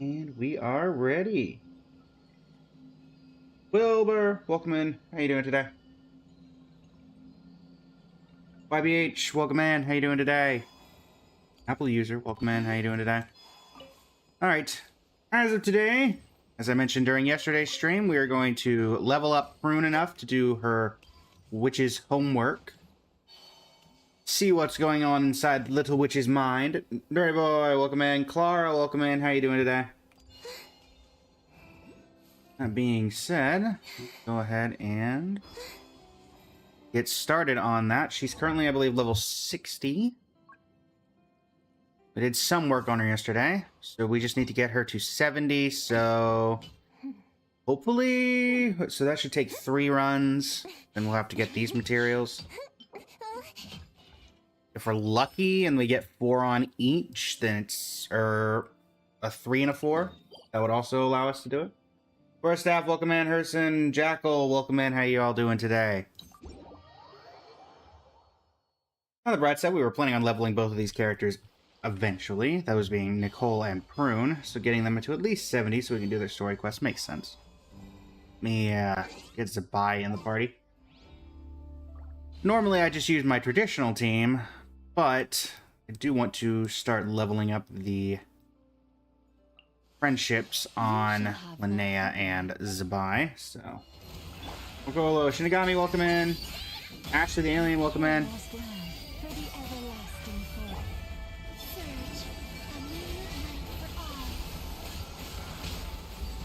And we are ready. Wilbur, welcome in. How you doing today? YBH, welcome in. How you doing today? Apple user, welcome in. How you doing today? All right. As of today, as I mentioned during yesterday's stream, we are going to level up Prune enough to do her witch's homework. See what's going on inside Little Witch's mind. Dirty Boy, welcome in. Clara, welcome in. How you doing today? That being said, let's go ahead and get started on that. She's currently, I believe, level 60. We did some work on her yesterday, so we just need to get her to 70, so hopefully, so that should take 3 runs, then we'll have to get these materials. If we're lucky and we get 4 on each, then it's a 3 and a 4. That would also allow us to do it. First staff, welcome in. Herson, Jackal, welcome in. How you all doing today? On the bright side, we were planning on leveling both of these characters eventually. Those being Nicole and Prune. So getting them to at least 70 so we can do their story quest makes sense. Let me get Zabai in the party. Normally, I just use my traditional team, but I do want to start leveling up the friendships on Linnea and Zabai, so Mogolo, Shinigami, welcome in. Ashley the Alien, welcome in.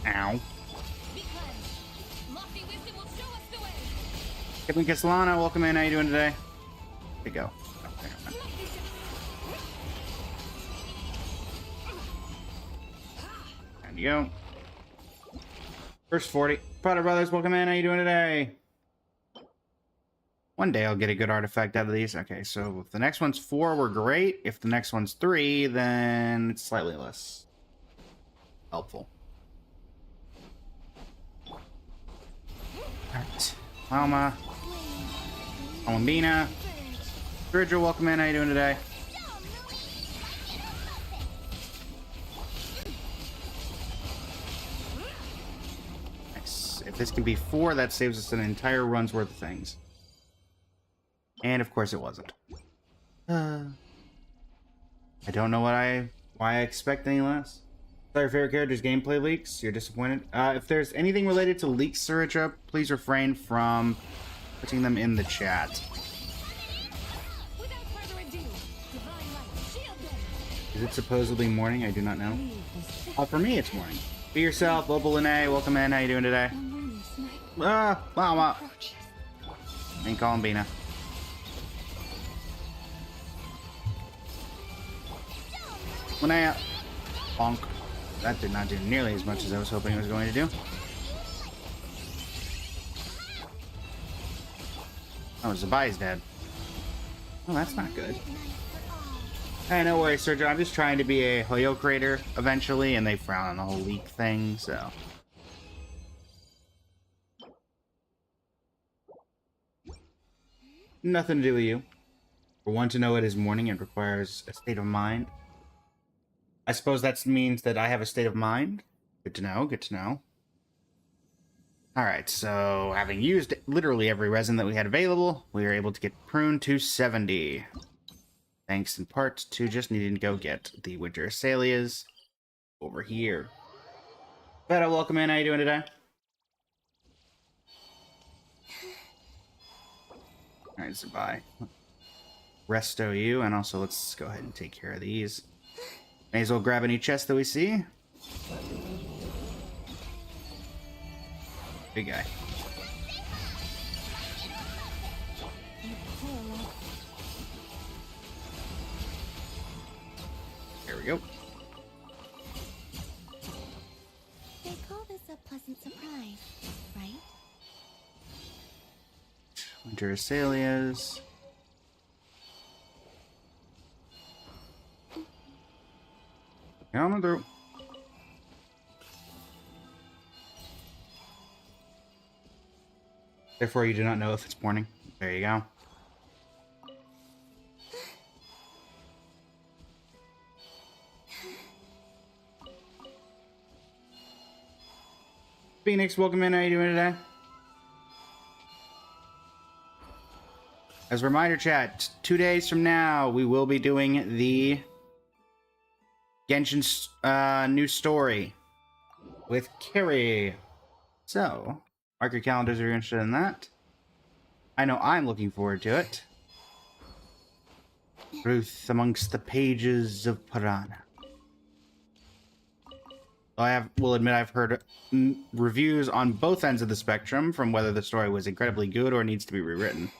Ow. Kevin Castellano, welcome in. How you doing today? There you go. There you go. First 40. Potter Brothers, welcome in. How you doing today? One day I'll get a good artifact out of these. Okay, so if the next one's 4, we're great. If the next one's 3, then it's slightly less helpful. Alright. Alma. Alambina. Virgil, welcome in. How you doing today? Nice. If this can be 4, that saves us an entire run's worth of things. And of course it wasn't. I don't know why I expect any less. Sorry, favorite characters gameplay leaks. You're disappointed. If there's anything related to leaks, Surja, please refrain from putting them in the chat. Is it supposedly morning? I do not know. For me, it's morning. Be yourself, Opal Lene. Welcome in. How you doing today? Mama. And Columbina. Linnea. Bonk. That did not do nearly as much as I was hoping it was going to do. Oh, Zabai's dead. Well, that's not good. Hey, no worries, Sergio. I'm just trying to be a Hoyo creator eventually, and they frown on the whole leak thing, so. Nothing to do with you. For one to know it is morning, it requires a state of mind. I suppose that means that I have a state of mind. Good to know, good to know. Alright, so having used literally every resin that we had available, we were able to get Prune to 70. Thanks in part to just needing to go get the Winter Azaleas over here. Beta, welcome in. How you doing today? Alright, so bye. Resto you, and also let's go ahead and take care of these. May as well grab any chest that we see. Big guy. There we go. They call this a pleasant surprise, right? Winter Azaleas. Coming through. Therefore, you do not know if it's morning. There you go. Phoenix, welcome in. How you doing today? As a reminder, chat, 2 days from now, we will be doing the Genshin's new story with Carrie. So, mark your calendars if you're interested in that. I know I'm looking forward to it. Truth amongst the pages of Piranha. Will admit I've heard reviews on both ends of the spectrum from whether the story was incredibly good or needs to be rewritten.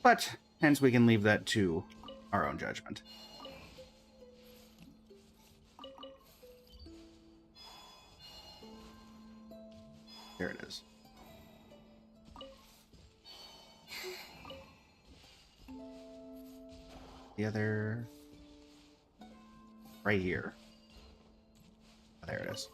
But, hence we can leave that to our own judgment. There it is. The other... right here. Oh, there it is.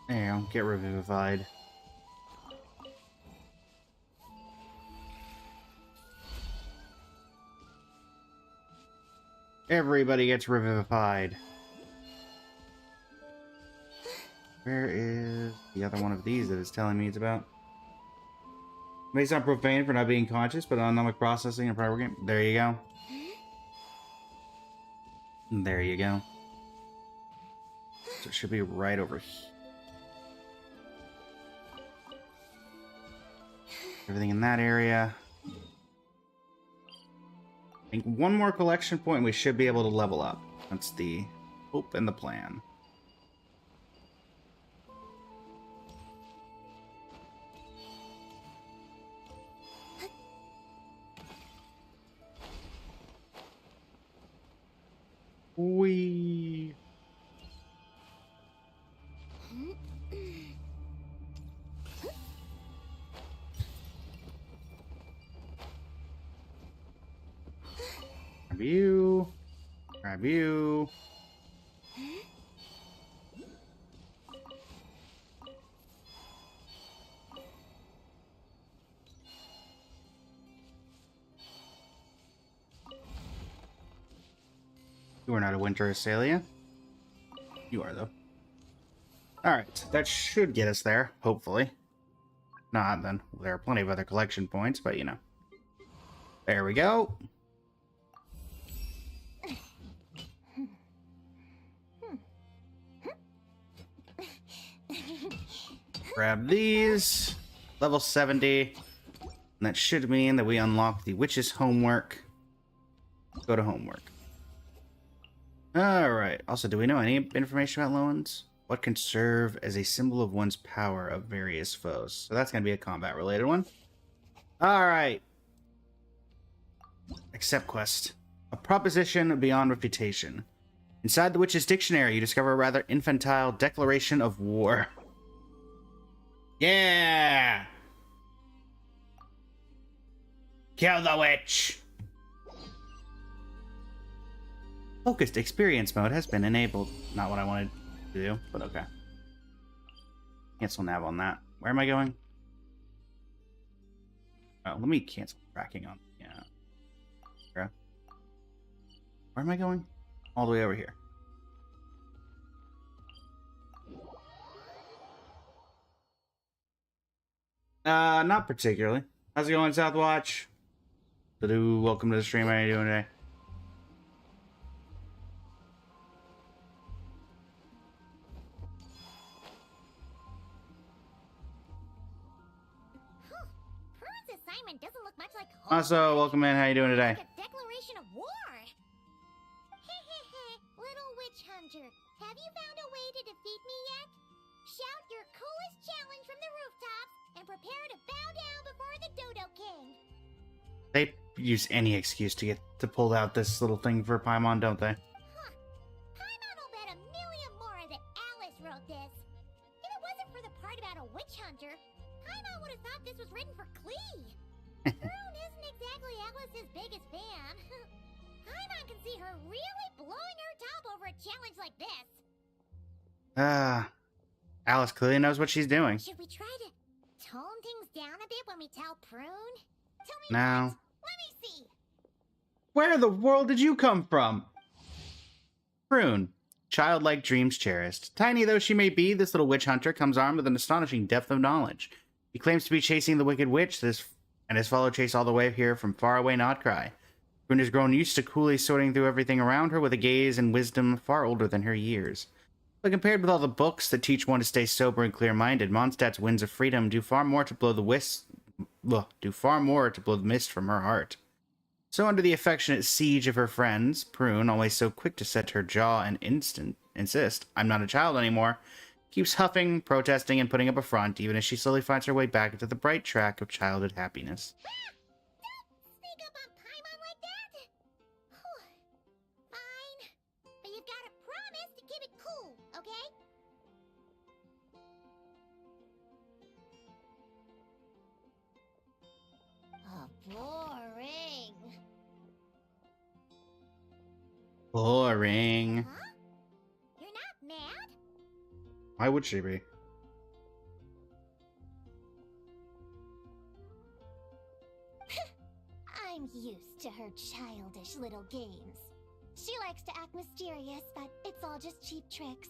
There you go. Get revivified. Everybody gets revivified. Where is the other one of these that it's telling me it's about? May sound profane for not being conscious, but autonomic processing and proper game. There you go. There you go. So it should be right over here. Everything in that area. I think one more collection point and we should be able to level up. That's the hope and the plan. Wee. Grab you. Grab you. You are not a Winter Azalea. You are, though. Alright, that should get us there, hopefully. If not, then there are plenty of other collection points, but you know. There we go. Grab these. Level 70. And that should mean that we unlock the witch's homework. Go to homework. Alright. Also, do we know any information about loans? What can serve as a symbol of one's power of various foes? So that's going to be a combat-related one. Alright. Accept quest. A proposition beyond refutation. Inside the witch's dictionary, you discover a rather infantile declaration of war. Yeah! Kill the witch! Focused experience mode has been enabled. Not what I wanted to do, but okay. Cancel nav on that. Where am I going? Oh, let me cancel tracking on. Yeah. Where am I going? All the way over here. Not particularly. How's it going, Southwatch? Welcome to the stream. How are you doing today? Doesn't look much like Also, welcome in. How you doing today? like a declaration of war. Little witch hunter, have you found a way to defeat me yet? Shout your coolest challenge from the rooftops and prepare to bow down before the Dodo King. They use any excuse to get to pull out this little thing for Paimon, don't they? Huh. Paimon will bet $1 million more that Alice wrote this. If it wasn't for the part about a witch hunter, Paimon would have thought this was written for Klee. Rune isn't exactly Alice's biggest fan. Paimon can see her really blowing her top over a challenge like this. Alice clearly knows what she's doing. Should we try to tone things down a bit when we tell Prune? Tell me No. what? Let me see. Where in the world did you come from? Prune. Childlike dreams cherished. Tiny though she may be, this little witch hunter comes armed with an astonishing depth of knowledge. He claims to be chasing the wicked witch and has followed chase all the way here from far away Notcry. Prune has grown used to coolly sorting through everything around her with a gaze and wisdom far older than her years. But compared with all the books that teach one to stay sober and clear-minded, Mondstadt's winds of freedom do far more to blow the mist from her heart. So under the affectionate siege of her friends, Prune, always so quick to set her jaw and insist, "I'm not a child anymore," keeps huffing, protesting, and putting up a front, even as she slowly finds her way back into the bright track of childhood happiness. Don't sneak up on Paimon like that! Fine. But you've got to promise to keep it cool, okay? Oh, boring. Boring. Huh? You're not mad? Why would she be? I'm used to her childish little games. She likes to act mysterious, but it's all just cheap tricks.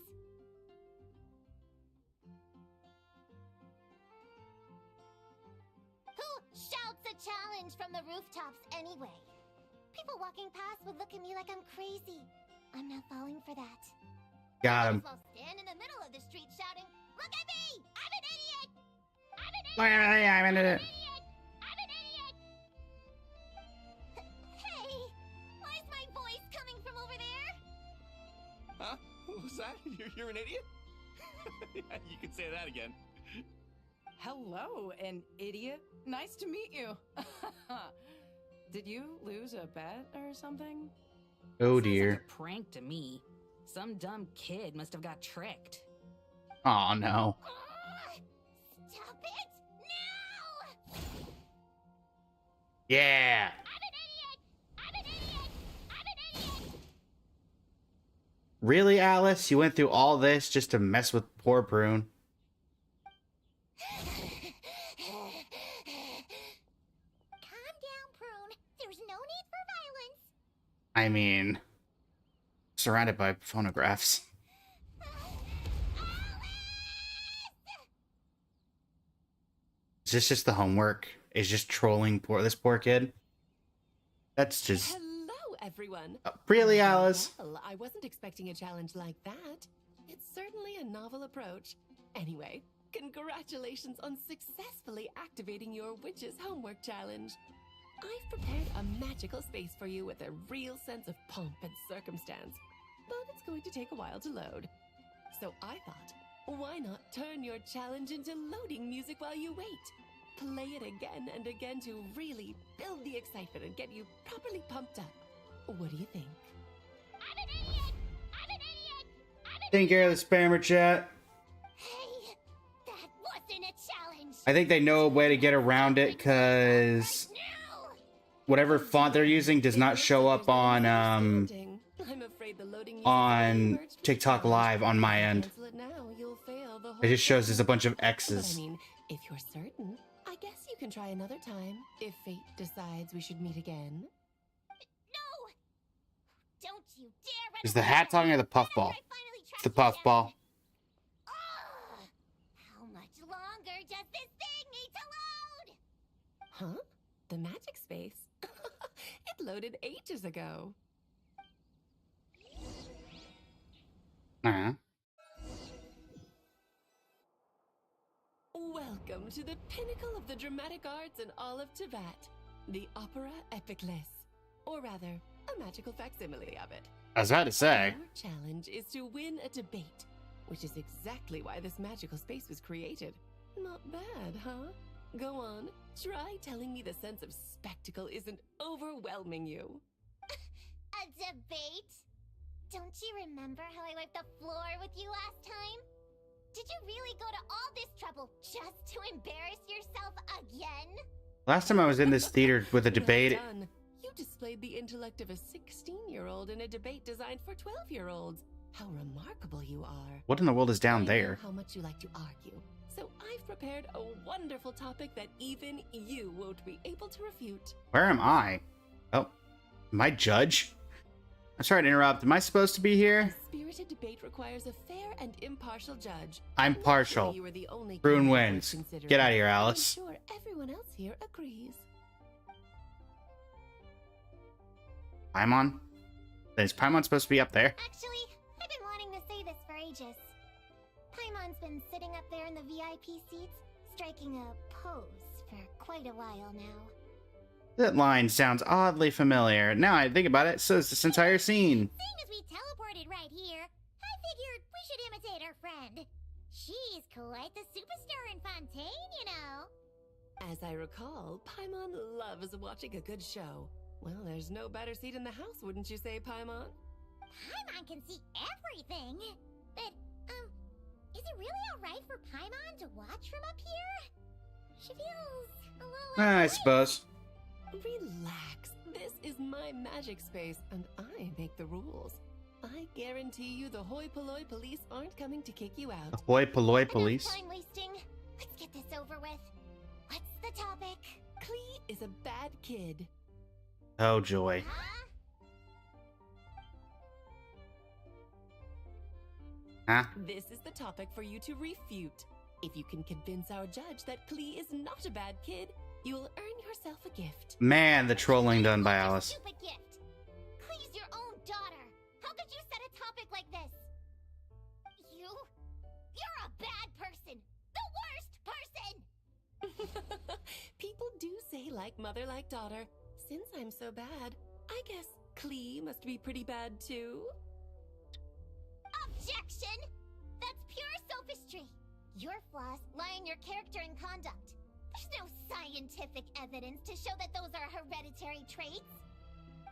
Who shouts a challenge from the rooftops anyway? People walking past would look at me like I'm crazy. I'm not falling for that. Got him. I'll stand in the middle of the street shouting, "Look at me! I'm an idiot! I'm an idiot! Look at me, I'm an idiot." I'm an idiot! Hey! Why is my voice coming from over there? Huh? What was that? You're an idiot? Yeah, you can say that again. Hello, an idiot. Nice to meet you. Did you lose a bet or something? Oh Sounds dear. like a prank to me. Some dumb kid must have got tricked. Oh no. Stop it! No! Yeah. I'm an idiot! I'm an idiot! I'm an idiot! Really, Alice? You went through all this just to mess with poor Prune? Calm down, Prune. There's no need for violence. I mean, surrounded by phonographs. Is this just the homework? Is just trolling this poor kid? That's just... Hello, everyone. Really, Alice? Well, I wasn't expecting a challenge like that. It's certainly a novel approach. Anyway, congratulations on successfully activating your witch's homework challenge. I've prepared a magical space for you with a real sense of pomp and circumstance, but it's going to take a while to load. So I thought, why not turn your challenge into loading music while you wait? Play it again and again to really build the excitement and get you properly pumped up. What do you think? I'm an idiot! I'm an idiot! I'm an Taking care of the spammer chat. Hey! That wasn't a challenge! I think they know a way to get around it, because No! whatever font they're using does not show up on I'm afraid the loading music on merged with TikTok challenge. Live on my end. Cancel it now, you'll fail the It whole just shows there's a thing. bunch of But I X's. mean, if you're certain, I guess you can try another time if fate decides we should meet again. No! Don't you dare run Is the away hat from talking or me. the puffball? Whenever I finally It's track the you down. puffball. Ugh! How much longer does this thing need to load? Huh? The magic space? It loaded ages ago. Uh-huh. Welcome to the pinnacle of the dramatic arts in all of Tibet, the Opera Epicless. Or rather, a magical facsimile of it. I was about to say. Your challenge is to win a debate, which is exactly why this magical space was created. Not bad, huh? Go on, try telling me the sense of spectacle isn't overwhelming you. A debate? Don't you remember how I wiped the floor with you last time? Did you really go to all this trouble just to embarrass yourself again? Last time I was in this theater with a Well debate, done. You displayed the intellect of a 16-year-old in a debate designed for 12-year-olds. How remarkable you are. what in the world is down I know there? how much you like to argue, so I've I've prepared a wonderful topic that even you won't be able to refute. Where am I? Oh, am I judge? I'm sorry to interrupt. Am I supposed to be here? Spirited debate requires a fair and impartial judge. I'm Naturally, partial. you are the only Bruin candidate worth wins. considering. Get out of here, I'm Alice. sure everyone else here agrees. Paimon? Is Paimon supposed to be up there? Actually, I've been wanting to say this for ages. Paimon's been sitting up there in the VIP seats, striking a pose for quite a while now. That line sounds oddly familiar. Now I think about it, so is this entire scene. Seeing as we teleported right here, I figured we should imitate our friend. She's quite the superstar in Fontaine, you know. As I recall, Paimon loves watching a good show. Well, there's no better seat in the house, wouldn't you say, Paimon? Paimon can see everything. But, is it really alright for Paimon to watch from up here? She feels a little I unsafe. suppose. Relax. This is my magic space, and I make the rules. I guarantee you the hoi polloi police aren't coming to kick you out. Hoi polloi Enough police. time wasting. Let's get this over with. What's the topic? Klee is a bad kid. Oh joy. Huh? Huh? This is the topic for you to refute. If you can convince our judge that Klee is not a bad kid, you'll earn yourself a gift. Man, the trolling done by What's your Alice. Stupid gift. Please, your own daughter. How could you set a topic like this? You're a bad person. The worst person. People do say like mother, like daughter. Since I'm so bad, I guess Klee must be pretty bad too. Objection! That's pure sophistry. Your flaws lie in your character and conduct. There's no scientific evidence to show that those are hereditary traits.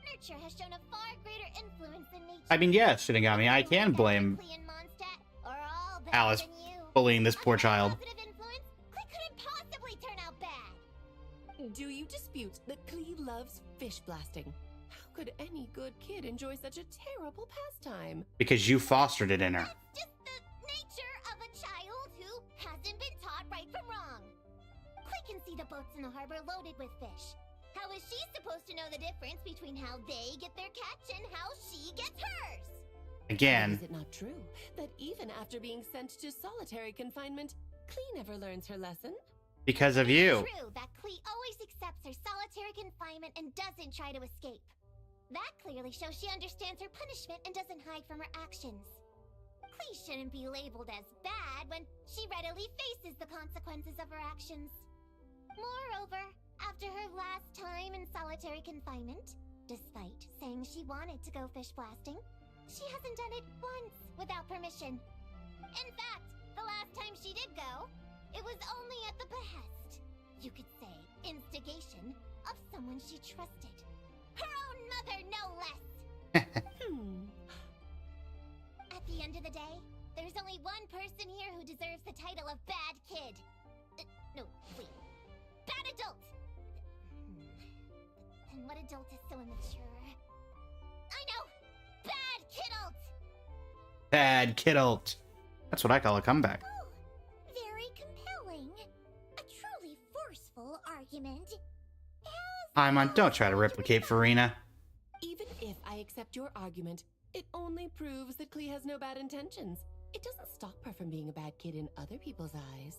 Nurture has shown a far greater influence than nature. I mean, yes, Shinigami, I can blame Klee and Mondstadt are all better Alice than you. bullying this poor Under child. Positive influence, Klee couldn't possibly turn out bad. Do you dispute that Klee loves fish blasting? How could any good kid enjoy such a terrible pastime? Because you fostered it in her. That's just the nature of a child who hasn't been taught right from wrong. Klee can see the boats in the harbor loaded with fish. How is she supposed to know the difference between how they get their catch and how she gets hers? Again. Is it not true that even after being sent to solitary confinement, Klee never learns her lesson? Because of you. It's true that Klee always accepts her solitary confinement and doesn't try to escape. That clearly shows she understands her punishment and doesn't hide from her actions. Klee shouldn't be labeled as bad when she readily faces the consequences of her actions. Moreover, after her last time in solitary confinement, despite saying she wanted to go fish blasting, she hasn't done it once without permission. In fact, the last time she did go, it was only at the behest, you could say instigation, of someone she trusted. Her own mother, no less! At the end of the day, there's only one person here who deserves the title of bad kid. No, wait. Bad adult! Then what adult is so immature? I know! Bad kidult! Bad kidult. That's what I call a comeback. Oh, very compelling. A truly forceful argument. Paimon, don't try to replicate Farina. Even if I accept your argument, it only proves that Klee has no bad intentions. It doesn't stop her from being a bad kid in other people's eyes.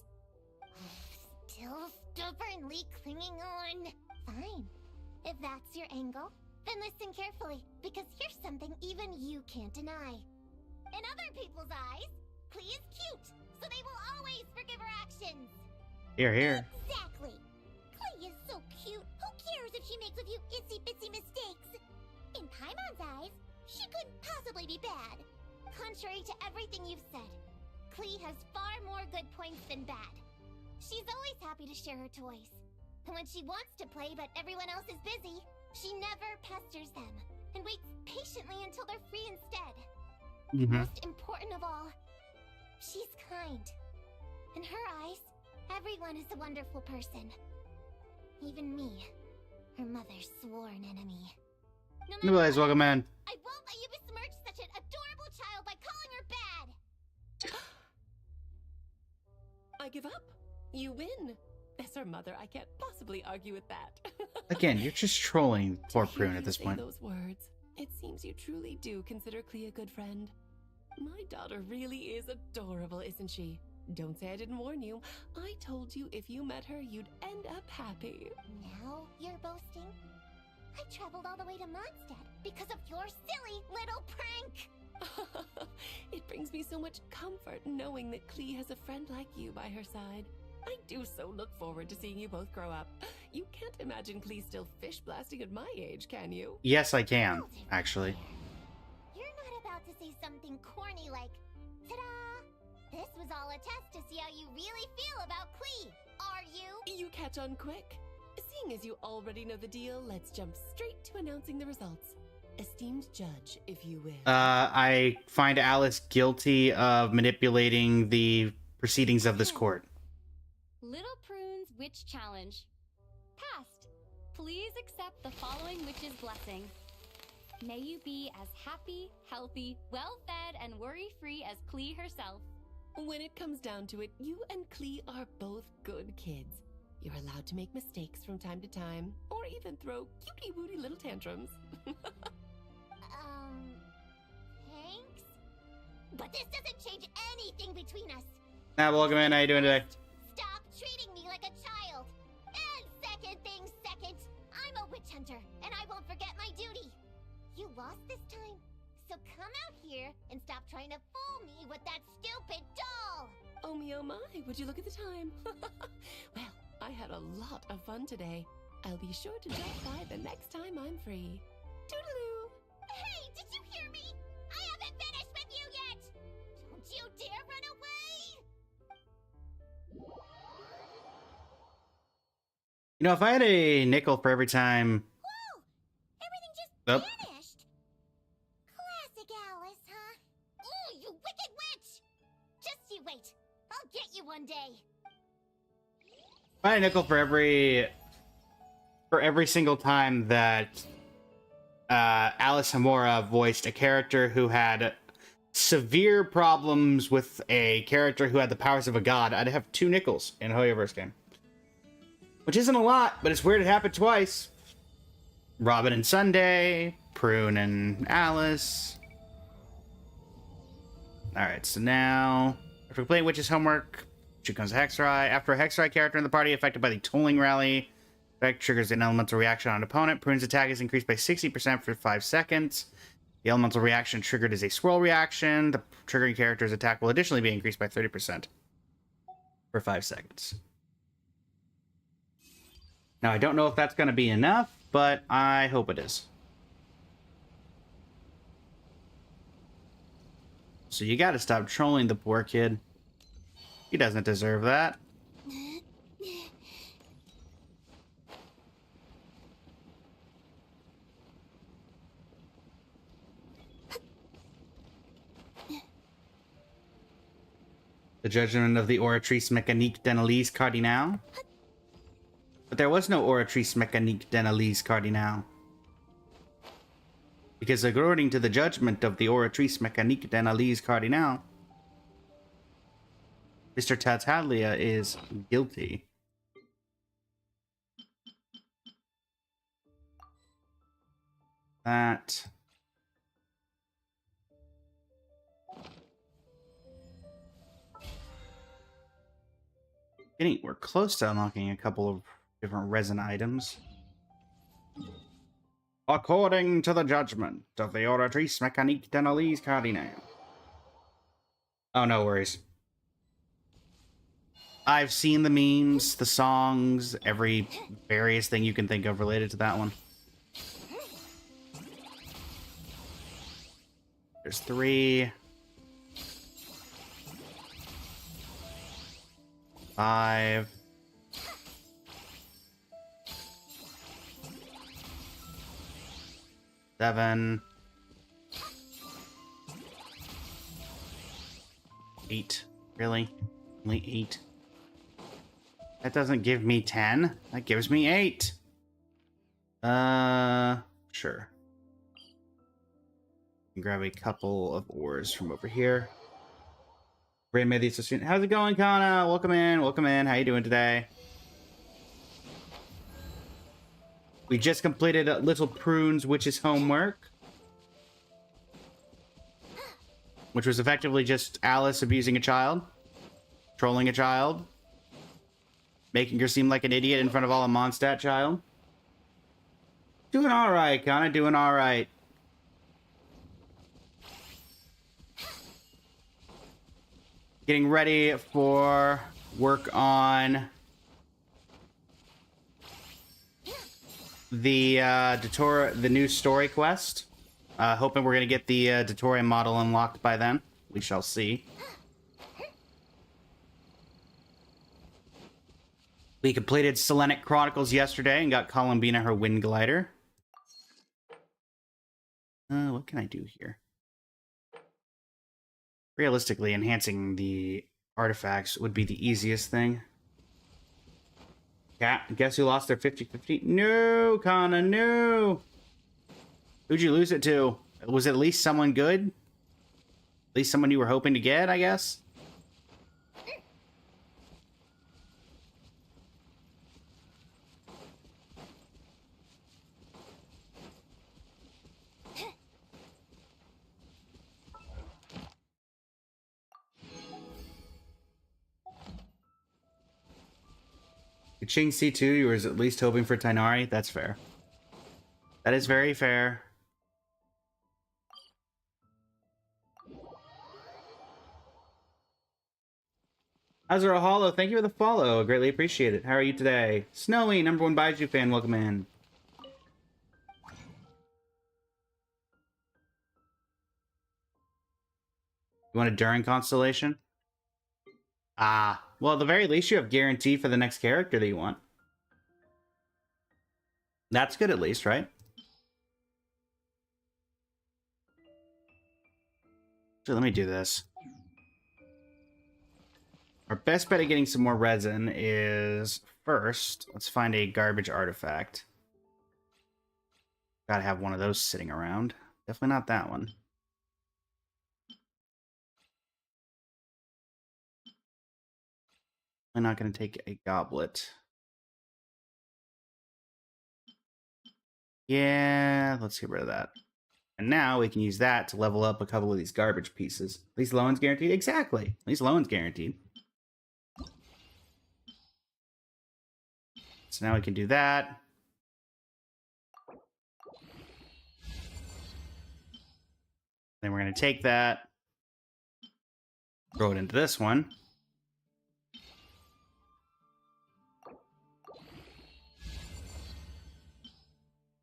Still stubbornly clinging on. Fine. If that's your angle, then listen carefully, because here's something even you can't deny. In other people's eyes, Klee is cute, so they will always forgive her actions. Here, here. Exactly. Klee is so cute. Who cares if she makes a few itsy-bitsy mistakes? In Paimon's eyes, she couldn't possibly be bad. Contrary to everything you've said, Klee has far more good points than bad. She's always happy to share her toys. And when she wants to play but everyone else is busy, she never pesters them and waits patiently until they're free instead. Most important of all, she's kind. In her eyes, everyone is a wonderful person. Even me, her mother's sworn enemy. No matter Anyways, what, welcome in. I won't let you besmirch such an adorable child by calling her bad! I give up. You win. As her mother, I can't possibly argue with that. Again, you're just trolling poor To hear Prune you at this say point. those words, it seems you truly do consider Clea a good friend. My daughter really is adorable, isn't she? Don't say I didn't warn you. I told you if you met her, you'd end up happy. Now you're boasting? I traveled all the way to Mondstadt because of your silly little prank! It brings me so much comfort knowing that Clea has a friend like you by her side. I do so look forward to seeing you both grow up. You can't imagine Clea still fish blasting at my age, can you? Yes, I can, actually. You're not about to say something corny like, ta-da! This was all a test to see how you really feel about Clee, are you? You catch on quick. Seeing as you already know the deal, let's jump straight to announcing the results. Esteemed judge, if you will. I find Alice guilty of manipulating the proceedings of this court. Little Prune's Witch Challenge. Passed. Please accept the following witch's blessing. May you be as happy, healthy, well-fed, and worry-free as Clee herself. When it comes down to it, you and Clea are both good kids. You're allowed to make mistakes from time to time, or even throw cutie-wooty little tantrums. Thanks? But this doesn't change anything between us. Now, welcome in. How you doing today? Stop treating me like a child. And second thing second, I'm a witch hunter, and I won't forget my duty. You lost this time, so come out here and stop trying to fool me with that stupid doll. Oh my, would you look at the time? Well, I had a lot of fun today. I'll be sure to drop by the next time I'm free. Toodaloo! Hey, did you hear me? I haven't finished with you yet! Don't you dare run away! You know, if I had a nickel for every time... Whoa! Everything just Oh. vanished! Classic Alice, huh? Oh, you wicked witch! Just you wait. I'll get you one day. If I had a nickel for every single time that Alice Hamora voiced a character who had severe problems with a character who had the powers of a god, I'd have 2 nickels in a Hoyoverse game. Which isn't a lot, but it's weird it happened twice. Robin and Sunday, Prune and Alice. Alright, so now, after completing Witch's homework, she becomes a Hexrai. After a Hexrai character in the party affected by the Tolling Rally effect triggers an elemental reaction on an opponent, Prune's attack is increased by 60% for 5 seconds. The elemental reaction triggered is a swirl reaction. The triggering character's attack will additionally be increased by 30% for 5 seconds. Now, I don't know if that's going to be enough, but I hope it is. So you gotta stop trolling the poor kid. He doesn't deserve that. The judgment of the Oratrice Mécanique d'Analyse Cardinal. But there was no Oratrice Mécanique d'Analyse Cardinal. Because according to the judgment of the Oratrice Mécanique d'Analyse Cardinal, Mr. Tartaglia is guilty. That... We're close to unlocking a couple of different resin items. According to the judgment of the Oratrice Mécanique d'Analyse Cardinal. Oh, no worries. I've seen the memes, the songs, every various thing you can think of related to that one. There's 3. 5. 7. 8. Really? Only 8? That doesn't give me 10. That gives me 8. Sure. Grab a couple of ores from over here. Great made these so soon. How's it going, Kana? Welcome in. Welcome in. How you doing today? We just completed Little Prune's Witch's homework, which was effectively just Alice abusing a child, trolling a child, making her seem like an idiot in front of all a Mondstadt child. Doing all right, Kana. Doing all right. Getting ready for work on the the new story quest. Hoping we're gonna get the Dottore model unlocked by then. We shall see. We completed Selenic Chronicles yesterday and got Columbina her wind glider. What can I do here? Realistically, enhancing the artifacts would be the easiest thing. Yeah, guess who lost their 50-50? No, Kana, no! Who'd you lose it to? Was it at least someone good? At least someone you were hoping to get, I guess? Ching C2, you were at least hoping for Tainari? That's fair. That is very fair. Azura Hollow, thank you for the follow. Greatly appreciate it. How are you today? Snowy, #1 Baiju fan, welcome in. You want a Durin constellation? Ah, well, at the very least, you have guarantee for the next character that you want. That's good, at least, right? So let me do this. Our best bet at getting some more resin is first, let's find a garbage artifact. Gotta have one of those sitting around. Definitely not that one. I'm not going to take a goblet. Yeah, let's get rid of that. And now we can use that to level up a couple of these garbage pieces. At least low one's guaranteed? Exactly. At least low one's guaranteed. So now we can do that. Then we're going to take that, throw it into this one.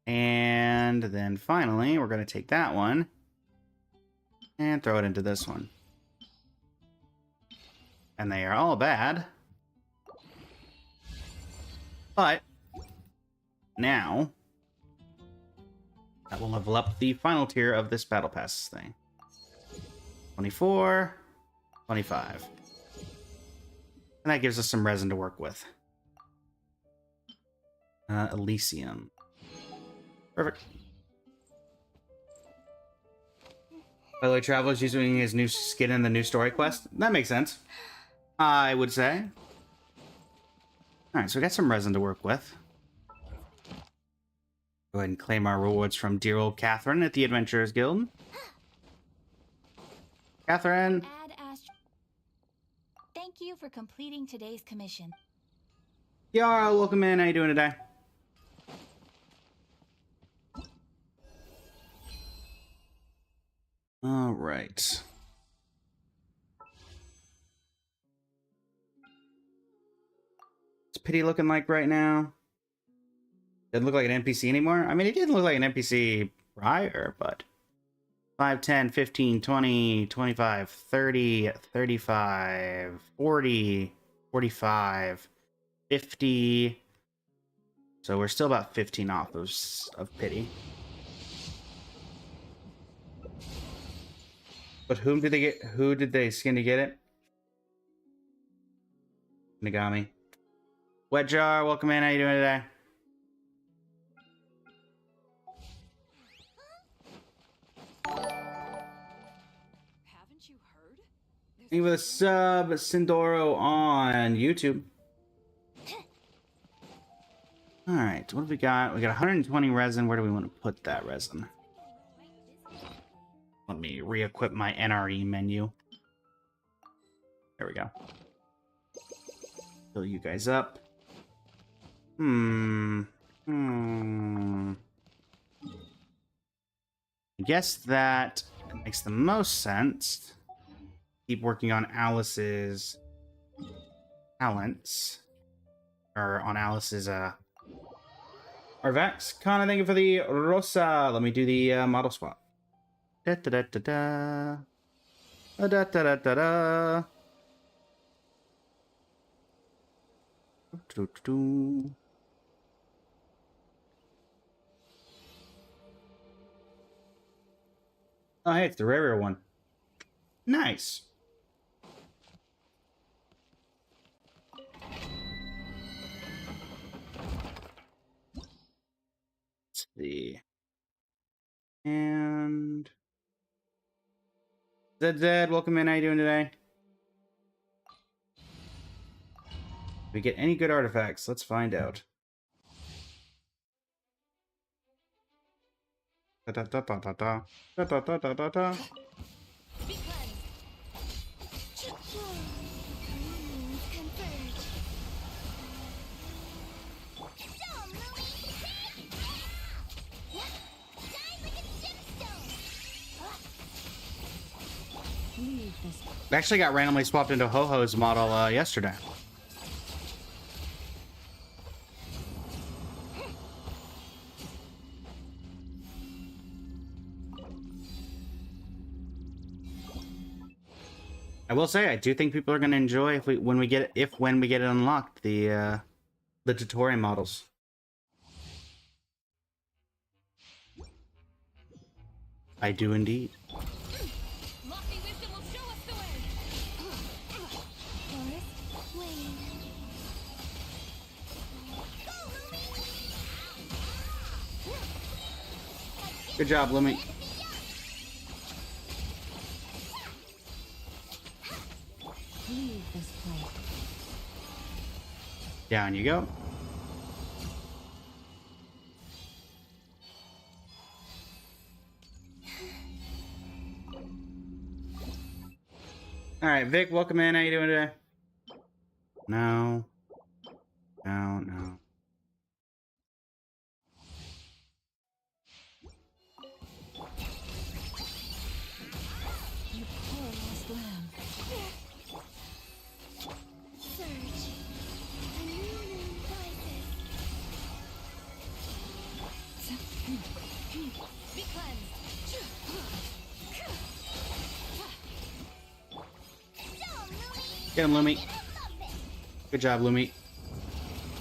And then finally, we're going to take that one and throw it into this one. And they are all bad. But now, that will level up the final tier of this Battle Pass thing. 24, 25. And that gives us some resin to work with. Elysium. Perfect. By the way, Traveler's using his new skin in the new story quest. That makes sense, I would say. Alright, so we got some resin to work with. Go ahead and claim our rewards from dear old Catherine at the Adventurers Guild. Catherine! Thank you for completing today's commission. Yara, welcome in. How you doing today? All right. What's Pity looking like right now? Doesn't look like an NPC anymore. I mean, it didn't look like an NPC prior, but 5, 10, 15, 20, 25, 30, 35, 40, 45, 50. So we're still about 15 off of Pity. But whom did they get? Who did they skin to get it? Nagami. Wet Jar, welcome in. How you doing today? Haven't you heard? There's Thank you for the sub, Sindoro on YouTube. Alright, what have we got? We got 120 resin. Where do we want to put that resin? Let me re-equip my NRE menu. There we go. Fill you guys up. I guess that makes the most sense. Keep working on Alice's talents. Or on Alice's, Arvax. Kana, thank you for the Rosa. Let me do the model swap. Da da da da da. Da da da da da. Do. Oh, hey, it's the rare one. Nice. Let's see. And Zed, welcome in. How you doing today? Did we get any good artifacts? Let's find out. Da da da da da da da da da da da da. Be cleansed. Converge. Show 'em, Louie. Die like a gemstone. Leave this. I actually got randomly swapped into Ho-Ho's model yesterday. I will say, I do think people are going to enjoy when we get it unlocked, the tutorial models. I do indeed. Lofty wisdom will show us the way. Forest, Wayne. Go, Louie. Good job, Lumi. Leave this place. Down you go. All right, Vic, welcome in. How you doing today? No. No. You poor lost lamb. Surge. A new moon rises. Be cleansed. Show 'em, Louie. Get him, Lumi. I love it. Good job, Lumi.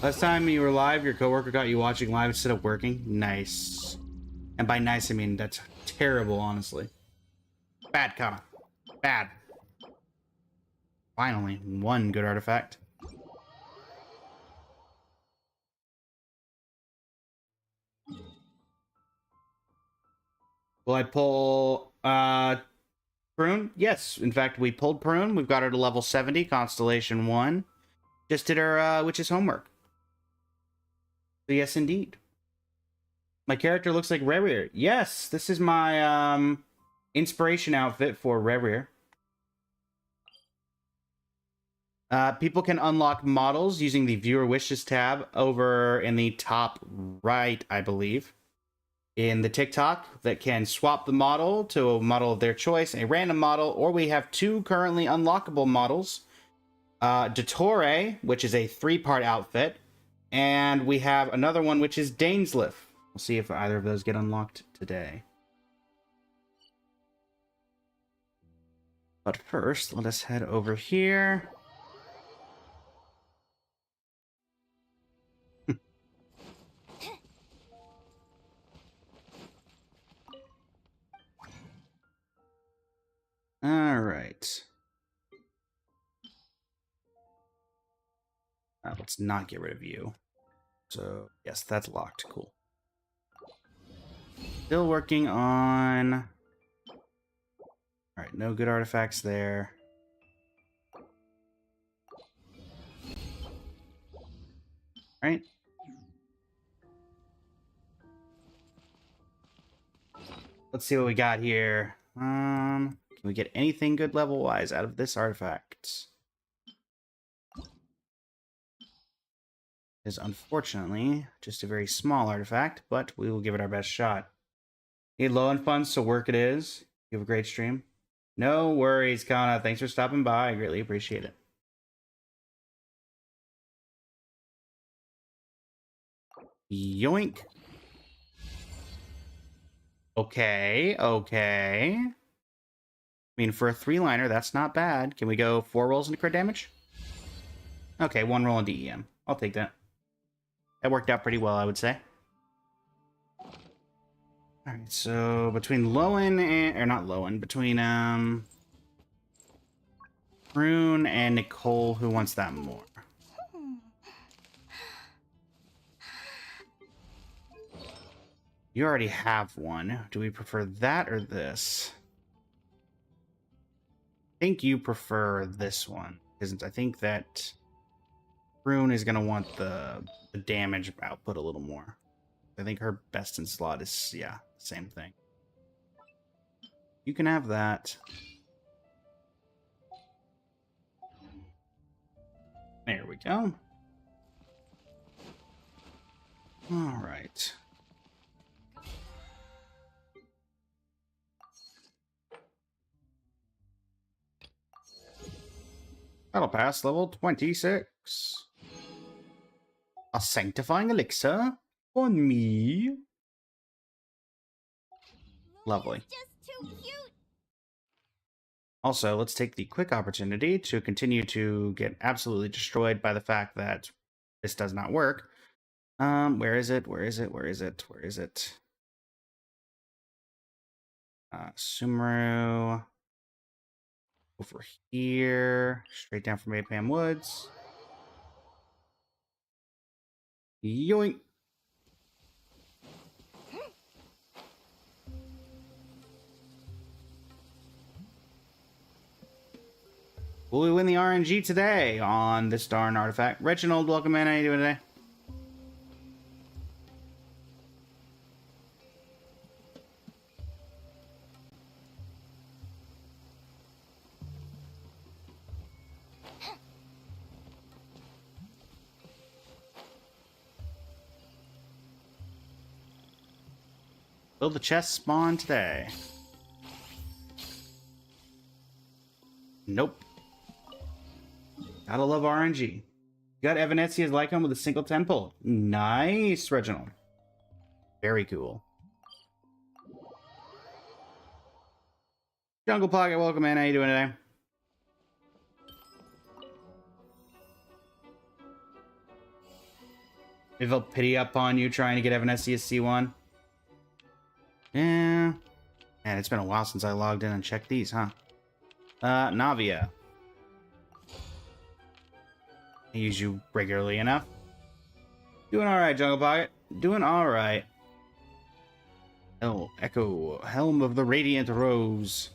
Last time you were live, your coworker got you watching live instead of working. Nice. And by nice, I mean that's terrible, honestly. Bad, Kana. Bad. Finally, one good artifact. Will I pull Prune? Yes. In fact, we pulled Prune. We've got her to level 70, Constellation 1. Just did her witch's homework. So yes, indeed. My character looks like Rerir. Yes, this is my inspiration outfit for Rerir. People can unlock models using the Viewer Wishes tab over in the top right, I believe. In the TikTok, that can swap the model to a model of their choice, a random model, or we have two currently unlockable models. Dottore, which is a 3-part outfit, and we have another one, which is Dainsliff. We'll see if either of those get unlocked today. But first, let us head over here. All right. Let's not get rid of you. So, yes, that's locked. Cool. Still working on... Alright, no good artifacts there. Right? Let's see what we got here. Can we get anything good level-wise out of this artifact? Is unfortunately just a very small artifact, but we will give it our best shot. Need low on funds, so work it is. You have a great stream. No worries, Kana. Thanks for stopping by. I greatly appreciate it. Yoink. Okay, okay. I mean, for a 3-liner, that's not bad. Can we go 4 rolls into crit damage? Okay, 1 roll into EM. I'll take that. That worked out pretty well, I would say. Alright, so between Lowen and... Or not Lowen, between, Rune and Nicole, who wants that more? You already have one. Do we prefer that or this? I think you prefer this one. Because I think that Rune is going to want the damage output a little more. I think her best in slot is, yeah, same thing. You can have that. There we go. All right. Battle Pass level 26. A sanctifying elixir on me. Lovely. Just too cute. Also, let's take the quick opportunity to continue to get absolutely destroyed by the fact that this does not work. Where is it? Where is it? Where is it? Where is it? Sumeru. Over here. Straight down from Apam Woods. Yoink. Will we win the RNG today on this darn artifact? Reginald, welcome in. How you doing today? Will the chest spawn today? Nope. Gotta love RNG. Got Evanetsia's Lycon with a single 10 pull. Nice, Reginald. Very cool. Jungle Pocket, welcome in. How you doing today? They felt pity upon you trying to get Evanesia's C1. Yeah. Man, it's been a while since I logged in and checked these, huh? Navia. I use you regularly enough. Doing alright, Jungle Pocket. Doing alright. Oh, Echo. Helm of the Radiant Rose.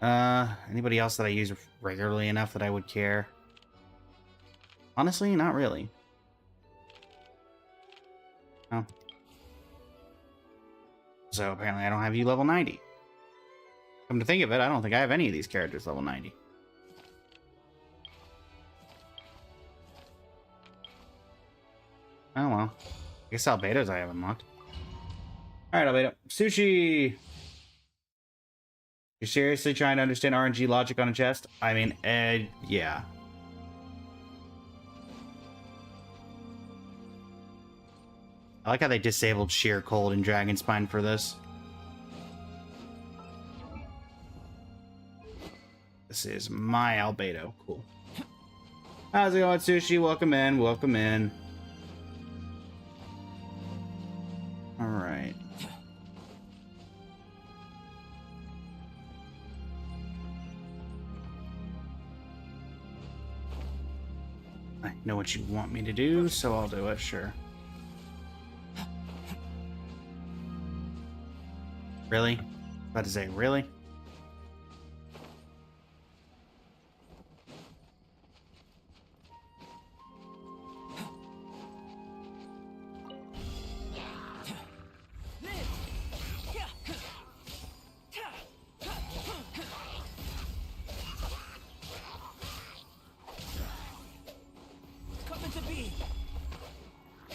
Anybody else that I use regularly enough that I would care? Honestly, not really. Oh. So apparently I don't have you level 90. Come to think of it, I don't think I have any of these characters level 90. Oh well. I guess Albedo's I have unlocked. Alright, Albedo. Sushi! You're seriously trying to understand RNG logic on a chest? I mean, yeah. I like how they disabled Sheer Cold and Dragon Spine for this. This is my Albedo. Cool. How's it going, Sushi? Welcome in. Welcome in. Alright. I know what you want me to do, so I'll do it, sure. Really? About to say, really?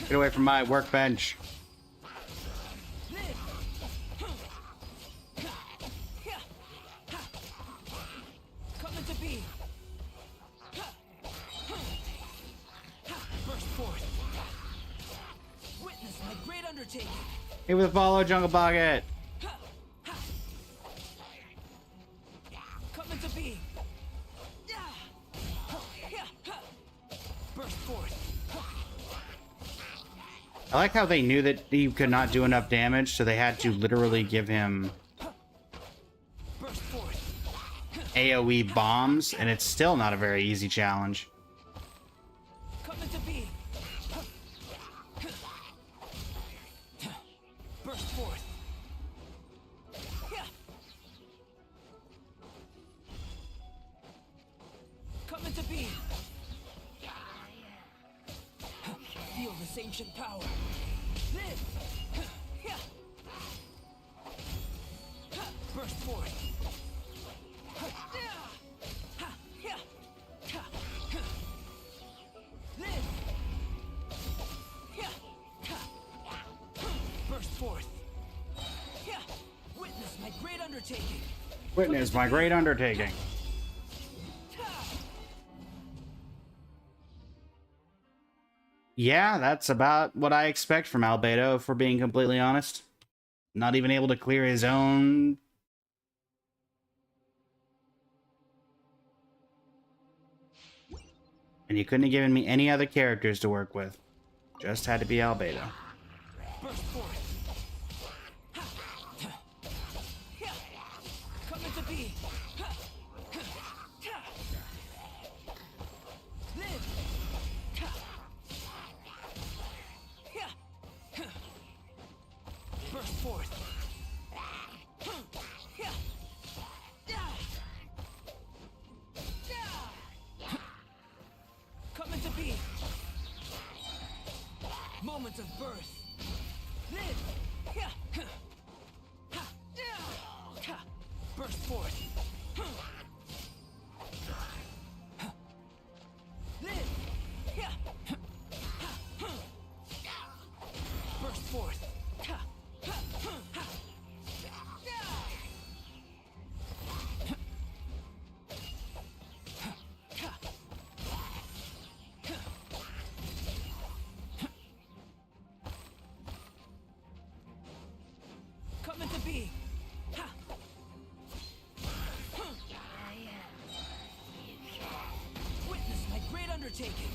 Get away from my workbench. Coming to be. Burst forth. Witness my great undertaking. Hit with a follow, Jungle Pocket. Coming to be. Burst forth. I like how they knew that he could not do enough damage, so they had to literally give him Burst forth. AoE bombs, and it's still not a very easy challenge. Coming to be. Burst forth. Coming to be. Feel this ancient power. Live. Burst forth. Live. Burst forth. Witness my great undertaking. Witness my great undertaking. Yeah, that's about what I expect from Albedo, if we're being completely honest. Not even able to clear his own... And you couldn't have given me any other characters to work with. Just had to be Albedo. Burst forth. Coming to be. Live. Burst forth. Coming to be. Moments of birth. Live. Burst forth. Live. Burst forth. Coming to be. Witness my great undertaking.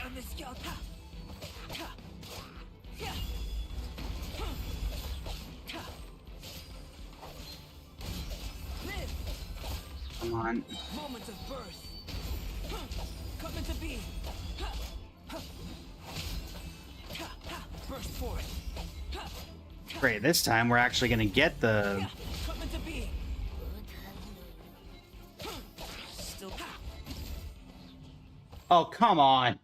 On the scout. Live. Come on. Moments of birth. Coming to be. Burst forth. Great, this time we're actually gonna get the... Coming to be. Still. Oh, come on.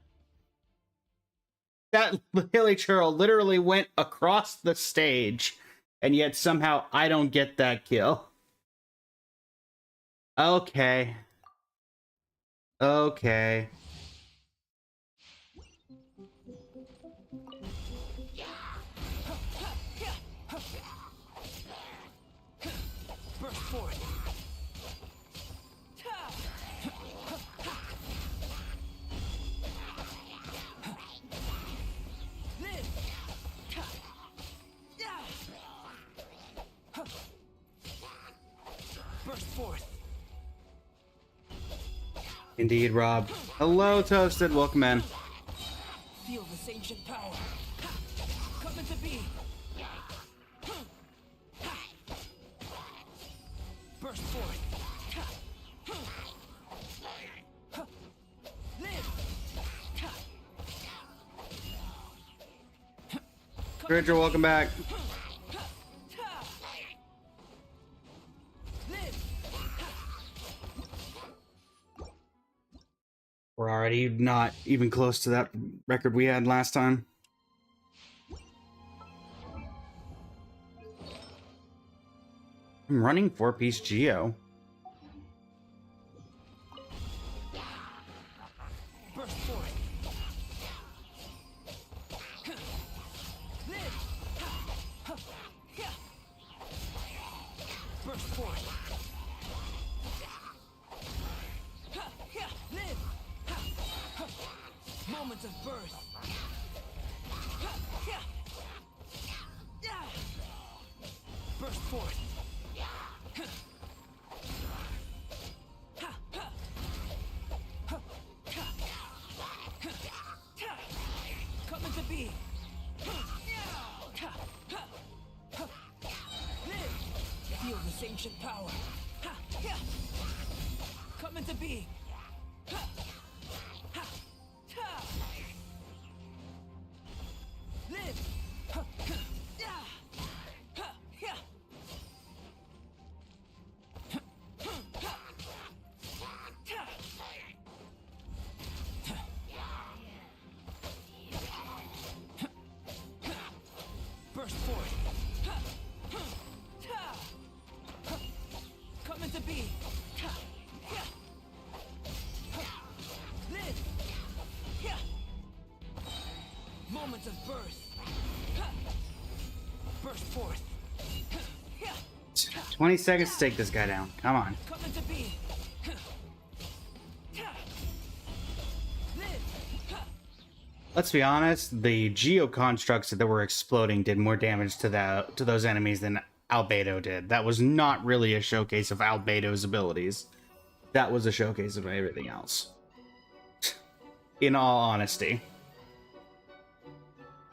That hilly churl literally went across the stage, and yet somehow I don't get that kill. Okay. Okay. Burst forth. Live. Burst forth. Indeed, Rob. Hello, Toasted. Welcome in. Feel this ancient power. Coming to be. Burst forth. Live. Richard, welcome back. Live. We're already not even close to that record we had last time. I'm running 4-piece Geo. Burst forth. Live. Moments of birth. Burst forth. Come into being. Live. Feel this ancient power. Come into being. Live. Burst forth. Come into being. Live. Moments of birth. Burst forth. 20 seconds to take this guy down. Come on. Come into being. Live. Let's be honest, the geoconstructs that were exploding did more damage to those enemies than Albedo did. That was not really a showcase of Albedo's abilities. That was a showcase of everything else. In all honesty.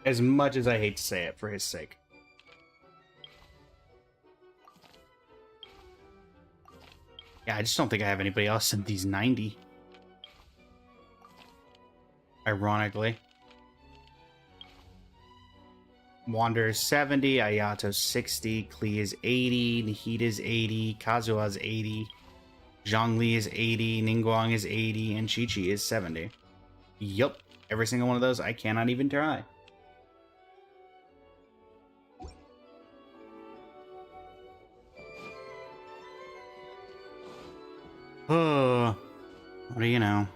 As much as I hate to say it for his sake. Yeah, I just don't think I have anybody else in these 90. Ironically. Wander's 70, Ayato's 60, Klee is 80, Nihita's 80, Kazuha's 80, Zhongli is 80, Ningguang is 80, and Chi-Chi is 70. Yup, every single one of those I cannot even try. Oh, what do you know?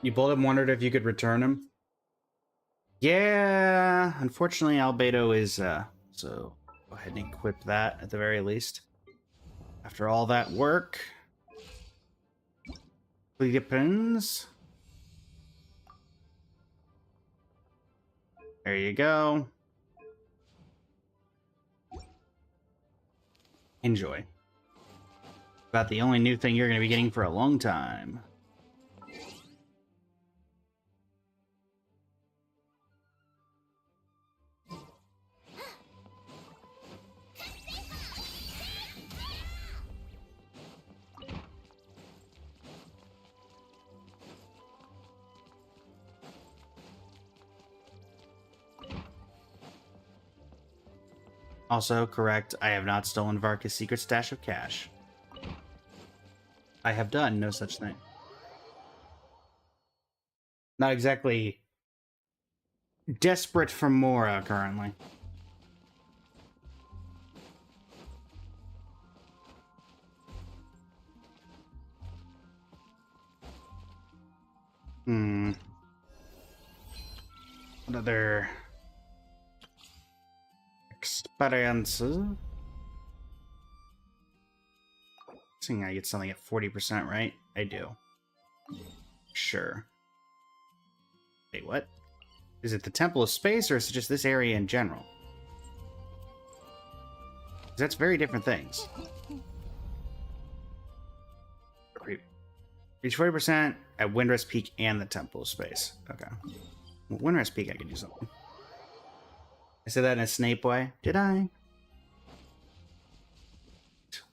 You both wondered if you could return him? Yeah, unfortunately Albedo is, so go ahead and equip that at the very least. After all that work. It depends. There you go. Enjoy. About the only new thing you're going to be getting for a long time. Also, correct, I have not stolen Varka's secret stash of cash. I have done no such thing. Not exactly desperate for Mora currently. What other experiences? Seeing I get something at 40%, right? I do. Sure. Wait, what? Is it the Temple of Space, or is it just this area in general? That's very different things. Reach 40% at Windrest Peak and the Temple of Space. Okay. Well, Windrest Peak, I can do something. I said that in a Snape way. Did I?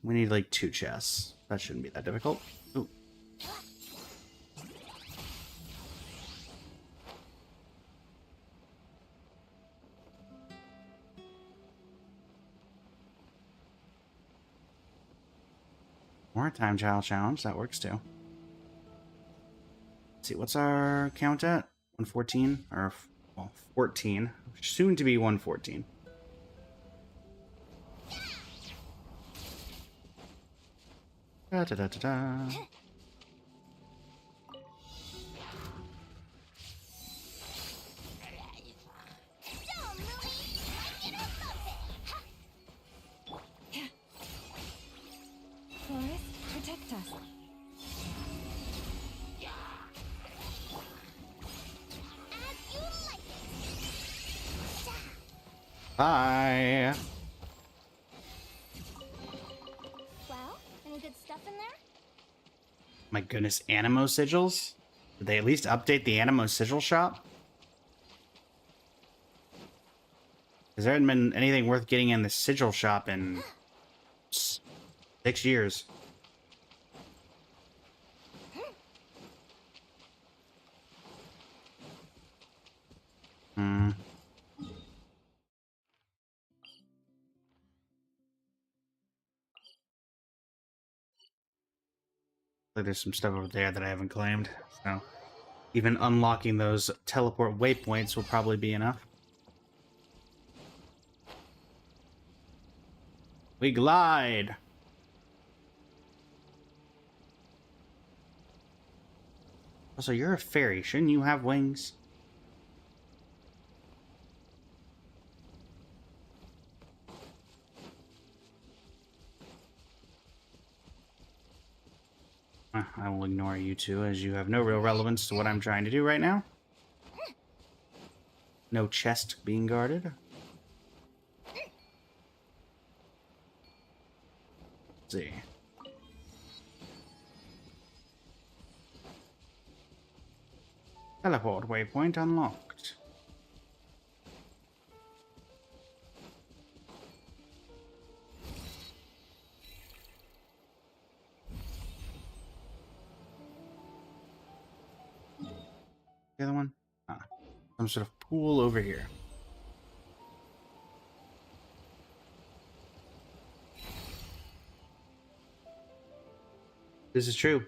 We need like 2 chests. That shouldn't be that difficult. Ooh. More time child challenge. That works too. Let's see, what's our count at? 114? Or, well, 14. Soon to be 114. Da, da, da, da, da. Bye. Well, any good stuff in there? My goodness, Animo sigils? Did they at least update the Animo sigil shop? Because there hadn't been anything worth getting in the sigil shop in 6 years. Hmm. Like there's some stuff over there that I haven't claimed, so even unlocking those teleport waypoints will probably be enough. We glide! Also, you're a fairy. Shouldn't you have wings? I will ignore you two, as you have no real relevance to what I'm trying to do right now. No chest being guarded. Let's see. Teleport waypoint unlocked. The other one? Ah, some sort of pool over here. This is true.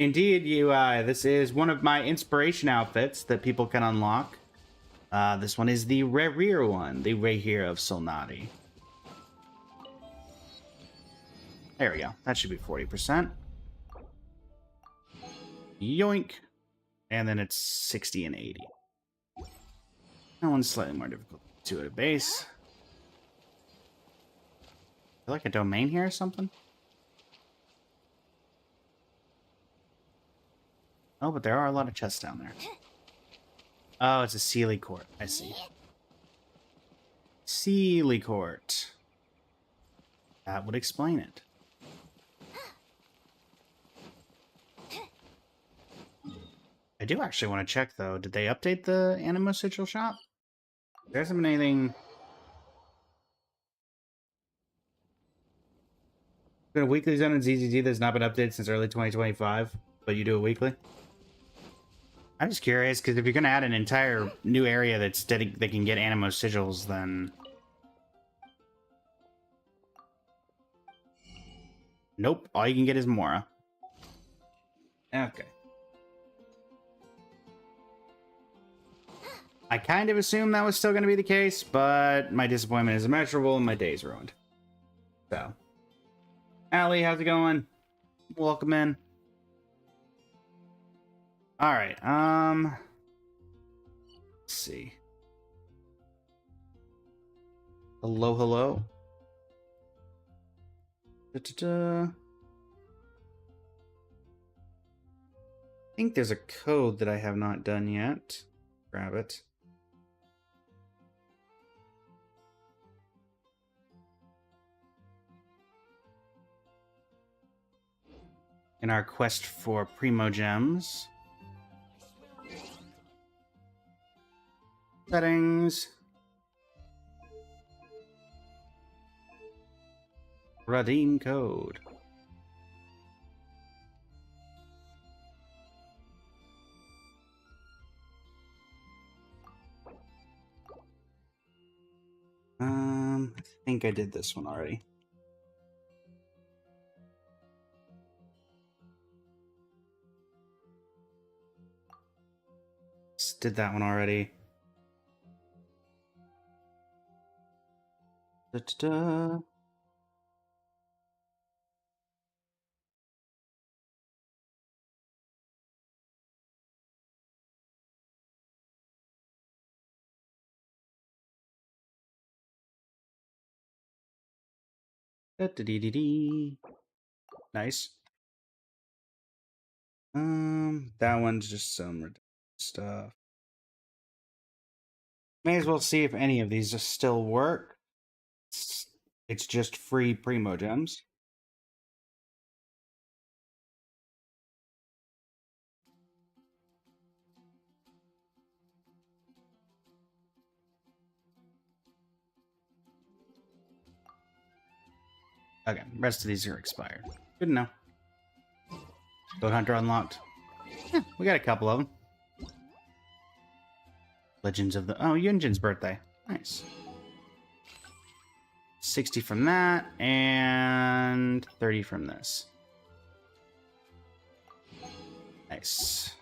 Indeed, you. This is one of my inspiration outfits that people can unlock. This one is the rear one, the rear of Solnati. There we go. That should be 40%. Yoink. And then it's 60 and 80. That one's slightly more difficult to do at a base. Feel like a domain here or something? Oh, but there are a lot of chests down there. Oh, it's a Sealy Court. I see. Sealy Court. That would explain it. I do actually want to check, though. Did they update the Animo Sigil shop? There hasn't been anything... Been a weekly zone in ZZZ that's not been updated since early 2025, but you do it weekly? I'm just curious, because if you're going to add an entire new area that's they can get Animo Sigils, then... Nope, all you can get is Mora. Okay. I kind of assumed that was still going to be the case, but my disappointment is immeasurable and my day's ruined. So. Allie, how's it going? Welcome in. Alright, let's see. Hello, hello. Da-da-da. I think there's a code that I have not done yet. Grab it. In our quest for Primo Gems. Settings. Redeem code. I think I did this one already. Did that one already. Da-da-da. Da-da-dee-dee-dee. Nice. That one's just some stuff. May as well see if any of these just still work. It's just free Primo Gems. Okay, rest of these are expired. Good to know. Goat Hunter unlocked. Yeah, we got a couple of them. Legends of the... Oh, Yunjin's birthday. Nice. 60 from that, and 30 from this. Nice.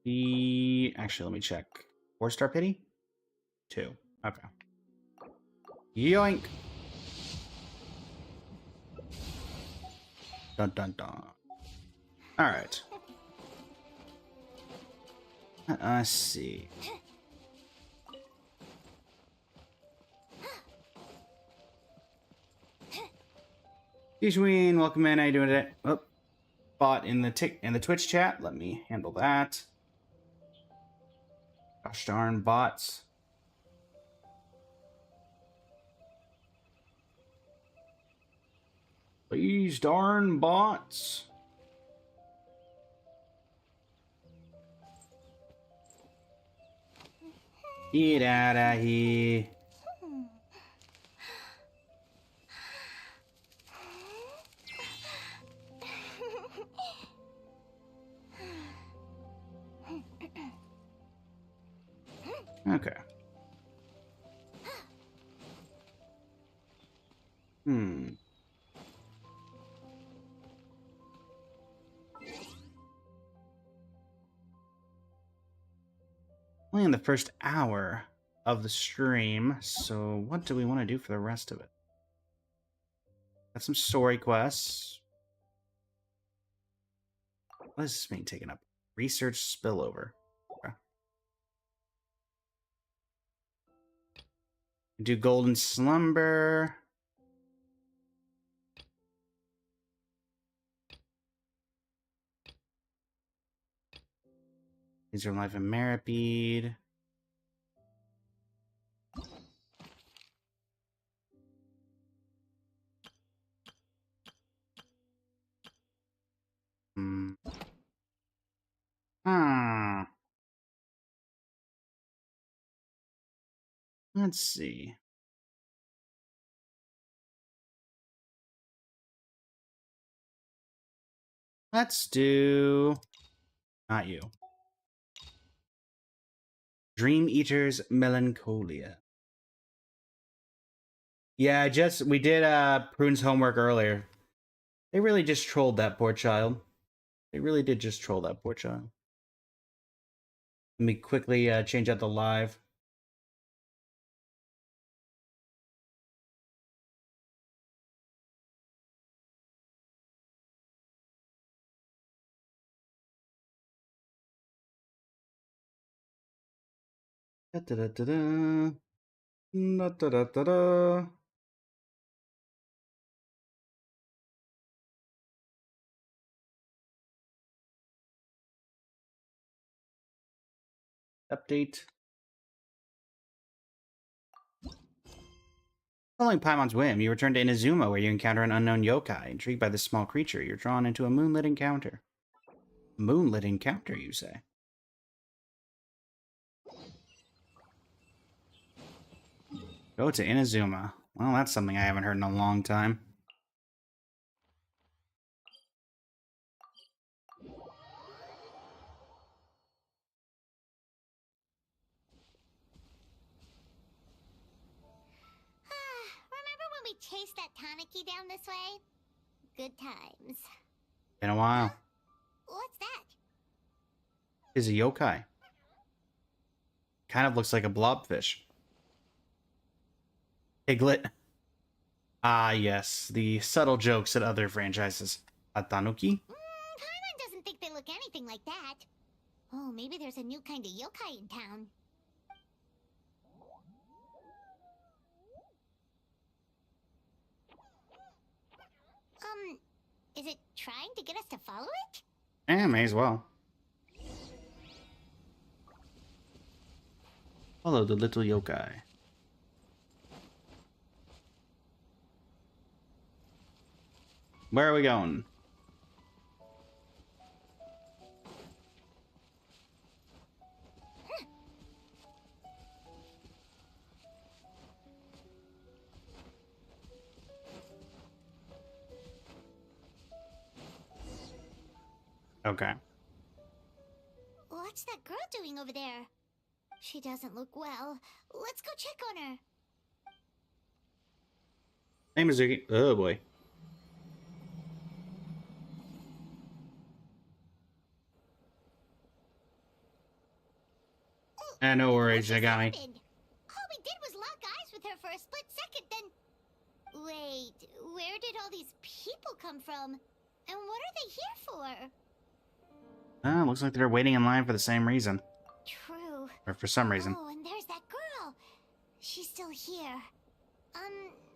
Actually, let me check. 4-star pity? 2. Okay. Yoink! Dun dun dun. Alright. Let's see. Ishween, welcome in. How you doing today? Oh, bot in the Twitch chat. Let me handle that. Gosh darn bots. These darn bots. Get out of here. Okay. Only in the first hour of the stream, so what do we want to do for the rest of it? Got some story quests. What is this being taken up? Research spillover. Okay. Do Golden Slumber. These are life in Maripede. Let's see. Let's do... Not you. Dream Eater's Melancholia. Yeah, we did Prune's homework earlier. They really just trolled that poor child. They really did just troll that poor child. Let me quickly change out the live. Da da da da da. Da da da da da. Update. Following Paimon's whim, you return to Inazuma, where you encounter an unknown yokai. Intrigued by this small creature, you're drawn into a moonlit encounter. Moonlit encounter, you say? Go to Inazuma. Well, that's something I haven't heard in a long time. Remember when we chased that Tanuki down this way? Good times. Been a while. What's that? Is a yokai. Kind of looks like a blobfish. Piglet. Ah, yes. The subtle jokes at other franchises. A tanuki? Paimon doesn't think they look anything like that. Oh, maybe there's a new kind of yokai in town. Is it trying to get us to follow it? Eh, may as well. Follow the little yokai. Where are we going? Okay. What's that girl doing over there? She doesn't look well. Let's go check on her. Hey, Mizuki. Oh, boy. No worries, What just Yagami. happened? All we did was lock eyes with her for a split second, then... Wait, where did all these people come from? And what are they here for? Looks like they're waiting in line for the same reason. True. Or for some reason. Oh, and there's that girl. She's still here.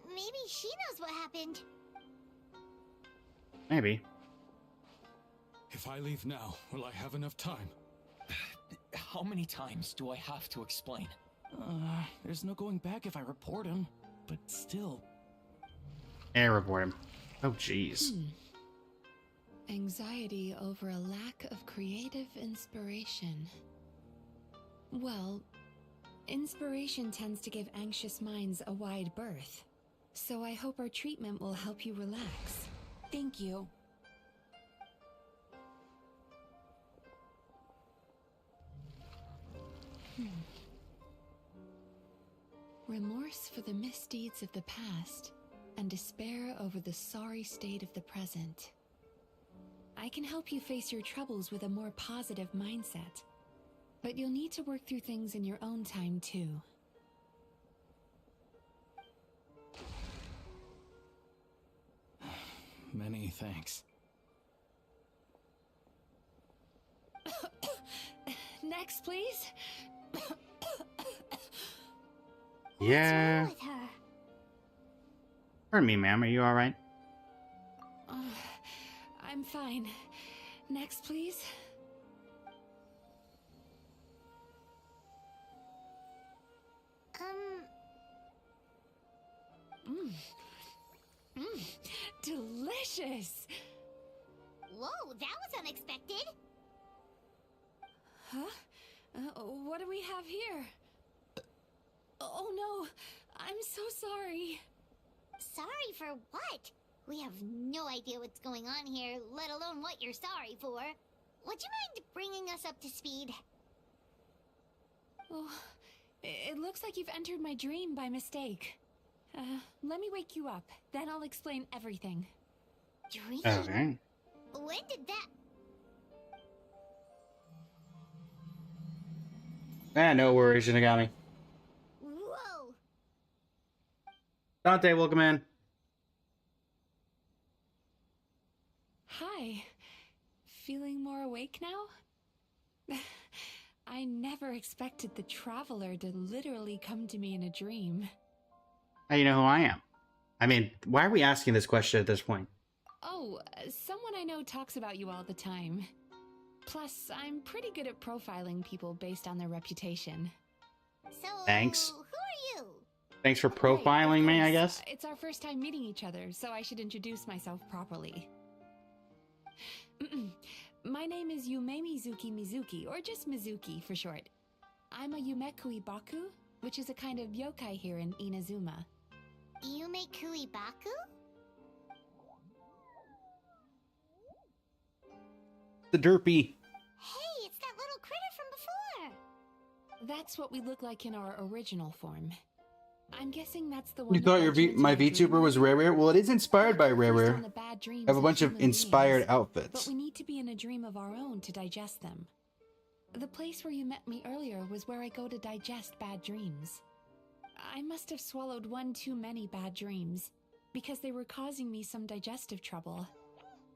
Maybe she knows what happened. Maybe. If I leave now, will I have enough time? How many times do I have to explain? There's no going back if I report him, but still. Report him. Oh, jeez. Anxiety over a lack of creative inspiration. Well, inspiration tends to give anxious minds a wide berth. So I hope our treatment will help you relax. Thank you. Remorse for the misdeeds of the past, and despair over the sorry state of the present. I can help you face your troubles with a more positive mindset, but you'll need to work through things in your own time too. Many thanks. Next, please. Yeah. What's wrong with her? Pardon me, ma'am. Are you alright? I'm fine. Next, please. Delicious! Whoa, that was unexpected. Huh? What do we have here? Oh no, I'm so sorry. Sorry for what? We have no idea what's going on here, let alone what you're sorry for. Would you mind bringing us up to speed? Oh, it looks like you've entered my dream by mistake. Let me wake you up, then I'll explain everything. Dream? Okay. When did that... No worries, Shinigami. Whoa! Dante, welcome in. Hi. Feeling more awake now? I never expected the Traveler to literally come to me in a dream. How do you know who I am? I mean, why are we asking this question at this point? Oh, someone I know talks about you all the time. Plus, I'm pretty good at profiling people based on their reputation. So, Thanks. who are you? Thanks for Right, profiling of me, I course. guess? It's our first time meeting each other, so I should introduce myself properly. My name is Yume Mizuki, or just Mizuki for short. I'm a Yumeku Ibaku, which is a kind of yokai here in Inazuma. Yume Kuibaku? The derpy. Hey, it's that little critter from before! That's what we look like in our original form. I'm guessing that's the one. You that thought led you into my dream. VTuber was Rare? Well, it is inspired by Based on Rare. the bad dreams I have a of bunch of human inspired beings, outfits. But we need to be in a dream of our own to digest them. The place where you met me earlier was where I go to digest bad dreams. I must have swallowed one too many bad dreams, because they were causing me some digestive trouble.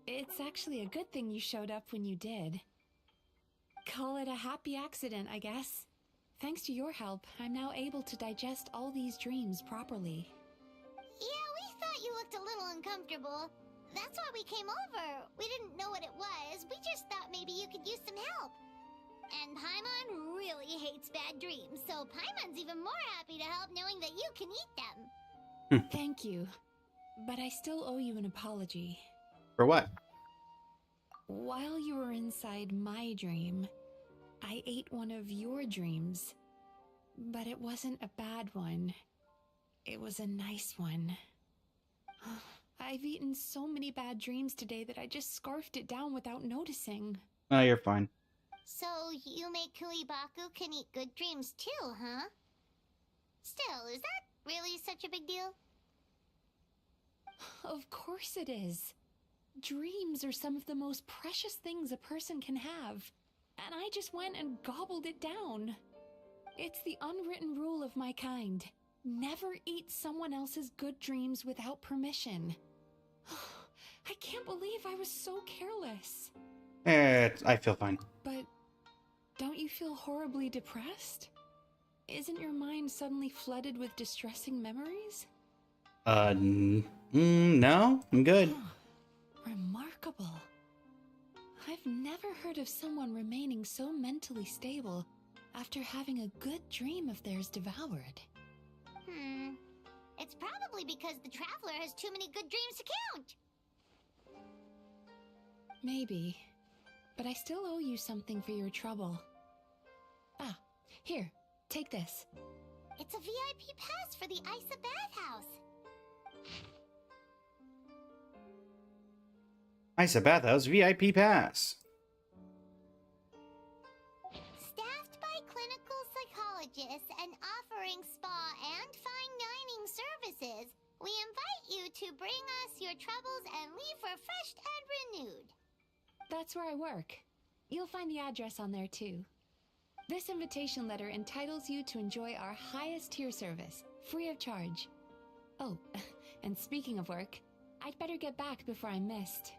It's actually a good thing you showed up when you did. Call it a happy accident, I guess. Thanks to your help, I'm now able to digest all these dreams properly. Yeah, we thought you looked a little uncomfortable. That's why we came over. We didn't know what it was. We just thought maybe you could use some help. And Paimon really hates bad dreams, so Paimon's even more happy to help knowing that you can eat them. Thank you. But I still owe you an apology. For what? While you were inside my dream, I ate one of your dreams. But it wasn't a bad one. It was a nice one. I've eaten so many bad dreams today that I just scarfed it down without noticing. Oh, you're fine. So Yume Kuibaku can eat good dreams too, huh? Still, is that really such a big deal? Of course it is. Dreams are some of the most precious things a person can have. And I just went and gobbled it down. It's the unwritten rule of my kind. Never eat someone else's good dreams without permission. I can't believe I was so careless. I feel fine. But don't you feel horribly depressed? Isn't your mind suddenly flooded with distressing memories? No, I'm good. Remarkable. I've never heard of someone remaining so mentally stable after having a good dream of theirs devoured. It's probably because the traveler has too many good dreams to count. Maybe. But I still owe you something for your trouble. Ah, here, take this. It's a VIP pass for the Isa bathhouse. Isa Bathhouse VIP pass. Staffed by clinical psychologists and offering spa and fine dining services, we invite you to bring us your troubles and leave refreshed and renewed. That's where I work. You'll find the address on there too. This invitation letter entitles you to enjoy our highest tier service, free of charge. Oh, and speaking of work, I'd better get back before I'm missed.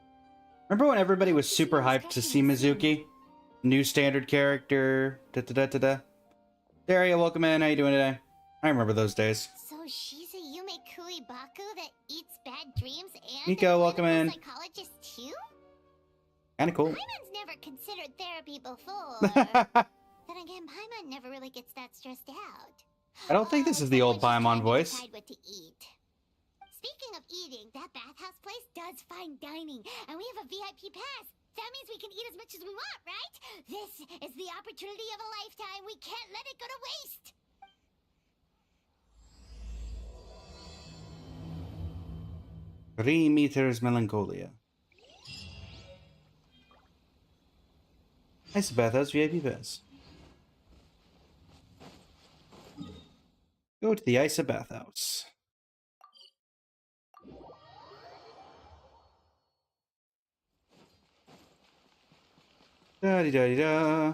Remember when everybody was super hyped to see Mizuki? New standard character. Daria, welcome in. How you doing today? I remember those days. So she's a Yume Kuibaku that eats bad dreams and Nico, a welcome in. clinical psychologist too? Kinda cool. Paimon's never considered therapy before. Then again, Paimon never really gets that stressed out. I don't think this is the old Paimon voice. Decide what to eat. Speaking of eating, that bathhouse place does fine dining, and we have a VIP pass. That means we can eat as much as we want, right? This is the opportunity of a lifetime. We can't let it go to waste. 3 meters melancholia. Nice bathhouse VIP pass. Go to the Isa bathhouse. Da di da di da.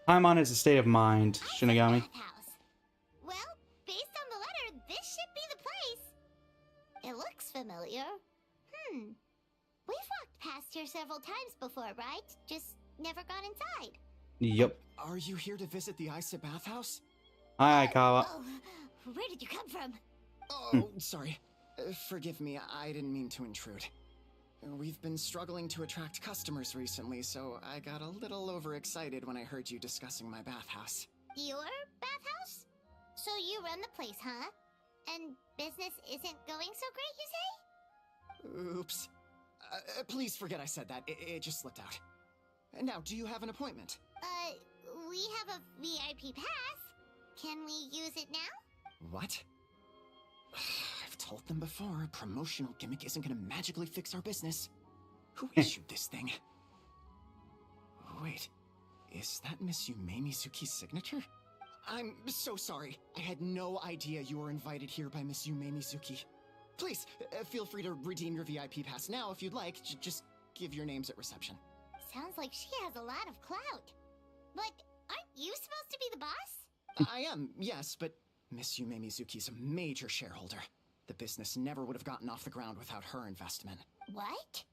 Paimon is a state of mind, Shinigami. Bathhouse. Well, based on the letter, this should be the place. It looks familiar. We've walked past here several times before, right? Just never gone inside. Yep. Are you here to visit the Isa bathhouse? Hi, Kawa. Oh, where did you come from? Oh, sorry. Forgive me, I didn't mean to intrude. We've been struggling to attract customers recently, so I got a little overexcited when I heard you discussing my bathhouse. Your bathhouse? So you run the place, huh? And business isn't going so great, you say? Oops. Please forget I said that. It just slipped out. Now, do you have an appointment? We have a VIP pass. Can we use it now? What? I've told them before, a promotional gimmick isn't gonna magically fix our business. Who issued this thing? Wait, is that Miss Yume Mizuki's signature? I'm so sorry. I had no idea you were invited here by Miss Yume Mizuki. Please, feel free to redeem your VIP pass now if you'd like. Just give your names at reception. Sounds like she has a lot of clout. But aren't you supposed to be the boss? I am, yes, but Miss Yume Mizuki's a major shareholder. The business never would have gotten off the ground without her investment. What?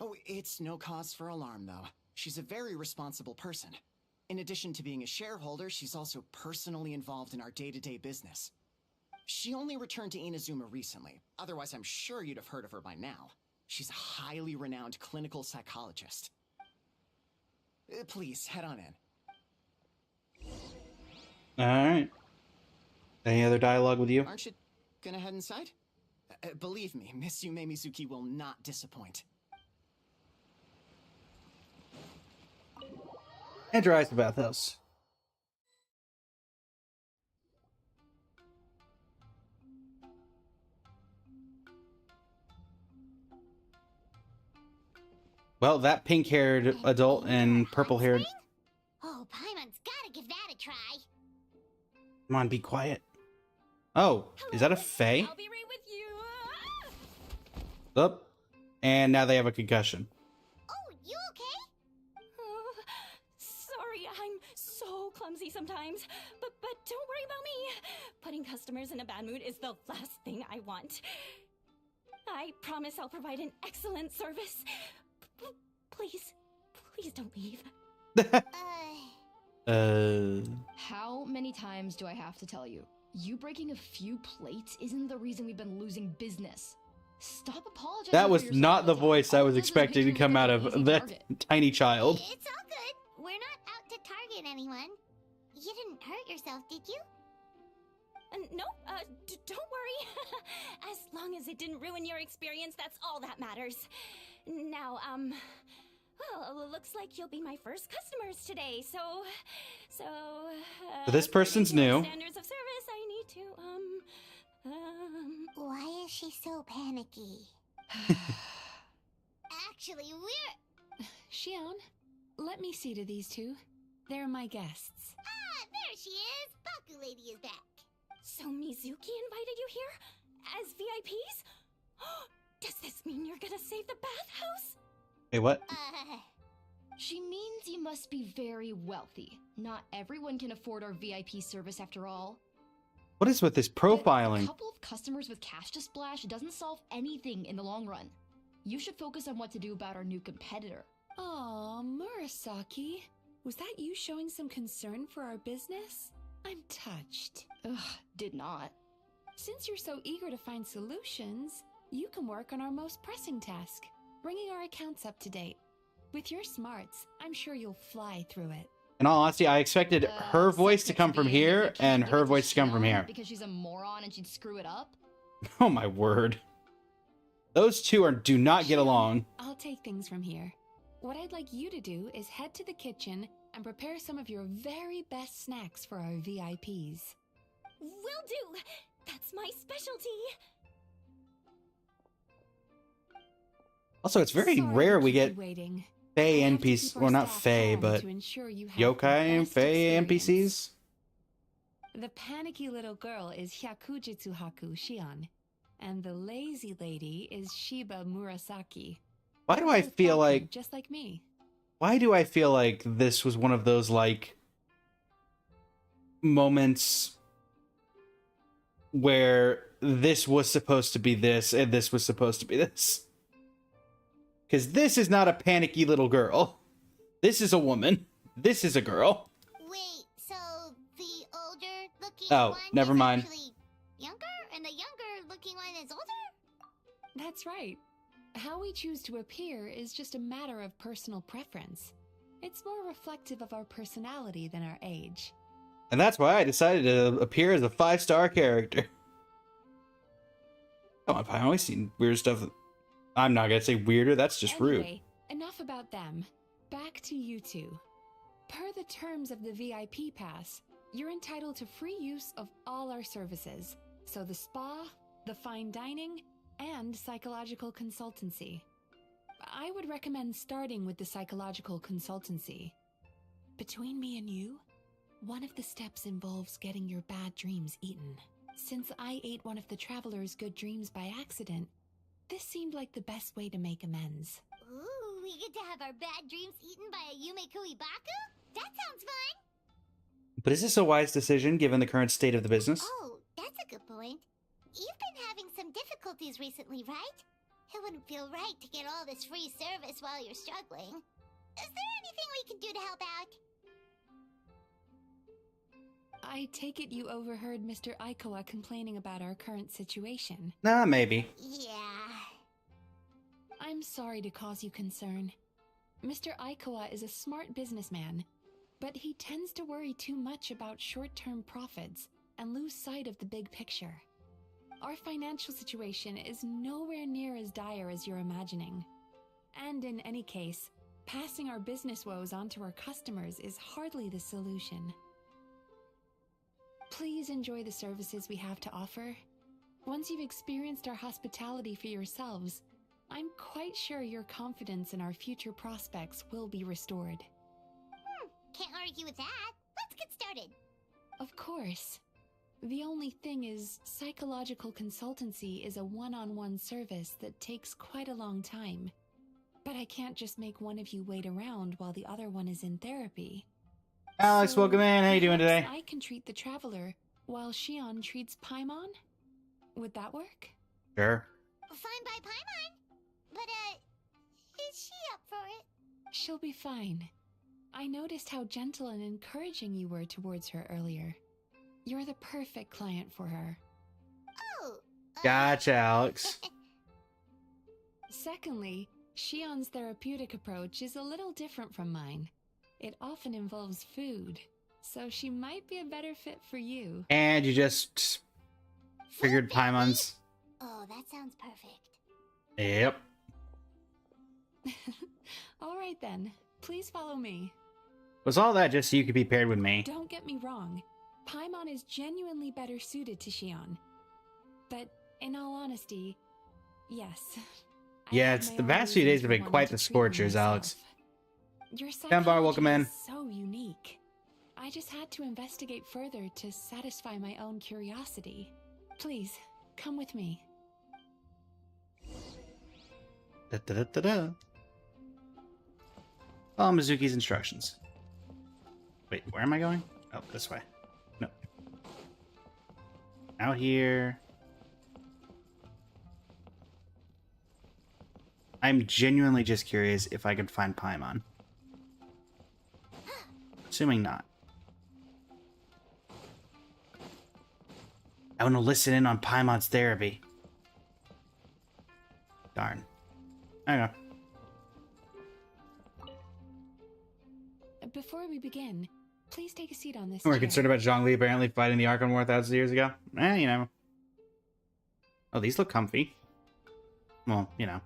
Oh, it's no cause for alarm, though. She's a very responsible person. In addition to being a shareholder, she's also personally involved in our day-to-day business. She only returned to Inazuma recently. Otherwise, I'm sure you'd have heard of her by now. She's a highly renowned clinical psychologist. Please, head on in. Alright. Any other dialogue with you? Aren't you gonna head inside? Believe me, Miss Yume Mizuki will not disappoint. Enter eyes the bathhouse. Well, that pink-haired adult and purple-haired... Oh, Paimon's gotta give that a try. Come on, be quiet. Oh, is that a Fae? I'll be right with you. Oh, and now they have a concussion. Oh, you okay? Oh, sorry, I'm so clumsy sometimes. But don't worry about me. Putting customers in a bad mood is the last thing I want. I promise I'll provide an excellent service. Please don't leave. How many times do I have to tell you? You breaking a few plates isn't the reason we've been losing business. Stop apologizing. That was for yourself not all the time. voice I All was it does is expecting to make you come look out like an of easy that target. tiny child. It's all good. We're not out to target anyone. You didn't hurt yourself, did you? No, don't worry. As long as it didn't ruin your experience, that's all that matters. Now, well, looks like you'll be my first customers today, so But this person's according to our new. Standards of service, I need to, Why is she so panicky? Actually, we're... Shion, let me see to these two. They're my guests. Ah, there she is! Baku Lady is back. So Mizuki invited you here? As VIPs? Does this mean you're gonna save the bathhouse? Wait, what? She means you must be very wealthy. Not everyone can afford our VIP service after all. What is with this But a profiling? couple of customers with cash to splash doesn't solve anything in the long run. You should focus on what to do about our new competitor. Aw, Murasaki. Was that you showing some concern for our business? I'm touched. Ugh, did not. Since you're so eager to find solutions, you can work on our most pressing task, bringing our accounts up to date. With your smarts, I'm sure you'll fly through it. In all honesty, I expected her voice to come from here and her voice to come from here. Because she's a moron and she'd screw it up? Oh my word. Those two do not get along. I'll take things from here. What I'd like you to do is head to the kitchen and prepare some of your very best snacks for our VIPs. Will do! That's my specialty! Also, it's very Sorry rare to we keep you get waiting. Fae I have to NPCs. keep our Well, not staff Fae, calm but to ensure you have yokai the and best Fae experience. NPCs. The panicky little girl is Hyakujitsu Haku Shion, and the lazy lady is Shiba Murasaki. Why do I Both feel Baku, like... just like me? Why do I feel like this was one of those, like, moments where this was supposed to be this and this was supposed to be this? Because this is not a panicky little girl. This is a woman. This is a girl. Wait, so the older looking Oh, one never is mind. actually younger, and the younger looking one is older? That's right. How we choose to appear is just a matter of personal preference. It's more reflective of our personality than our age. And that's why I decided to appear as a 5-star character. Come on, I've always seen weird stuff. I'm not gonna say weirder, that's just rude. Anyway, enough about them. Back to you two. Per the terms of the VIP pass, you're entitled to free use of all our services. So the spa, the fine dining, and psychological consultancy. I would recommend starting with the psychological consultancy. Between me and you, one of the steps involves getting your bad dreams eaten. Since I ate one of the traveler's good dreams by accident, this seemed like the best way to make amends. Ooh, we get to have our bad dreams eaten by a Yumekui Baku? That sounds fun! But is this a wise decision given the current state of the business? Oh, that's a good point. You've been having some difficulties recently, right? It wouldn't feel right to get all this free service while you're struggling. Is there anything we can do to help out? I I take it you overheard Mr. Aikawa complaining about our current situation. Nah, maybe. Yeah. I'm sorry to cause you concern. Mr. Aikawa is a smart businessman, but he tends to worry too much about short-term profits and lose sight of the big picture. Our financial situation is nowhere near as dire as you're imagining. And in any case, passing our business woes on to our customers is hardly the solution. Please enjoy the services we have to offer. Once you've experienced our hospitality for yourselves, I'm quite sure your confidence in our future prospects will be restored. Can't argue with that. Let's get started. Of course. The only thing is, psychological consultancy is a one-on-one service that takes quite a long time. But I can't just make one of you wait around while the other one is in therapy. Alex, So, welcome in. How you doing perhaps today? I can treat the traveler while Shion treats Paimon? Would that work? Sure. Fine by Paimon. But, is she up for it? She'll be fine. I noticed how gentle and encouraging you were towards her earlier. You're the perfect client for her. Oh. Gotcha, Alex. Secondly, Shion's therapeutic approach is a little different from mine. It often involves food, so she might be a better fit for you. And you just figured Paimon's. Oh, that sounds perfect. Yep. All right then, please follow me. Was all that just so you could be paired with me? Don't get me wrong, Paimon is genuinely better suited to Shion. But in all honesty, yes. Yeah, it's the past few days have been quite the scorchers, Alex. Your Dunbar, welcome in. is so unique. I just had to investigate further to satisfy my own curiosity. Please, come with me. Da, da, da, da, da. Follow Mizuki's instructions. Wait, where am I going? Oh, this way. No. Out here. I'm genuinely just curious if I could find Paimon. Assuming not. I want to listen in on Paimon's therapy. Darn. I know. Before we begin, please take a seat on this We're chair. concerned about Zhongli apparently fighting the Archon War thousands of years ago. You know. Oh, these look comfy. Well, you know.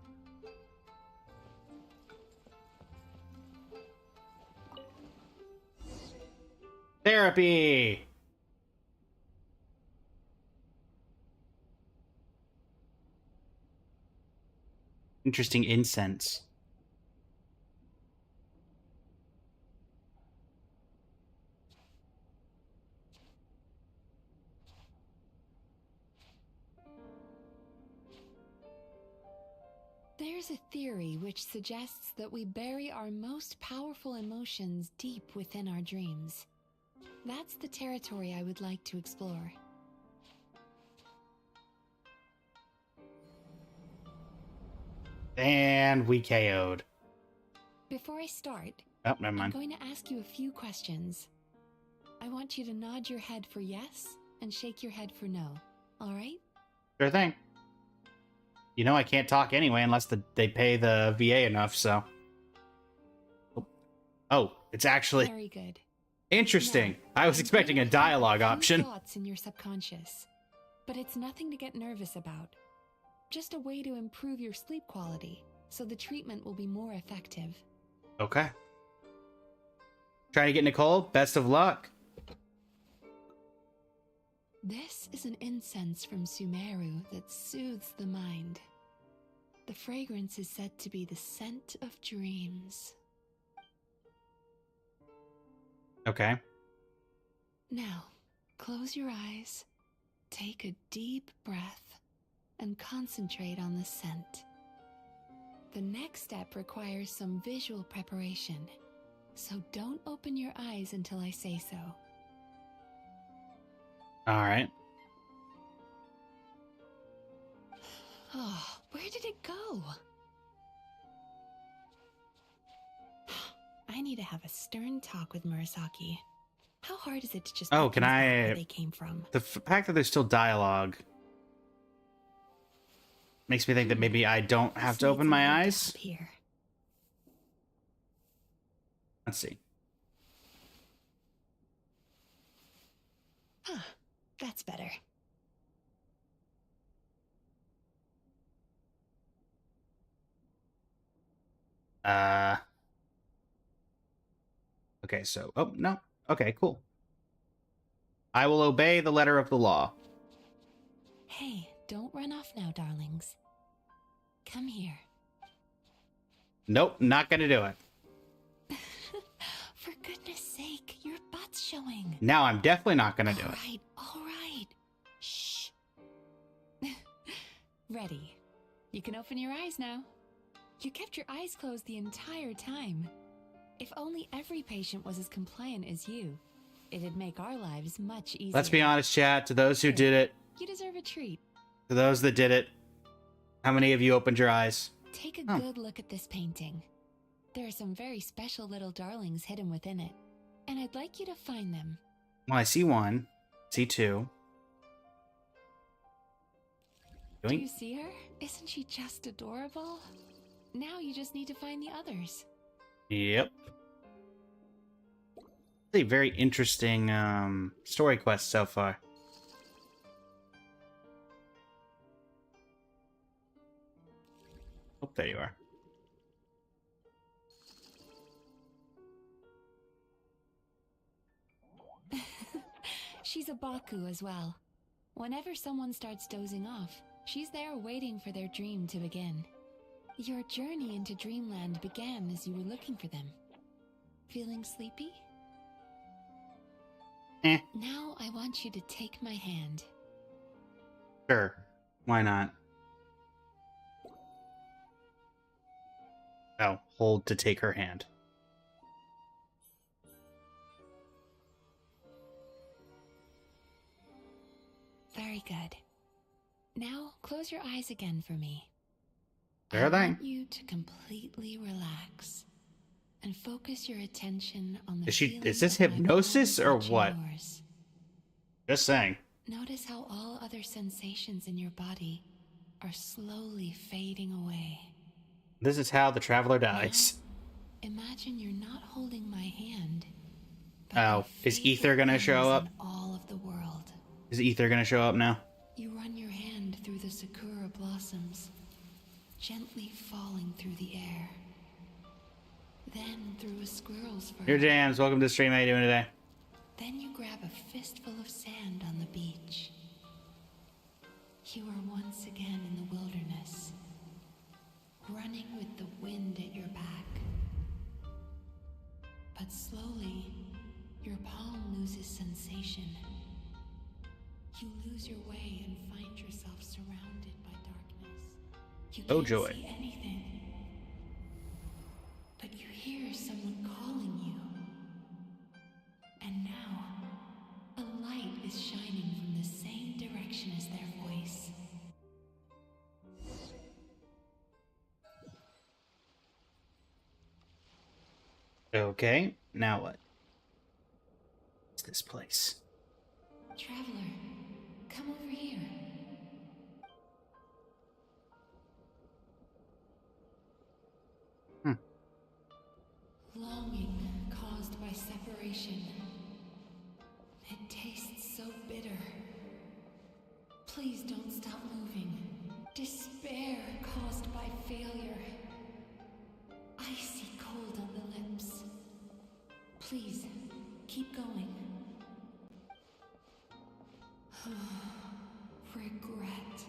Therapy! Interesting incense. There's a theory which suggests that we bury our most powerful emotions deep within our dreams. That's the territory I would like to explore. And we KO'd. Before I start, Oh, never I'm mind. going to ask you a few questions. I want you to nod your head for yes and shake your head for no. All right? Sure thing. You know I can't talk anyway unless they pay the VA enough, so... Oh, it's actually Very good. interesting. Now, I was I'm expecting going a to have dialogue few option. Thoughts in your subconscious, but it's nothing to get nervous about. Just a way to improve your sleep quality, so the treatment will be more effective. Okay. Trying to get Nicole. Best of luck. This is an incense from Sumeru that soothes the mind. The fragrance is said to be the scent of dreams. Okay. Now, close your eyes, take a deep breath, and concentrate on the scent. The next step requires some visual preparation, so don't open your eyes until I say so. All right. Oh, where did it go? I need to have a stern talk with Murasaki. How hard is it to just Oh, put can things back I- where they came from? The fact that there's still dialogue makes me think that maybe I don't have to This open needs my another eyes. tab here. Let's see. Huh, that's better. Okay, so... Oh, no. Okay, cool. I will obey the letter of the law. Hey, don't run off now, darlings. Come here. Nope, not gonna do it. For goodness sake, your butt's showing. Now I'm definitely not gonna do it. All right. Shh. Ready. You can open your eyes now. You kept your eyes closed the entire time. If only every patient was as compliant as you, it'd make our lives much easier. Let's be honest, chat. To those who did it, You deserve a treat. to those that did it, how many of you opened your eyes? Take a Oh. good look at this painting. There are some very special little darlings hidden within it, and I'd like you to find them. Well, I see one. See two. Do Doink. you see her? Isn't she just adorable? Now you just need to find the others. Yep. A very interesting story quest so far. Oh, there you are. She's a Baku as well. Whenever someone starts dozing off, she's there waiting for their dream to begin. Your journey into Dreamland began as you were looking for them. Feeling sleepy? Now I want you to take my hand. Sure. Why not? Oh, hold to take her hand. Very good. Now close your eyes again for me. There I they. want you to completely relax and focus your attention on the Is feeling this of my hypnosis palm or touching what? yours. Just saying. Notice how all other sensations in your body are slowly fading away. This is how the traveler dies. Imagine you're not holding my hand. but Oh, my is Ether gonna favorite show things up? in all of the world. Is Ether gonna show up now? You run your hand through the sakura blossoms, gently falling through the air. Then through a squirrel's fur. Here, Jams. Welcome to the stream. How you doing today? Then you grab a fistful of sand on the beach. You are once again in the wilderness, running with the wind at your back. But slowly, your palm loses sensation. You lose your way and find yourself surrounded by darkness. You Oh, can't joy. see anything. But you hear someone calling you. And now, a light is shining from the same direction as their voice. Okay. Now what? What's this place? Traveler, come over here. Longing caused by separation. It tastes so bitter. Please don't stop moving. Despair caused by failure. Icy cold on the lips. Please, keep going. Regret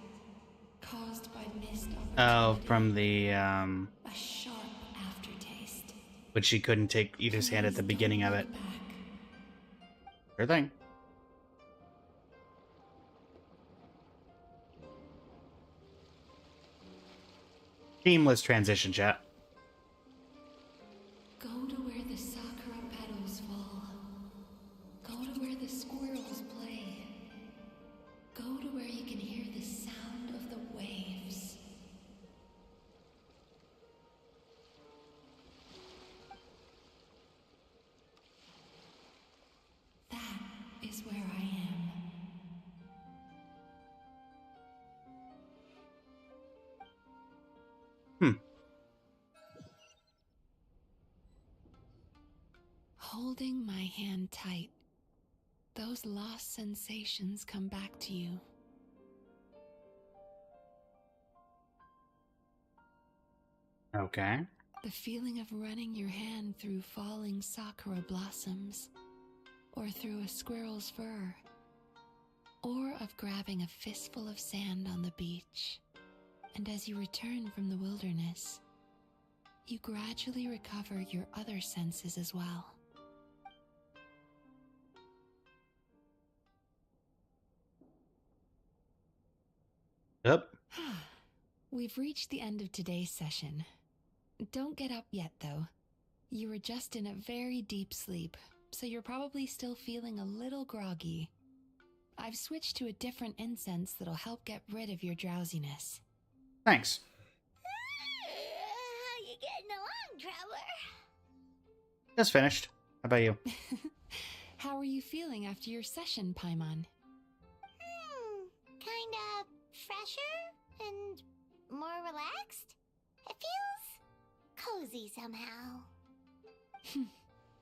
caused by missed Oh, opportunity. from the A sharp aftertaste. which she couldn't take Ether's hand at the Please beginning don't of it. look back. Sure thing. Seamless transition, chat. Go to where the sakura petals fall. Go to where the squirrels play. Go to where you can hear the sound of the waves. holding my hand tight, those lost sensations come back to you. Okay. The feeling of running your hand through falling sakura blossoms, or through a squirrel's fur, or of grabbing a fistful of sand on the beach. And as you return from the wilderness, you gradually recover your other senses as well. Yep. We've reached the end of today's session. Don't get up yet, though. You were just in a very deep sleep, so you're probably still feeling a little groggy. I've switched to a different incense that'll help get rid of your drowsiness. Thanks. How you getting along, Traveler? Just finished. How about you? How are you feeling after your session, Paimon? Kinda fresher and more relaxed. It feels cozy somehow.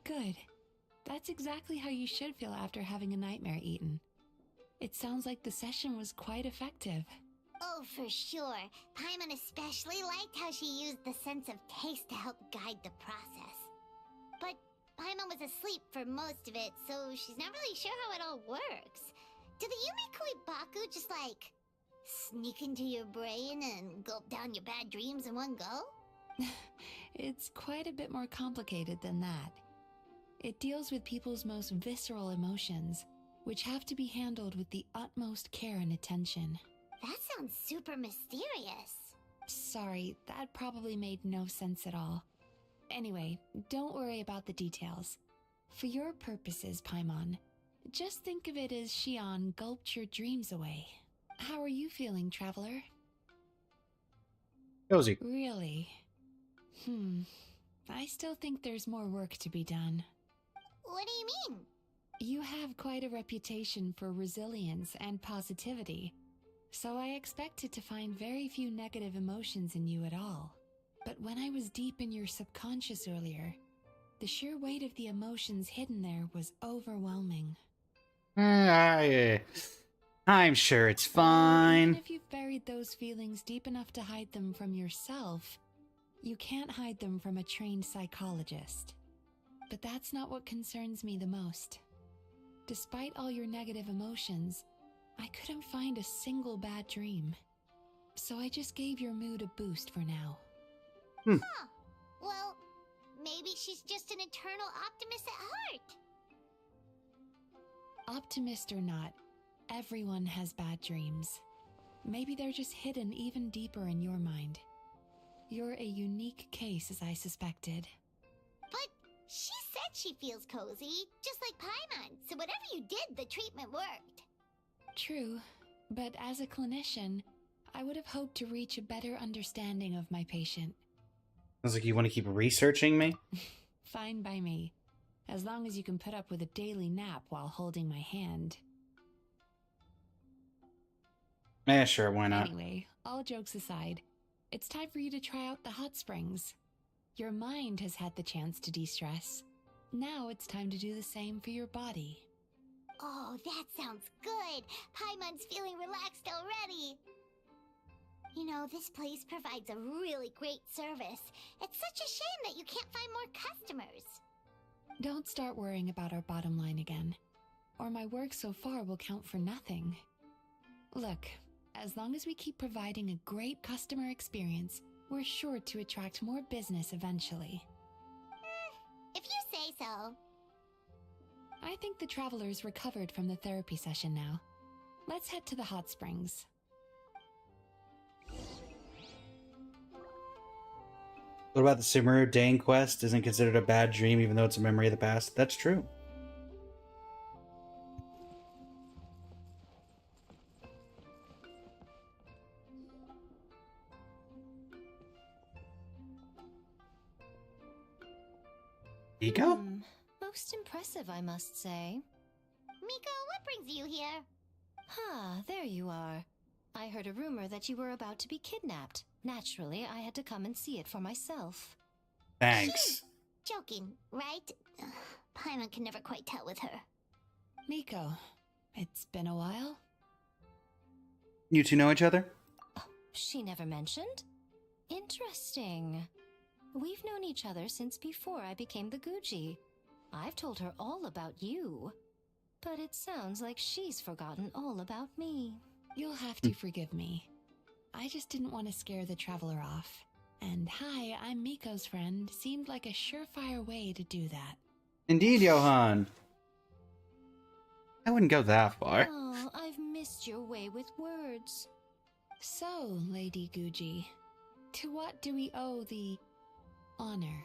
Good. That's exactly how you should feel after having a nightmare eaten. It sounds like the session was quite effective. Oh, for sure. Paimon especially liked how she used the sense of taste to help guide the process. But Paimon was asleep for most of it, so she's not really sure how it all works. Did the Yume Kuibaku just, like, sneak into your brain and gulp down your bad dreams in one go? It's quite a bit more complicated than that. It deals with people's most visceral emotions, which have to be handled with the utmost care and attention. That sounds super mysterious. Sorry, that probably made no sense at all. Anyway, don't worry about the details. For your purposes, Paimon, just think of it as Xion gulped your dreams away. How are you feeling, Traveler? Cozy. Really? I still think there's more work to be done. What do you mean? You have quite a reputation for resilience and positivity, so I expected to find very few negative emotions in you at all. But when I was deep in your subconscious earlier, the sheer weight of the emotions hidden there was overwhelming. I'm sure it's Even fine. if you've buried those feelings deep enough to hide them from yourself, you can't hide them from a trained psychologist. But that's not what concerns me the most. Despite all your negative emotions, I couldn't find a single bad dream. So I just gave your mood a boost for now. Huh. Well, maybe she's just an eternal optimist at heart. Optimist or not, everyone has bad dreams. Maybe they're just hidden even deeper in your mind. You're a unique case, as I suspected. But she said she feels cozy, just like Paimon, so whatever you did, the treatment worked. True, but as a clinician, I would have hoped to reach a better understanding of my patient. Sounds like you want to keep researching me? Fine by me, as long as you can put up with a daily nap while holding my hand. Yeah, sure, why not? Anyway, all jokes aside, it's time for you to try out the hot springs. Your mind has had the chance to de-stress. Now it's time to do the same for your body. Oh, that sounds good. Paimon's feeling relaxed already. You know, this place provides a really great service. It's such a shame that you can't find more customers. Don't start worrying about our bottom line again, or my work so far will count for nothing. Look, as long as we keep providing a great customer experience, we're sure to attract more business eventually. If you say so. I think the travelers recovered from the therapy session now. Let's head to the hot springs. What about the Sumeru Dane quest? Isn't considered a bad dream even though it's a memory of the past? That's true. Miko? Most impressive, I must say. Miko, what brings you here? There you are. I heard a rumor that you were about to be kidnapped. Naturally, I had to come and see it for myself. Thanks. Joking, right? Paimon can never quite tell with her. Miko, it's been a while. You two know each other? She never mentioned? Interesting. We've known each other since before I became the Guji. I've told her all about you. But it sounds like she's forgotten all about me. You'll have to forgive me. I just didn't want to scare the traveler off. And hi, I'm Miko's friend seemed like a surefire way to do that. Indeed, Johan. I wouldn't go that far. Oh, I've missed your way with words. So, Lady Guji, to what do we owe the honor?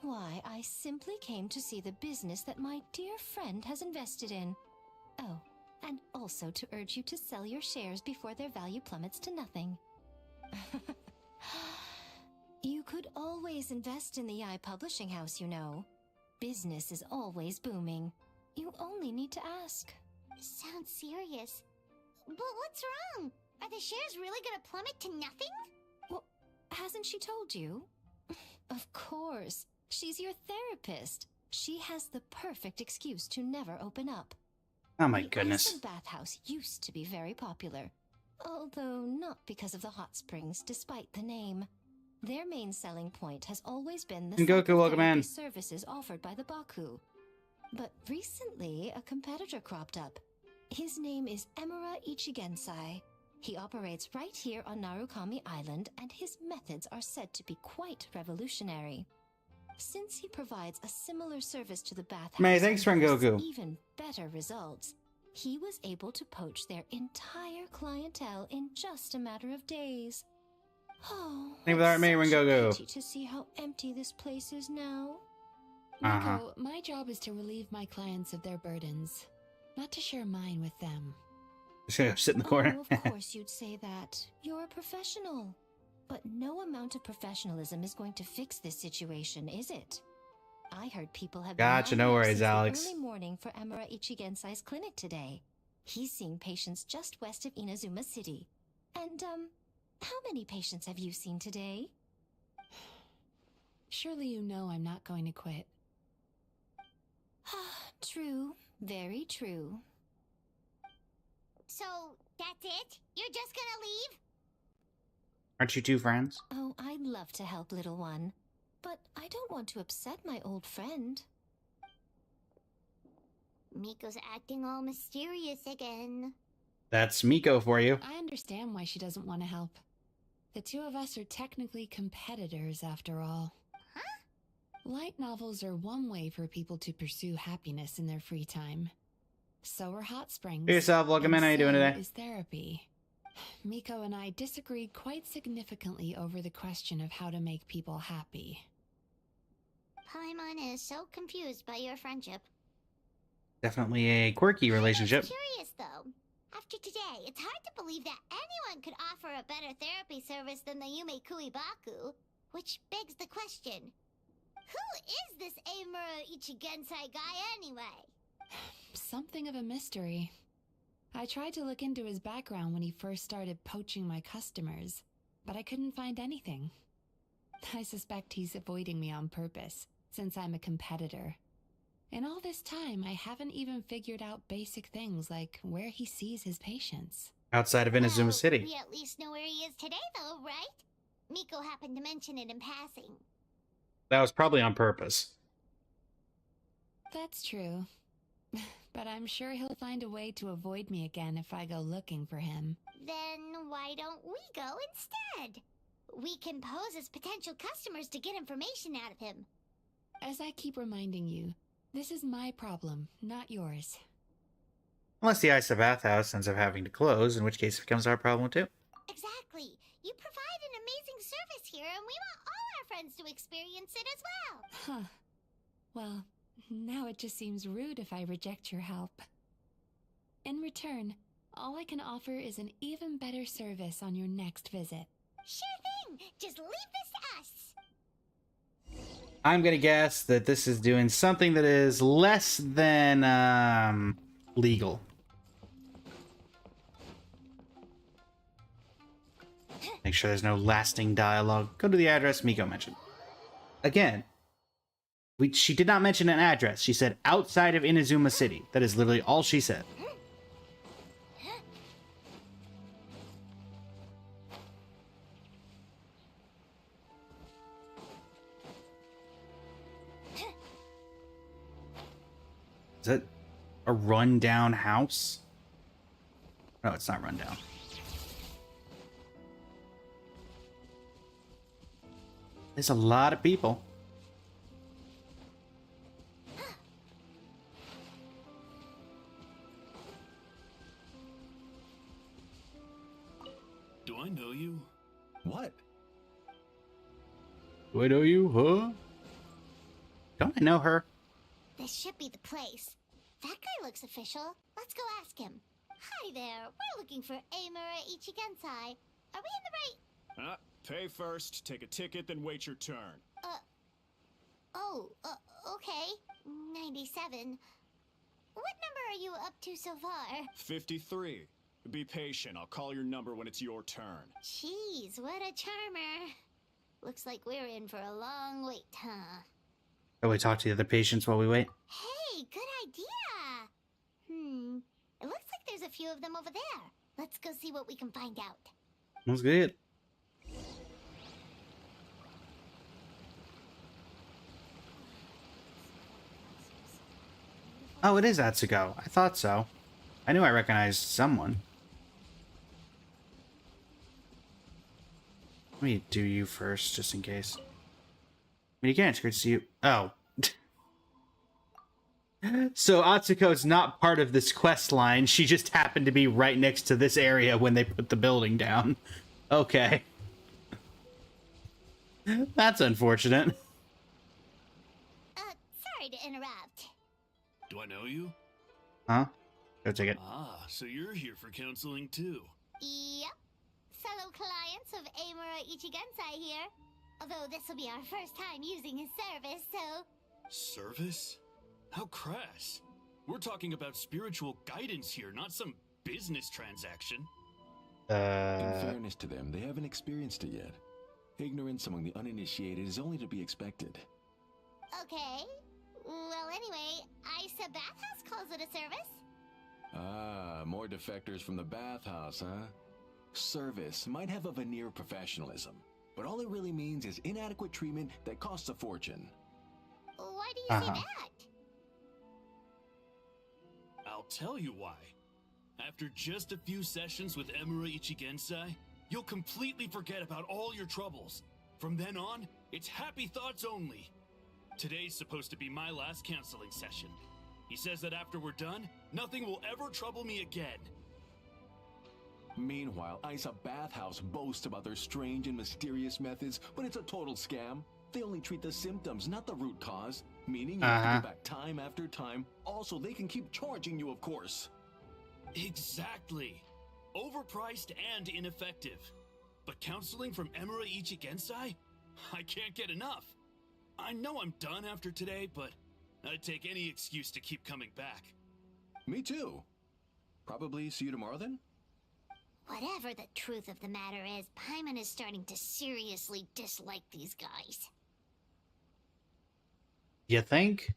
Why, I simply came to see the business that my dear friend has invested in. Oh, and also to urge you to sell your shares before their value plummets to nothing. You could always invest in the publishing house, you know. Business is always booming. You only need to ask. Sounds serious. But what's wrong? Are the shares really gonna plummet to nothing? Well, hasn't she told you? Of course. She's your therapist. She has the perfect excuse to never open up. Oh my The goodness. Ice Bathhouse used to be very popular, although not because of the hot springs, despite the name. Their main selling point has always been the Goku, welcome in. services offered by the Baku. But recently, a competitor cropped up. His name is Emura Ichigensai. He operates right here on Narukami Island, and his methods are said to be quite revolutionary. Since he provides a similar service to the bathhouse, May, thanks, and boasts Rengoku. even better results, he was able to poach their entire clientele in just a matter of days. Oh, Think of that, it's May, such a Rengoku. pity to see how empty this place is now. Miko, my job is to relieve my clients of their burdens, not to share mine with them. Just gonna sit in the corner. Oh, of course you'd say that. You're a professional. But no amount of professionalism is going to fix this situation, is it? I heard people have Gotcha, been no lining up worries, since the Alex. early morning for Emura Ichigensai's clinic today. He's seeing patients just west of Inazuma City. And, how many patients have you seen today? Surely you know I'm not going to quit. True. Very true. So, that's it? You're just gonna leave? Aren't you two friends? Oh, I'd love to help, little one. But I don't want to upset my old friend. Miko's acting all mysterious again. That's Miko for you. I understand why she doesn't want to help. The two of us are technically competitors, after all. Huh? Light novels are one way for people to pursue happiness in their free time. So are hot springs. Hey yourself, welcome in. and How you doing so today? is therapy. Miko and I disagreed quite significantly over the question of how to make people happy. Paimon is so confused by your friendship. Definitely a quirky relationship. I'm curious, though. After today, it's hard to believe that anyone could offer a better therapy service than the Yume Baku. Which begs the question, who is this Emura Ichigensai guy anyway? Something of a mystery. I tried to look into his background when he first started poaching my customers, but I couldn't find anything. I suspect he's avoiding me on purpose, since I'm a competitor. In all this time, I haven't even figured out basic things like where he sees his patients. Outside of Inazuma Well, City. we at least know where he is today, though, right? Miko happened to mention it in passing. That was probably on purpose. That's true. But I'm sure he'll find a way to avoid me again if I go looking for him. Then why don't we go instead? We can pose as potential customers to get information out of him. As I keep reminding you, this is my problem, not yours. Unless the Ice Bathhouse ends up having to close, in which case it becomes our problem too. Exactly. You provide an amazing service here, and we want all our friends to experience it as well. Huh. Well, now it just seems rude if I reject your help. In return, all I can offer is an even better service on your next visit. Sure thing. Just leave this to us. I'm gonna guess that this is doing something that is less than, legal. Make sure there's no lasting dialogue. Go to the address Miko mentioned. Again, She did not mention an address. She said outside of Inazuma City. That is literally all she said. Is that a rundown house? No, it's not rundown. There's a lot of people. Do I know you? What? Do I know you, huh? Don't I know her? This should be the place. That guy looks official. Let's go ask him. Hi there. We're looking for Amura Ichigensai. Are we in the right... Pay first, take a ticket, then wait your turn. Okay. 97. What number are you up to so far? 53. Be patient, I'll call your number when it's your turn. Jeez, what a charmer. Looks like we're in for a long wait, huh? Shall we talk to the other patients while we wait? Hey, good idea! It looks like there's a few of them over there. Let's go see what we can find out. That's good. Oh, it is Atsuko. I thought so. I knew I recognized someone. Let me do you first, just in case. I mean, again, it's great to see you. Oh. So Atsuko's not part of this quest line. She just happened to be right next to this area when they put the building down. Okay. That's unfortunate. Sorry to interrupt. Do I know you? Huh? Go take it. Ah, so you're here for counseling too. Yep. Fellow clients of Amura Ichigensai here. Although this will be our first time using his service, so... Service? How crass. We're talking about spiritual guidance here, not some business transaction. In fairness to them, they haven't experienced it yet. Ignorance among the uninitiated is only to be expected. Okay. Well, anyway, Isa Bathhouse calls it a service. Ah, more defectors from the bathhouse, huh? Service might have a veneer of professionalism, but all it really means is inadequate treatment that costs a fortune. Why do you say that? I'll tell you why. After just a few sessions with Emura Ichigensai, you'll completely forget about all your troubles. From then on, it's happy thoughts only. Today's supposed to be my last counseling session. He says that after we're done, nothing will ever trouble me again. Meanwhile, Isa Bathhouse boasts about their strange and mysterious methods, but it's a total scam. They only treat the symptoms, not the root cause. Meaning you have to go back time after time. Also, they can keep charging you, of course. Exactly. Overpriced and ineffective. But counseling from Emura Ichigensai? I can't get enough. I know I'm done after today, but I'd take any excuse to keep coming back. Me too. Probably see you tomorrow then? Whatever the truth of the matter is, Paimon is starting to seriously dislike these guys. You think?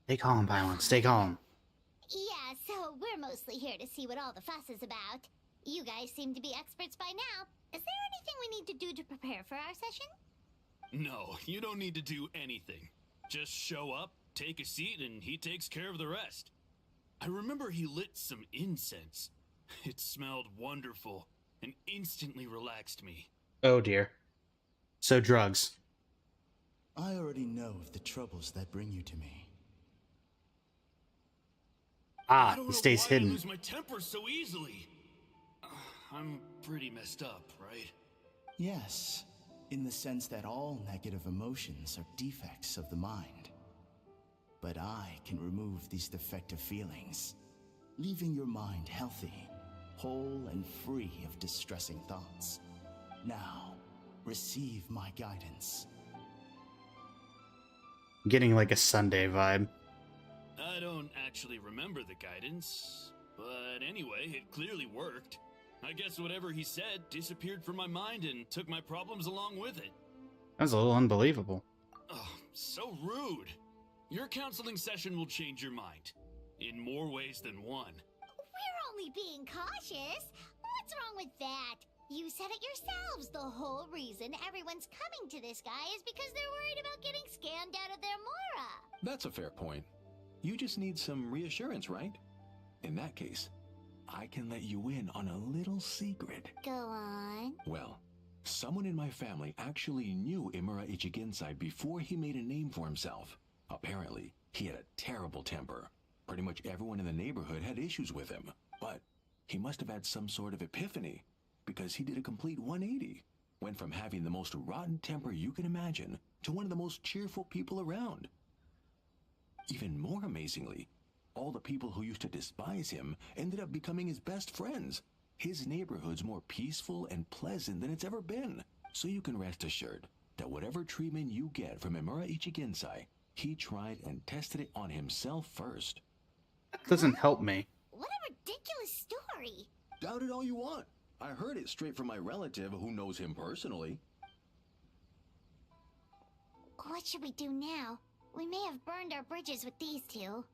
Stay calm, Paimon. Stay calm. Yeah, so we're mostly here to see what all the fuss is about. You guys seem to be experts by now. Is there anything we need to do to prepare for our session? No, you don't need to do anything. Just show up, take a seat, and he takes care of the rest. I remember he lit some incense. It smelled wonderful and instantly relaxed me. Oh dear. So drugs. I already know of the troubles that bring you to me. Ah, he stays hidden. I lose my temper so easily. I'm pretty messed up, right? Yes, in the sense that all negative emotions are defects of the mind. But I can remove these defective feelings, leaving your mind healthy, whole and free of distressing thoughts. Now, receive my guidance. Getting like a Sunday vibe. I don't actually remember the guidance, but anyway, it clearly worked. I guess whatever he said disappeared from my mind and took my problems along with it. That was a little unbelievable. Oh, so rude. Your counseling session will change your mind. In more ways than one. We're only being cautious. What's wrong with that? You said it yourselves. The whole reason everyone's coming to this guy is because they're worried about getting scammed out of their Mora. That's a fair point. You just need some reassurance, right? In that case, I can let you in on a little secret. Go on. Well, someone in my family actually knew Imura Ichigensai before he made a name for himself. Apparently, he had a terrible temper. Pretty much everyone in the neighborhood had issues with him. But he must have had some sort of epiphany, because he did a complete 180. Went from having the most rotten temper you can imagine to one of the most cheerful people around. Even more amazingly, all the people who used to despise him ended up becoming his best friends. His neighborhood's more peaceful and pleasant than it's ever been. So you can rest assured that whatever treatment you get from Imura Ichigensai, he tried and tested it on himself first. That doesn't help me. What a ridiculous story. Doubt it all you want. I heard it straight from my relative who knows him personally. What should we do now? We may have burned our bridges with these two.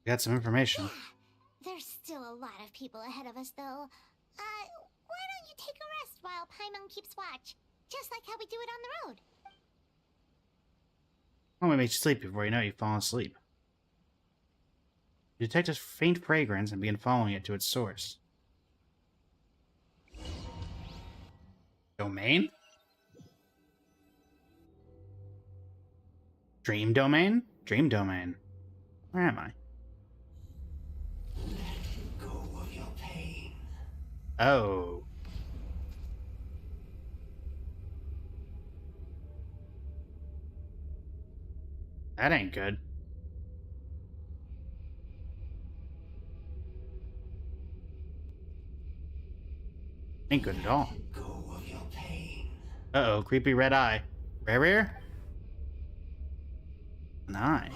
We got some information. There's still a lot of people ahead of us, though. Why don't you take a rest while Paimon keeps watch? Just like how we do it on the road. I'm gonna make you sleep before you know you've fallen asleep. You detect a faint fragrance and begin following it to its source. Domain? Dream domain? Dream domain. Where am I? Let go of your pain. Oh. That ain't good. Ain't good at all. Go of your pain. Uh-oh, creepy red eye. Rare? An eye.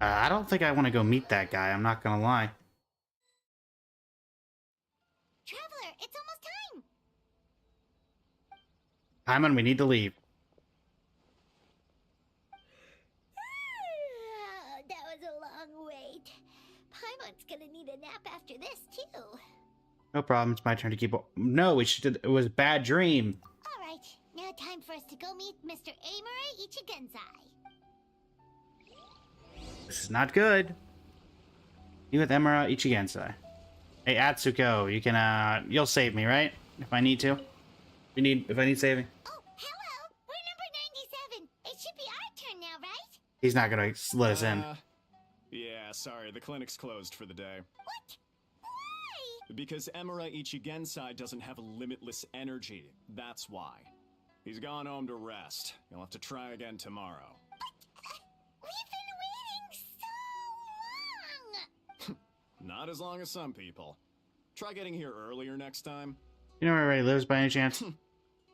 I don't think I want to go meet that guy, I'm not gonna lie. Traveler, it's almost time. Paimon, we need to leave. That was a long wait. Paimon's gonna need a nap after this, too. No problem, it's my turn to keep... No, it was a bad dream. Alright, now time for us to go meet Mr. Imura Ichigensai. This is not good. You with Imura Ichigensai. Hey, Atsuko, you can, you'll save me, right? If I need to. If I need saving. Oh, hello! We're number 97. It should be our turn now, right? He's not gonna let us in. Yeah, sorry, the clinic's closed for the day. What? Why? Because Imura Ichigensai doesn't have limitless energy. That's why. He's gone home to rest. You'll have to try again tomorrow. We've been waiting so long! Not as long as some people. Try getting here earlier next time. You know where everybody lives by any chance?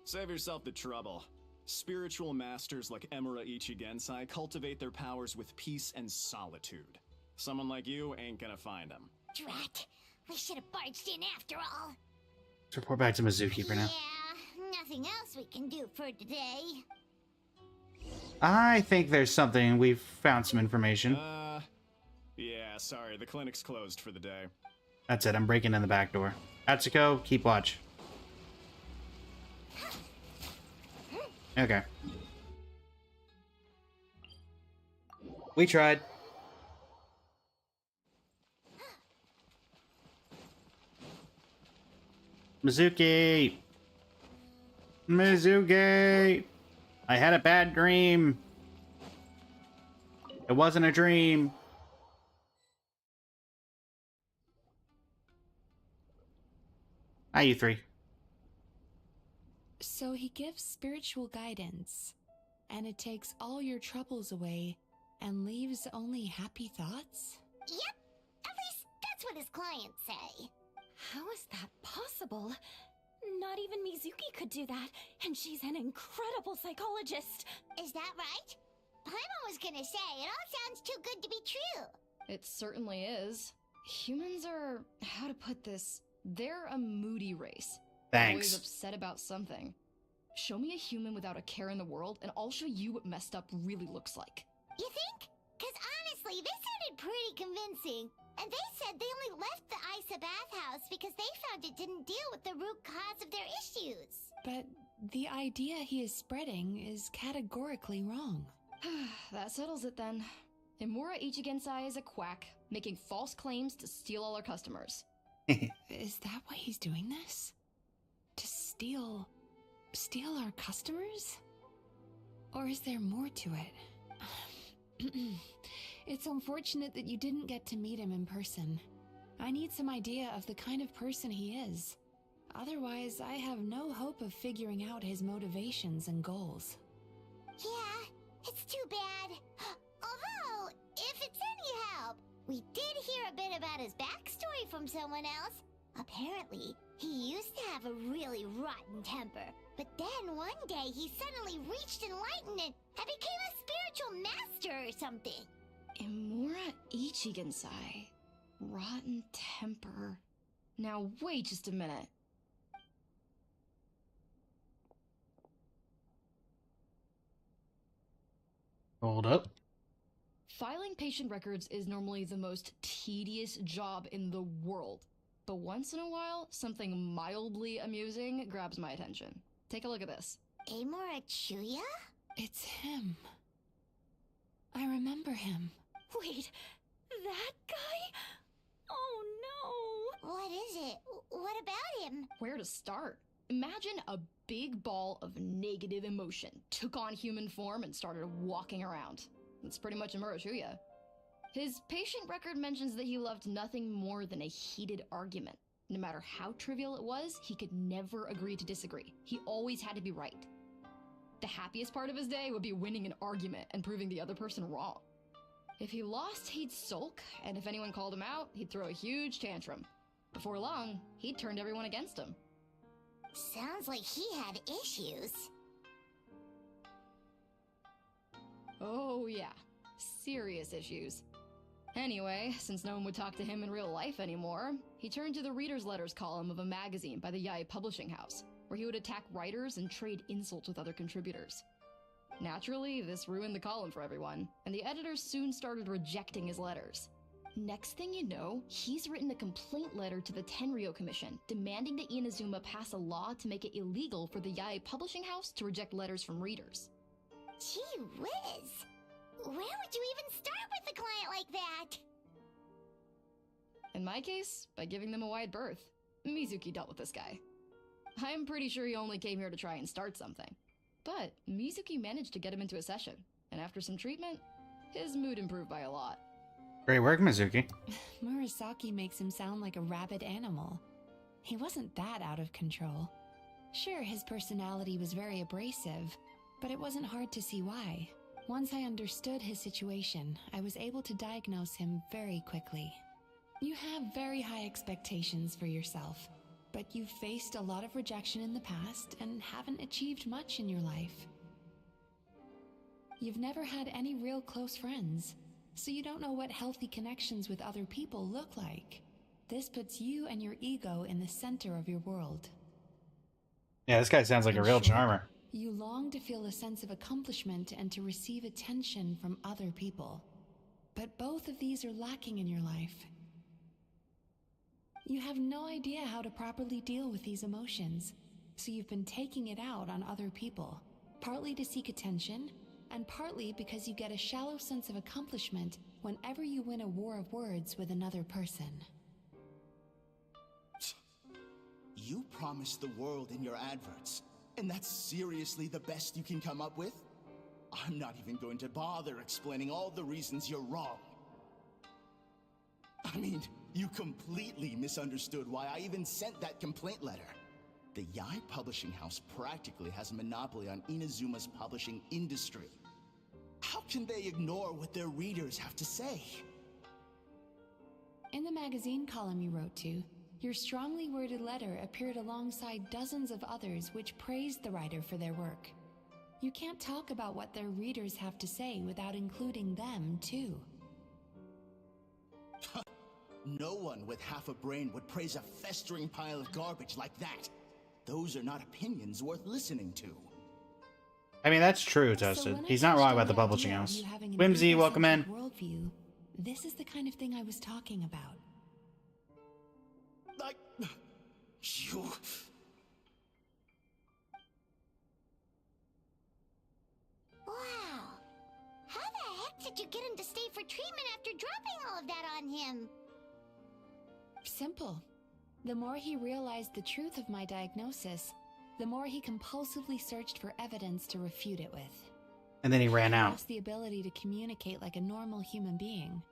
Save yourself the trouble. Spiritual masters like Imura Ichigensai cultivate their powers with peace and solitude. Someone like you ain't gonna find them. Drat! We should have barged in after all. Let's report back to Mizuki for now. Yeah, nothing else we can do for today. I think there's something. We've found some information. Yeah, sorry, the clinic's closed for the day. That's it, I'm breaking in the back door. Atsuko, keep watch. Okay. We tried. Mizuki! Mizuki! I had a bad dream. It wasn't a dream. Hi, you three. So he gives spiritual guidance, and it takes all your troubles away and leaves only happy thoughts? Yep, at least that's what his clients say. How is that possible? Not even Mizuki could do that, and she's an incredible psychologist. Is that right? Paimon was gonna say, it all sounds too good to be true. It certainly is. Humans are, how to put this, they're a moody race. Thanks. Always upset about something. Show me a human without a care in the world, and I'll show you what messed up really looks like. You think? Because honestly, this sounded pretty convincing. And they said they only left the Isa bathhouse because they found it didn't deal with the root cause of their issues. But the idea he is spreading is categorically wrong. That settles it then. Imura Ichigensai is a quack, making false claims to steal all our customers. Is that why he's doing this? To steal our customers? Or is there more to it? It's unfortunate that you didn't get to meet him in person. I need some idea of the kind of person he is. Otherwise, I have no hope of figuring out his motivations and goals. Yeah, it's too bad. Although, if it's any help, we did hear a bit about his backstory from someone else. Apparently, he used to have a really rotten temper. But then one day he suddenly reached enlightenment and became a spiritual master or something. Imura Ichigensai. Rotten temper. Now wait just a minute. Hold up. Filing patient records is normally the most tedious job in the world. But once in a while, something mildly amusing grabs my attention. Take a look at this. Amora Chuya? It's him. I remember him. Wait, that guy? Oh no! What is it? What about him? Where to start? Imagine a big ball of negative emotion took on human form and started walking around. It's pretty much Imura Chuya. His patient record mentions that he loved nothing more than a heated argument. No matter how trivial it was, he could never agree to disagree. He always had to be right. The happiest part of his day would be winning an argument and proving the other person wrong. If he lost, he'd sulk, and if anyone called him out, he'd throw a huge tantrum. Before long, he'd turned everyone against him. Sounds like he had issues. Oh yeah, serious issues. Anyway, since no one would talk to him in real life anymore, he turned to the reader's letters column of a magazine by the Yai Publishing House, where he would attack writers and trade insults with other contributors. Naturally, this ruined the column for everyone, and the editors soon started rejecting his letters. Next thing you know, he's written a complaint letter to the Tenryo Commission, demanding that Inazuma pass a law to make it illegal for the Yai Publishing House to reject letters from readers. Gee whiz! Where would you even start with a client like that? In my case, by giving them a wide berth. Mizuki dealt with this guy. I'm pretty sure he only came here to try and start something. But Mizuki managed to get him into a session, and after some treatment, his mood improved by a lot. Great work, Mizuki. Murasaki makes him sound like a rabid animal. He wasn't that out of control. Sure, his personality was very abrasive, but it wasn't hard to see why. Once I understood his situation, I was able to diagnose him very quickly. You have very high expectations for yourself, but you've faced a lot of rejection in the past and haven't achieved much in your life. You've never had any real close friends, so you don't know what healthy connections with other people look like. This puts you and your ego in the center of your world. Yeah, this guy sounds like a real charmer. You long to feel a sense of accomplishment and to receive attention from other people. But both of these are lacking in your life. You have no idea how to properly deal with these emotions, so you've been taking it out on other people, partly to seek attention, and partly because you get a shallow sense of accomplishment whenever you win a war of words with another person. You promised the world in your adverts, and that's seriously the best you can come up with? I'm not even going to bother explaining all the reasons you're wrong. I mean, you completely misunderstood why I even sent that complaint letter. The Yai Publishing House practically has a monopoly on Inazuma's publishing industry. How can they ignore what their readers have to say? In the magazine column you wrote to, Your strongly worded letter appeared alongside dozens of others which praised the writer for their work. You can't talk about what their readers have to say without including them, too. No one with half a brain would praise a festering pile of garbage like that. Those are not opinions worth listening to. I mean, that's true, Toasted. He's not wrong about the publishing house. Whimsy, welcome in. Worldview, this is the kind of thing I was talking about. You... Wow. How the heck did you get him to stay for treatment after dropping all of that on him? Simple. The more he realized the truth of my diagnosis, the more he compulsively searched for evidence to refute it with. And then he ran He out. lost the ability to communicate like a normal human being.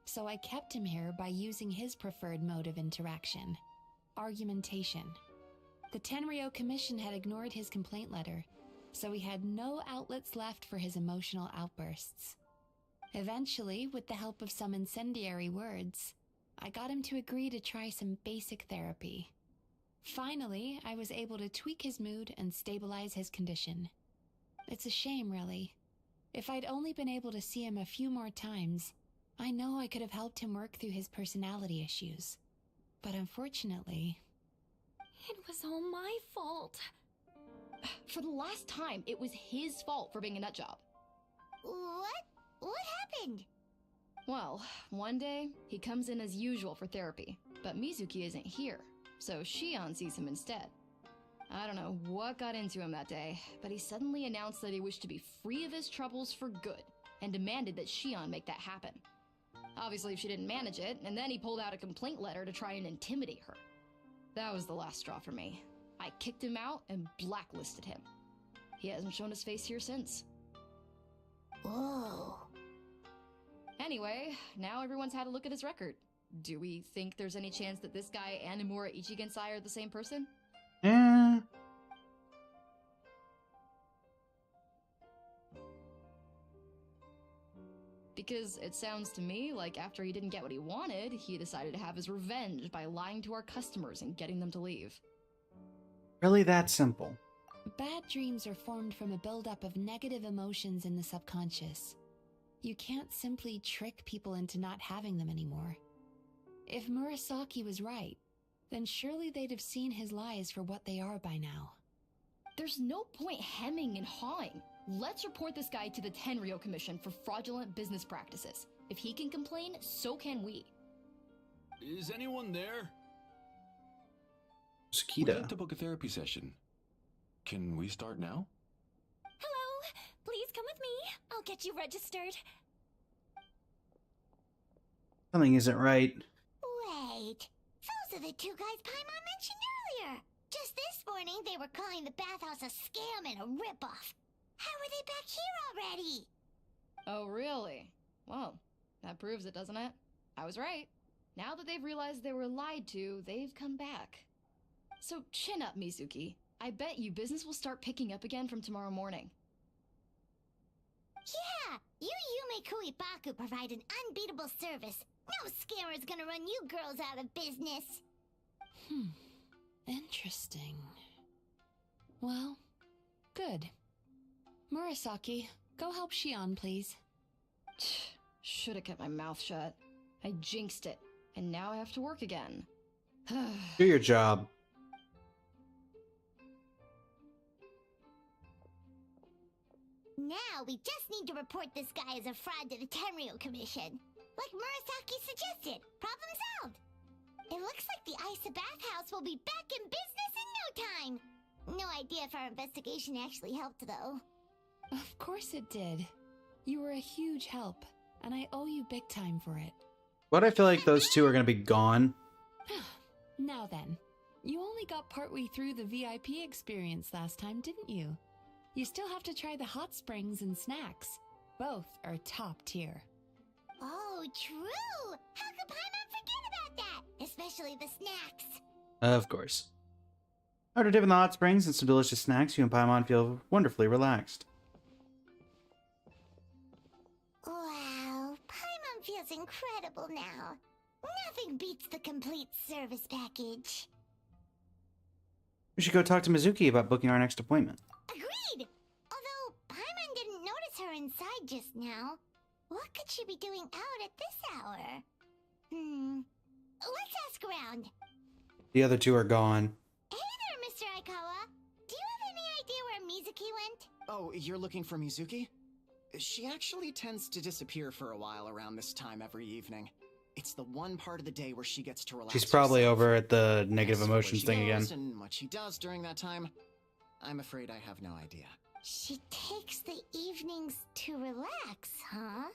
So I kept him here by using his preferred mode of interaction: argumentation. The Tenryo Commission had ignored his complaint letter, so he had no outlets left for his emotional outbursts. Eventually, with the help of some incendiary words, I got him to agree to try some basic therapy. Finally, I was able to tweak his mood and stabilize his condition. It's a shame, really. If I'd only been able to see him a few more times, I know I could have helped him work through his personality issues. But unfortunately... It was all my fault. For the last time, it was his fault for being a nutjob. What? What happened? Well, one day, he comes in as usual for therapy, but Mizuki isn't here, so Shion sees him instead. I don't know what got into him that day, but he suddenly announced that he wished to be free of his troubles for good, and demanded that Shion make that happen. Obviously, she didn't manage it, and then he pulled out a complaint letter to try and intimidate her. That was the last straw for me. I kicked him out and blacklisted him. He hasn't shown his face here since. Whoa. Anyway, now everyone's had a look at his record. Do we think there's any chance that this guy and Nomura Ichigensai are the same person? Eh. Because it sounds to me like after he didn't get what he wanted, he decided to have his revenge by lying to our customers and getting them to leave. Really that simple. Bad dreams are formed from a buildup of negative emotions in the subconscious. You can't simply trick people into not having them anymore. If Murasaki was right, then surely they'd have seen his lies for what they are by now. There's no point hemming and hawing. Let's report this guy to the Tenryo Commission for fraudulent business practices. If he can complain, so can we. Is anyone there? We'd like to book a therapy session. Can we start now? Hello, please come with me. I'll get you registered. Something isn't right. Wait. Those are the two guys Paimon mentioned earlier. Just this morning, they were calling the bathhouse a scam and a ripoff. How are they back here already? Oh, really? Well, that proves it, doesn't it? I was right. Now that they've realized they were lied to, they've come back. So chin up, Mizuki. I bet you business will start picking up again from tomorrow morning. Yeah, you Yume Kuibaku provide an unbeatable service. No scammer's gonna run you girls out of business. Interesting. Well, good. Murasaki, go help Shion, please. Should've kept my mouth shut. I jinxed it, and now I have to work again. Do your job. Now we just need to report this guy as a fraud to the Tenryo Commission. Like Murasaki suggested. Problem solved. It looks like the Isa bathhouse will be back in business in no time. No idea if our investigation actually helped, though. Of course it did. You were a huge help, and I owe you big time for it. But I feel like those two are going to be gone. Now then, you only got partway through the VIP experience last time, didn't you? You still have to try the hot springs and snacks. Both are top tier. Oh, true! How could Paimon forget about that? Especially the snacks. Of course. After dipping the hot springs and some delicious snacks, you and Paimon feel wonderfully relaxed. Wow, Paimon feels incredible now. Nothing beats the complete service package. We should go talk to Mizuki about booking our next appointment. Agreed! Although, Paimon didn't notice her inside just now. What could she be doing out at this hour? Let's ask around. The other two are gone. Hey there, Mr. Aikawa. Do you have any idea where Mizuki went? Oh, you're looking for Mizuki? She actually tends to disappear for a while around this time every evening. It's the one part of the day where she gets to relax. She's probably herself. over at the negative As for where emotions she thing goes again. And what she does during that time, I'm afraid I have no idea. She takes the evenings to relax, huh?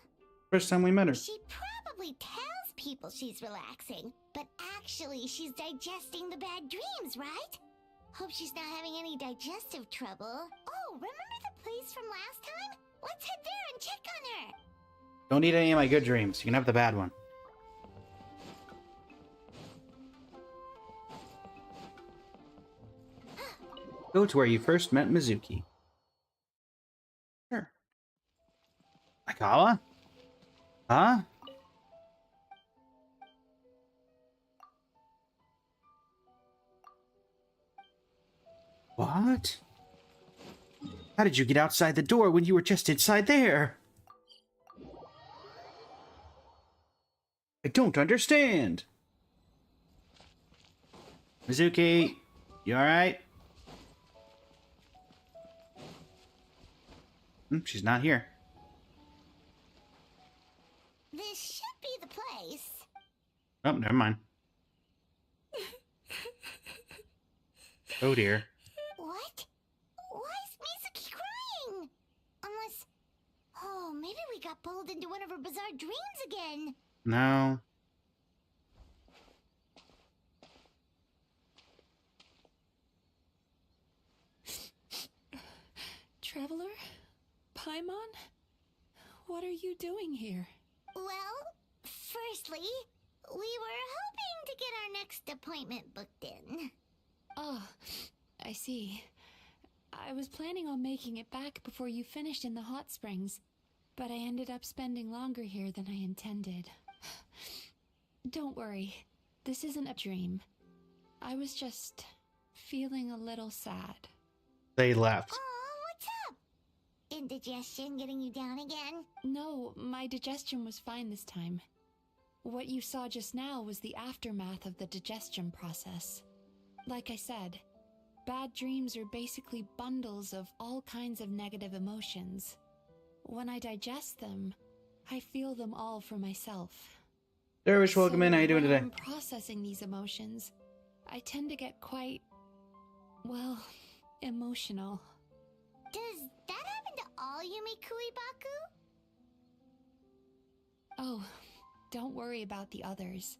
First time we met her. She probably tells people she's relaxing, but actually she's digesting the bad dreams, right? Hope she's not having any digestive trouble. Oh, remember the place from last time? Let's head there and check on her. Don't need any of my good dreams. You can have the bad one. Go to where you first met Mizuki. Sure. Aikawa? Huh? What? How did you get outside the door when you were just inside there? I don't understand. Mizuki, you alright? She's not here. This should be the place. Oh, never mind. Oh dear. What? Why is Mizuki crying? Unless... Oh, maybe we got pulled into one of her bizarre dreams again. No. Traveler? Paimon? What are you doing here? Well, firstly, we were hoping to get our next appointment booked in. Oh, I see. I was planning on making it back before you finished in the hot springs, but I ended up spending longer here than I intended. Don't worry, this isn't a dream. I was just feeling a little sad. They left. Oh, what's up? Indigestion getting you down again? No, my digestion was fine this time. What you saw just now was the aftermath of the digestion process. Like I said, bad dreams are basically bundles of all kinds of negative emotions. When I digest them, I feel them all for myself. Dervish, welcome in. How you doing when today? I'm processing these emotions, I tend to get quite, well, emotional. Does that happen to all Yumikui-baku? Oh, don't worry about the others.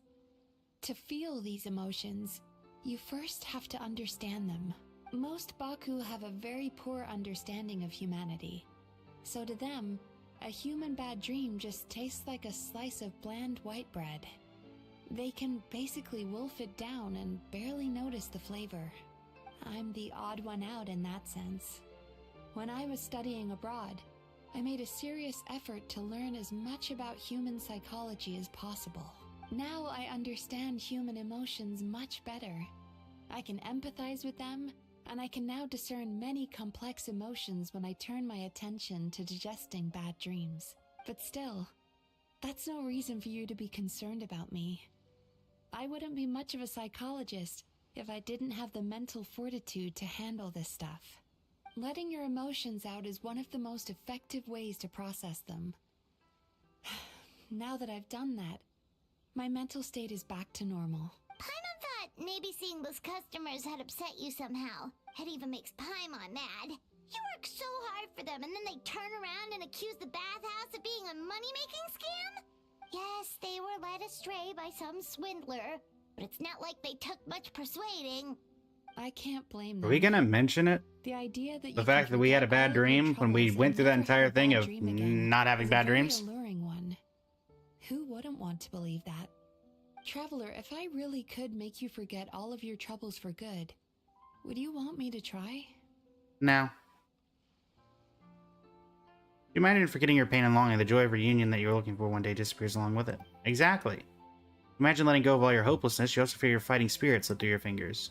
To feel these emotions, you first have to understand them. Most Baku have a very poor understanding of humanity. So to them, a human bad dream just tastes like a slice of bland white bread. They can basically wolf it down and barely notice the flavor. I'm the odd one out in that sense. When I was studying abroad, I made a serious effort to learn as much about human psychology as possible. Now I understand human emotions much better. I can empathize with them, and I can now discern many complex emotions when I turn my attention to digesting bad dreams. But still, that's no reason for you to be concerned about me. I wouldn't be much of a psychologist if I didn't have the mental fortitude to handle this stuff. Letting your emotions out is one of the most effective ways to process them. Now that I've done that, my mental state is back to normal. Paimon thought maybe seeing those customers had upset you somehow. It even makes Paimon mad. You work so hard for them and then they turn around and accuse the bathhouse of being a money-making scam? Yes, they were led astray by some swindler, but it's not like they took much persuading. I can't blame Are them. we gonna mention it? The idea that The fact that we had a bad dream when we went through that entire thing of not having bad dreams? Alluring one. Who wouldn't want to believe that? Traveler, if I really could make you forget all of your troubles for good, would you want me to try? No. You might end forgetting your pain and longing. The joy of reunion that you're looking for one day disappears along with it. Exactly. Imagine letting go of all your hopelessness. You also feel your fighting spirit slip through your fingers.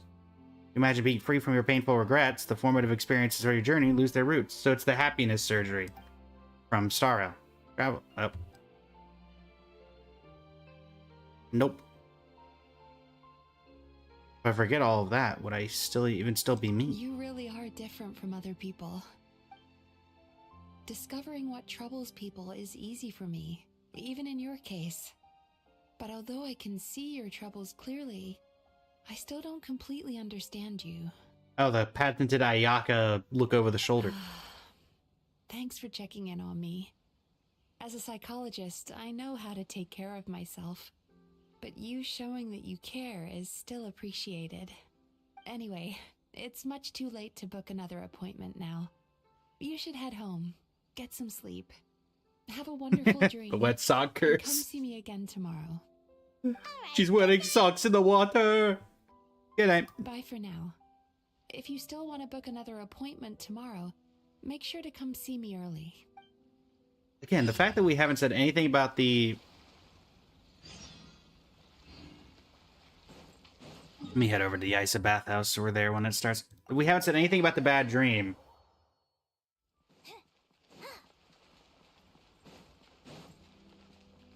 Imagine being free from your painful regrets. The formative experiences of your journey lose their roots. So it's the happiness surgery from Starro. Travel. Oh. Nope. If I forget all of that, would I still be me? You really are different from other people. Discovering what troubles people is easy for me, even in your case. But although I can see your troubles clearly, I still don't completely understand you. Oh, the patented Ayaka look over the shoulder. Thanks for checking in on me. As a psychologist, I know how to take care of myself. But you showing that you care is still appreciated. Anyway, it's much too late to book another appointment now. You should head home, get some sleep. Have a wonderful dream. The wet sock And curse. come see me again tomorrow. She's wearing socks in the water. Good night. Bye for now. If you still want to book another appointment tomorrow, make sure to come see me early. Again, the fact that we haven't said anything about the... Let me head over to the Isa bathhouse so we're there when it starts. We haven't said anything about the bad dream.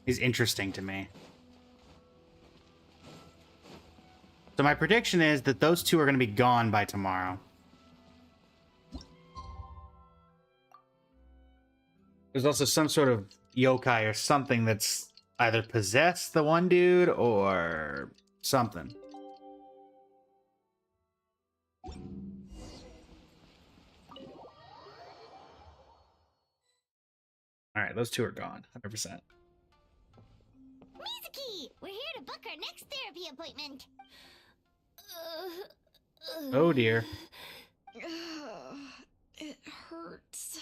Is interesting to me. So my prediction is that those two are going to be gone by tomorrow. There's also some sort of yokai or something that's either possessed the one dude or something. Alright, those two are gone. 100%. Mizuki! We're here to book our next therapy appointment. Oh dear. It hurts.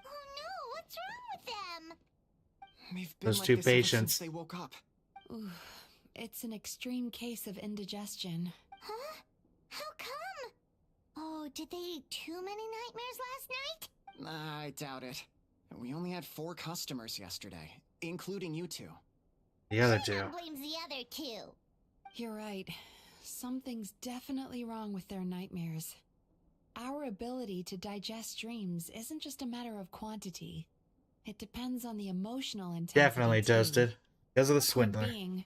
Oh no, what's wrong with them? We've been Those like two this ever patients. since they woke up. Ooh, it's an extreme case of indigestion. Huh? How come? Oh, did they eat too many nightmares last night? I doubt it. We only had 4 customers yesterday, including you two. The other two. Someone blames the other two. You're right. Something's definitely wrong with their nightmares. Our ability to digest dreams isn't just a matter of quantity. It depends on the emotional intensity. Definitely too. toasted. Because of the Point swindler. being,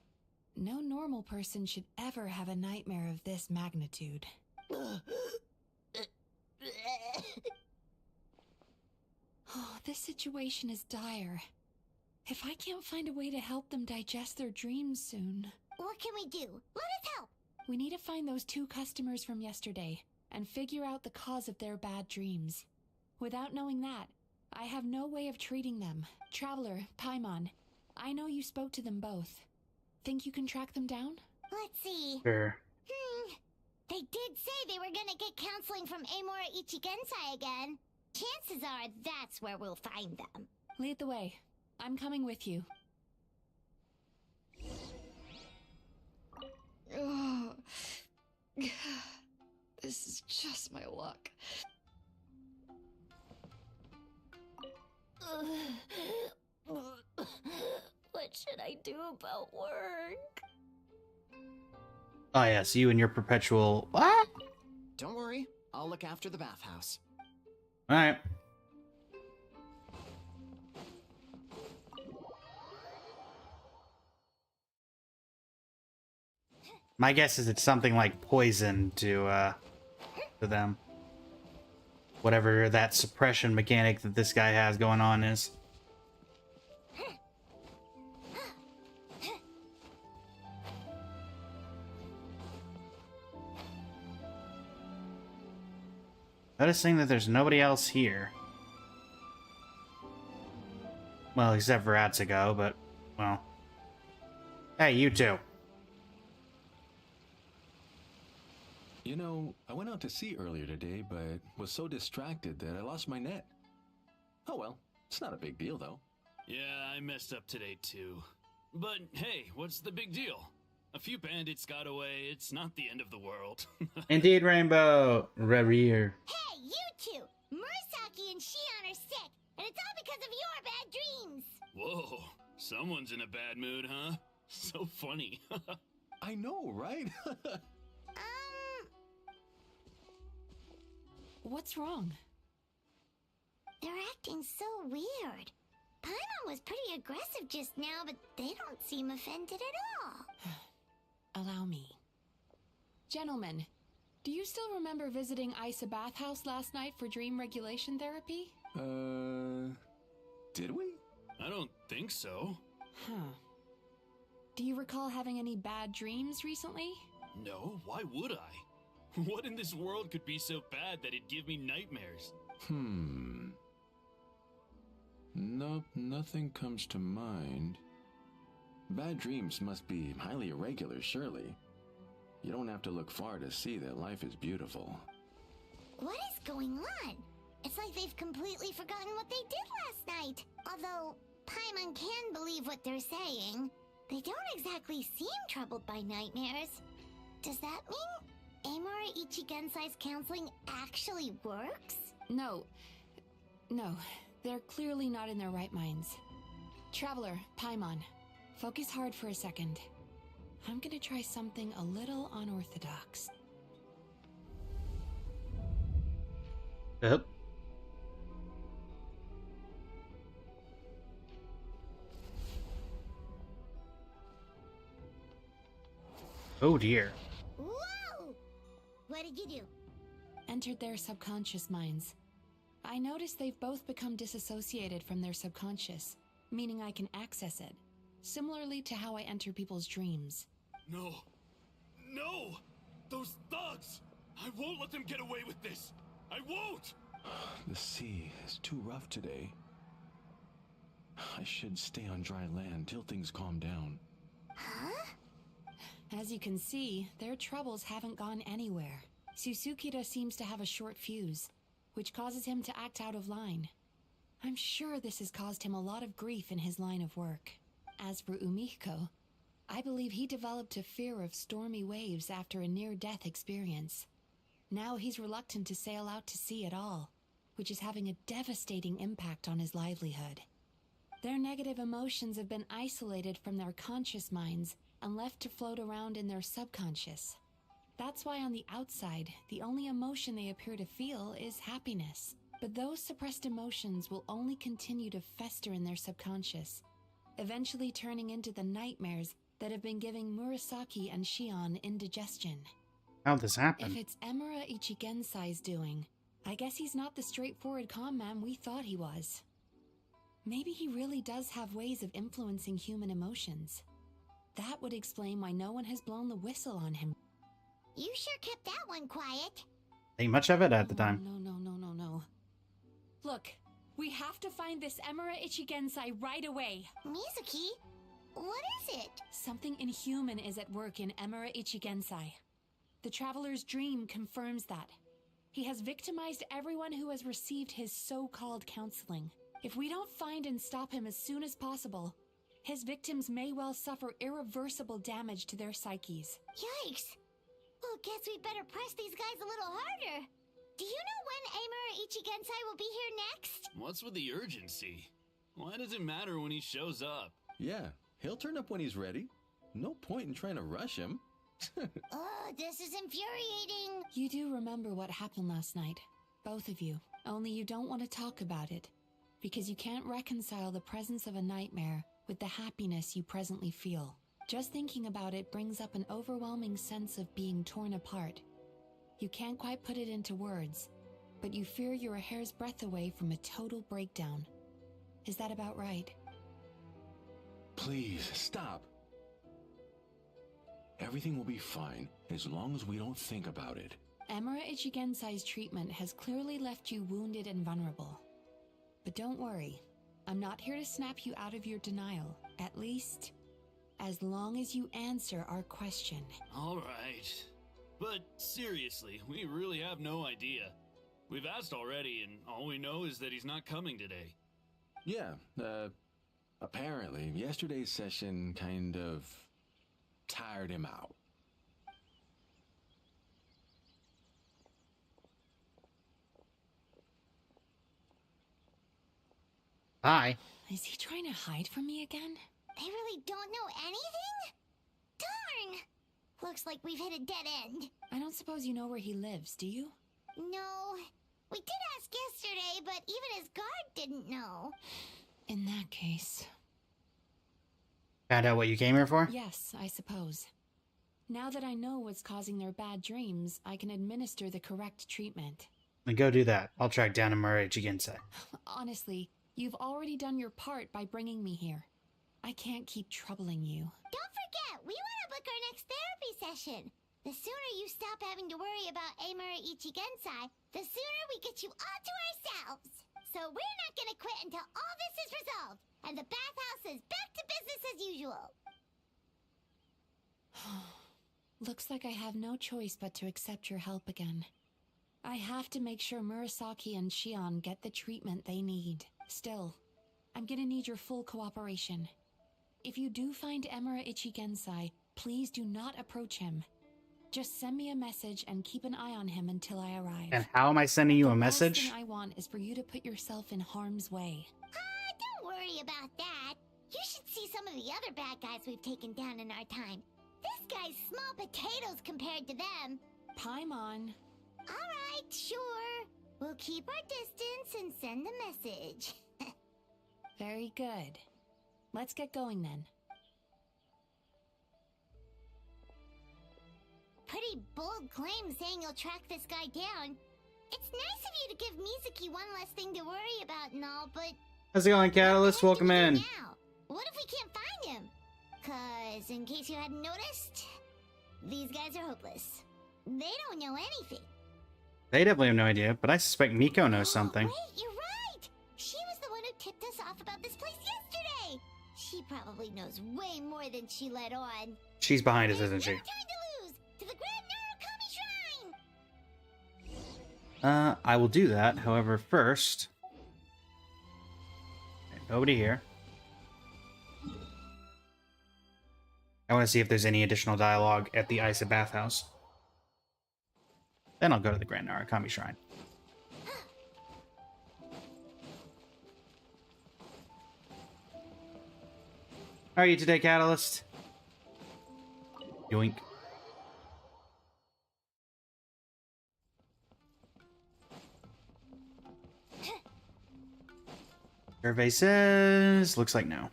no normal person should ever have a nightmare of this magnitude. Oh, this situation is dire. If I can't find a way to help them digest their dreams soon... What can we do? Let us help. We need to find those 2 customers from yesterday and figure out the cause of their bad dreams. Without knowing that, I have no way of treating them. Traveler, Paimon, I know you spoke to them both. Think you can track them down? Let's see. Sure. They did say they were gonna get counseling from Amora Ichigensai again. Chances are that's where we'll find them. Lead the way. I'm coming with you. Ugh. This is just my luck. What should I do about work? Oh yes, you and your perpetual... What? Don't worry, I'll look after the bathhouse. Alright. My guess is it's something like poison to them. Whatever that suppression mechanic that this guy has going on is. Noticing that there's nobody else here. Well, except for Atsuko, but, well. Hey, you two. You know, I went out to sea earlier today, but was so distracted that I lost my net. Oh well, it's not a big deal though. Yeah, I messed up today too. But hey, what's the big deal? A few bandits got away, it's not the end of the world. Indeed, Rainbow. Reverie. Hey, you two! Murasaki and Shion are sick, and it's all because of your bad dreams! Whoa, someone's in a bad mood, huh? So funny. I know, right? What's wrong? They're acting so weird. Paimon was pretty aggressive just now, but they don't seem offended at all. Allow me. Gentlemen, do you still remember visiting Isa Bathhouse last night for dream regulation therapy? Did we? I don't think so. Huh. Do you recall having any bad dreams recently? No, why would I? What in this world could be so bad that it'd give me nightmares? Nope, nothing comes to mind. Bad dreams must be highly irregular, surely. You don't have to look far to see that life is beautiful. What is going on? It's like they've completely forgotten what they did last night. Although Paimon can believe what they're saying, they don't exactly seem troubled by nightmares. Does that mean Amora Ichigensai's counseling actually works? No, they're clearly not in their right minds. Traveler, Paimon, focus hard for a second. I'm gonna try something a little unorthodox. Yep. Oh dear. Whoa! What did you do? Entered their subconscious minds. I noticed they've both become disassociated from their subconscious, meaning I can access it, similarly to how I enter people's dreams. No! No! Those thugs! I won't let them get away with this! I won't! The sea is too rough today. I should stay on dry land till things calm down. Huh? As you can see, their troubles haven't gone anywhere. Susukira seems to have a short fuse, which causes him to act out of line. I'm sure this has caused him a lot of grief in his line of work. As for Umihiko, I believe he developed a fear of stormy waves after a near-death experience. Now he's reluctant to sail out to sea at all, which is having a devastating impact on his livelihood. Their negative emotions have been isolated from their conscious minds and left to float around in their subconscious. That's why on the outside, the only emotion they appear to feel is happiness. But those suppressed emotions will only continue to fester in their subconscious, eventually turning into the nightmares that have been giving Murasaki and Shion indigestion. How'd this happen? If it's Emura Ichigensai's doing, I guess he's not the straightforward calm man we thought he was. Maybe he really does have ways of influencing human emotions. That would explain why no one has blown the whistle on him. You sure kept that one quiet. Ain't much of it at the time. No. Look, we have to find this Emura Ichigensai right away. Mizuki, what is it? Something inhuman is at work in Emura Ichigensai. The Traveler's dream confirms that. He has victimized everyone who has received his so-called counseling. If we don't find and stop him as soon as possible, his victims may well suffer irreversible damage to their psyches. Yikes! Well, guess we better press these guys a little harder. Do you know when Amura Ichigensai will be here next? What's with the urgency? Why does it matter when he shows up? Yeah, he'll turn up when he's ready. No point in trying to rush him. Oh, this is infuriating. You do remember what happened last night, both of you. Only you don't want to talk about it, because you can't reconcile the presence of a nightmare with the happiness you presently feel. Just thinking about it brings up an overwhelming sense of being torn apart. You can't quite put it into words, but you fear you're a hair's breadth away from a total breakdown. Is that about right? Please, stop. Everything will be fine as long as we don't think about it. Emura Ichigensai's treatment has clearly left you wounded and vulnerable. But don't worry, I'm not here to snap you out of your denial, at least as long as you answer our question. All right. But seriously, we really have no idea. We've asked already, and all we know is that he's not coming today. Yeah, apparently, yesterday's session kind of tired him out. Hi. Is he trying to hide from me again? They really don't know anything? Looks like we've hit a dead end. I don't suppose you know where he lives, do you? No. We did ask yesterday, but even his guard didn't know. In that case... Found out what you came here for? Yes, I suppose. Now that I know what's causing their bad dreams, I can administer the correct treatment. Then go do that. I'll track down Amura Ichigensai. Honestly, you've already done your part by bringing me here. I can't keep troubling you. Don't forget, we want to book our next therapy session. The sooner you stop having to worry about Amura Ichigensai, the sooner we get you all to ourselves. So we're not going to quit until all this is resolved, and the bathhouse is back to business as usual. Looks like I have no choice but to accept your help again. I have to make sure Murasaki and Shion get the treatment they need. Still, I'm gonna need your full cooperation. If you do find Amura Ichigensai, please do not approach him. Just send me a message and keep an eye on him until I arrive. And how am I sending you a The message? last thing I want is for you to put yourself in harm's way. Don't worry about that. You should see some of the other bad guys we've taken down in our time. This guy's small potatoes compared to them. Paimon. Alright, sure. We'll keep our distance and send a message. Very good. Let's get going then. Pretty bold claim saying you'll track this guy down. It's nice of you to give Mizuki one less thing to worry about and all, but... How's it going, Catalyst? Welcome in. Now, what if we can't find him? 'Cause, in case you hadn't noticed, these guys are hopeless. They don't know anything. They definitely have no idea, but I suspect Miko knows something. Wait, you're right! She was the one who tipped us off about this place yesterday! She probably knows way more than she let on. She's behind us, isn't she? No time to lose! To the Grand Narukami Shrine! I will do that. However, first... Nobody here. I want to see if there's any additional dialogue at the Isa Bathhouse. Then I'll go to the Grand Narukami Shrine. How are you today, Catalyst? Yoink. Survey says... Looks like no.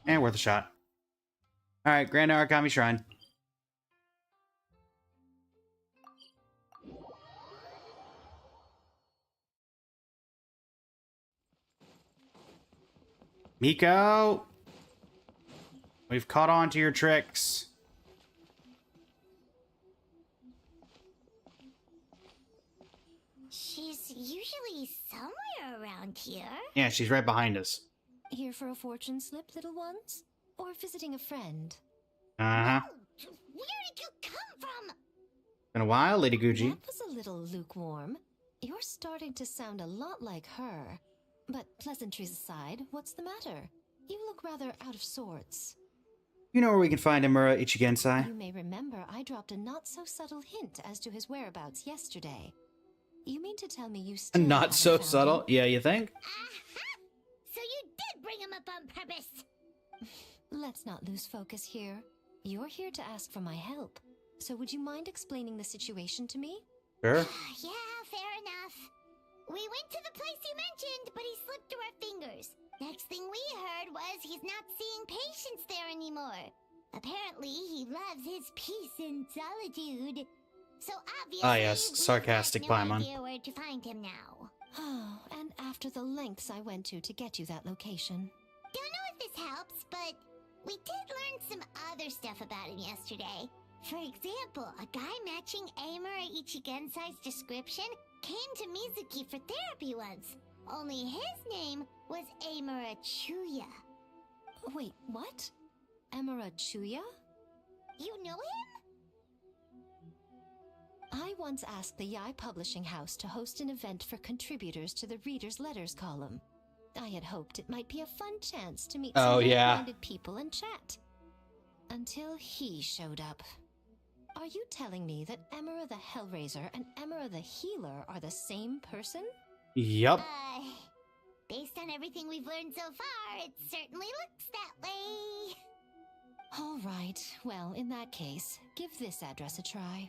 And worth a shot. Alright, Grand Narukami Shrine. Miko! We've caught on to your tricks. She's usually somewhere around here. Yeah, she's right behind us. Here for a fortune slip, little ones? Or visiting a friend? Uh-huh. Where did you come from? Been a while, Lady Guji. That was a little lukewarm. You're starting to sound a lot like her. But pleasantries aside, what's the matter? You look rather out of sorts. You know where we can find Amura Ichigensai? You may remember I dropped a not-so-subtle hint as to his whereabouts yesterday. You mean to tell me you still Not haven't so found subtle? him? Yeah, you think? Aha! So you did bring him up on purpose! Let's not lose focus here. You're here to ask for my help. So would you mind explaining the situation to me? Sure. Yeah, fair enough. We went to the place you mentioned, but he slipped through our fingers. Next thing we heard was he's not seeing patients there anymore. Apparently, he loves his peace and solitude. So obviously, Ah, yes, sarcastic we've got no Paimon. idea where to find him now. Oh, and after the lengths I went to get you that location. Don't know if this helps, but we did learn some other stuff about him yesterday. For example, a guy matching Amura Ichigensai's description came to Mizuki for therapy once. Only his name was Amura Chuya. Wait, what? Amura Chuya? You know him? I once asked the Yai Publishing House to host an event for contributors to the Reader's Letters column. I had hoped it might be a fun chance to meet some like-minded people and chat. Until he showed up. Are you telling me that Amura the Hellraiser and Amura the Healer are the same person? Yup. Based on everything we've learned so far, it certainly looks that way. All All right. Well, in that case, give this address a try.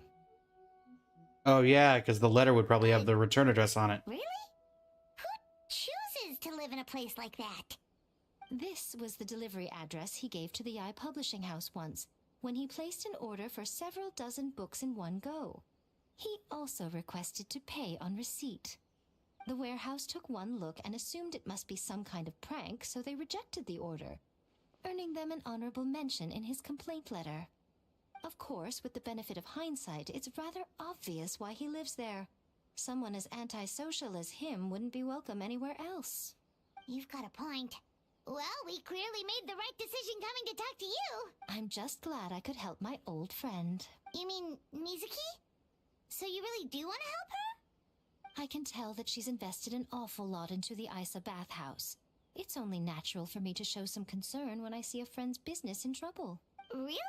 Oh yeah, because the letter would probably have the return address on it. Really? Who chooses to live in a place like that? This was the delivery address he gave to the publishing house once, when he placed an order for several dozen books in one go. He also requested to pay on receipt. The warehouse took one look and assumed it must be some kind of prank, so they rejected the order, earning them an honorable mention in his complaint letter. Of course, with the benefit of hindsight, it's rather obvious why he lives there. Someone as antisocial as him wouldn't be welcome anywhere else. You've got a point. Well, we clearly made the right decision coming to talk to you. I'm just glad I could help my old friend. You mean Mizuki? So you really do want to help her? I can tell that she's invested an awful lot into the Isa bathhouse. It's only natural for me to show some concern when I see a friend's business in trouble. Really?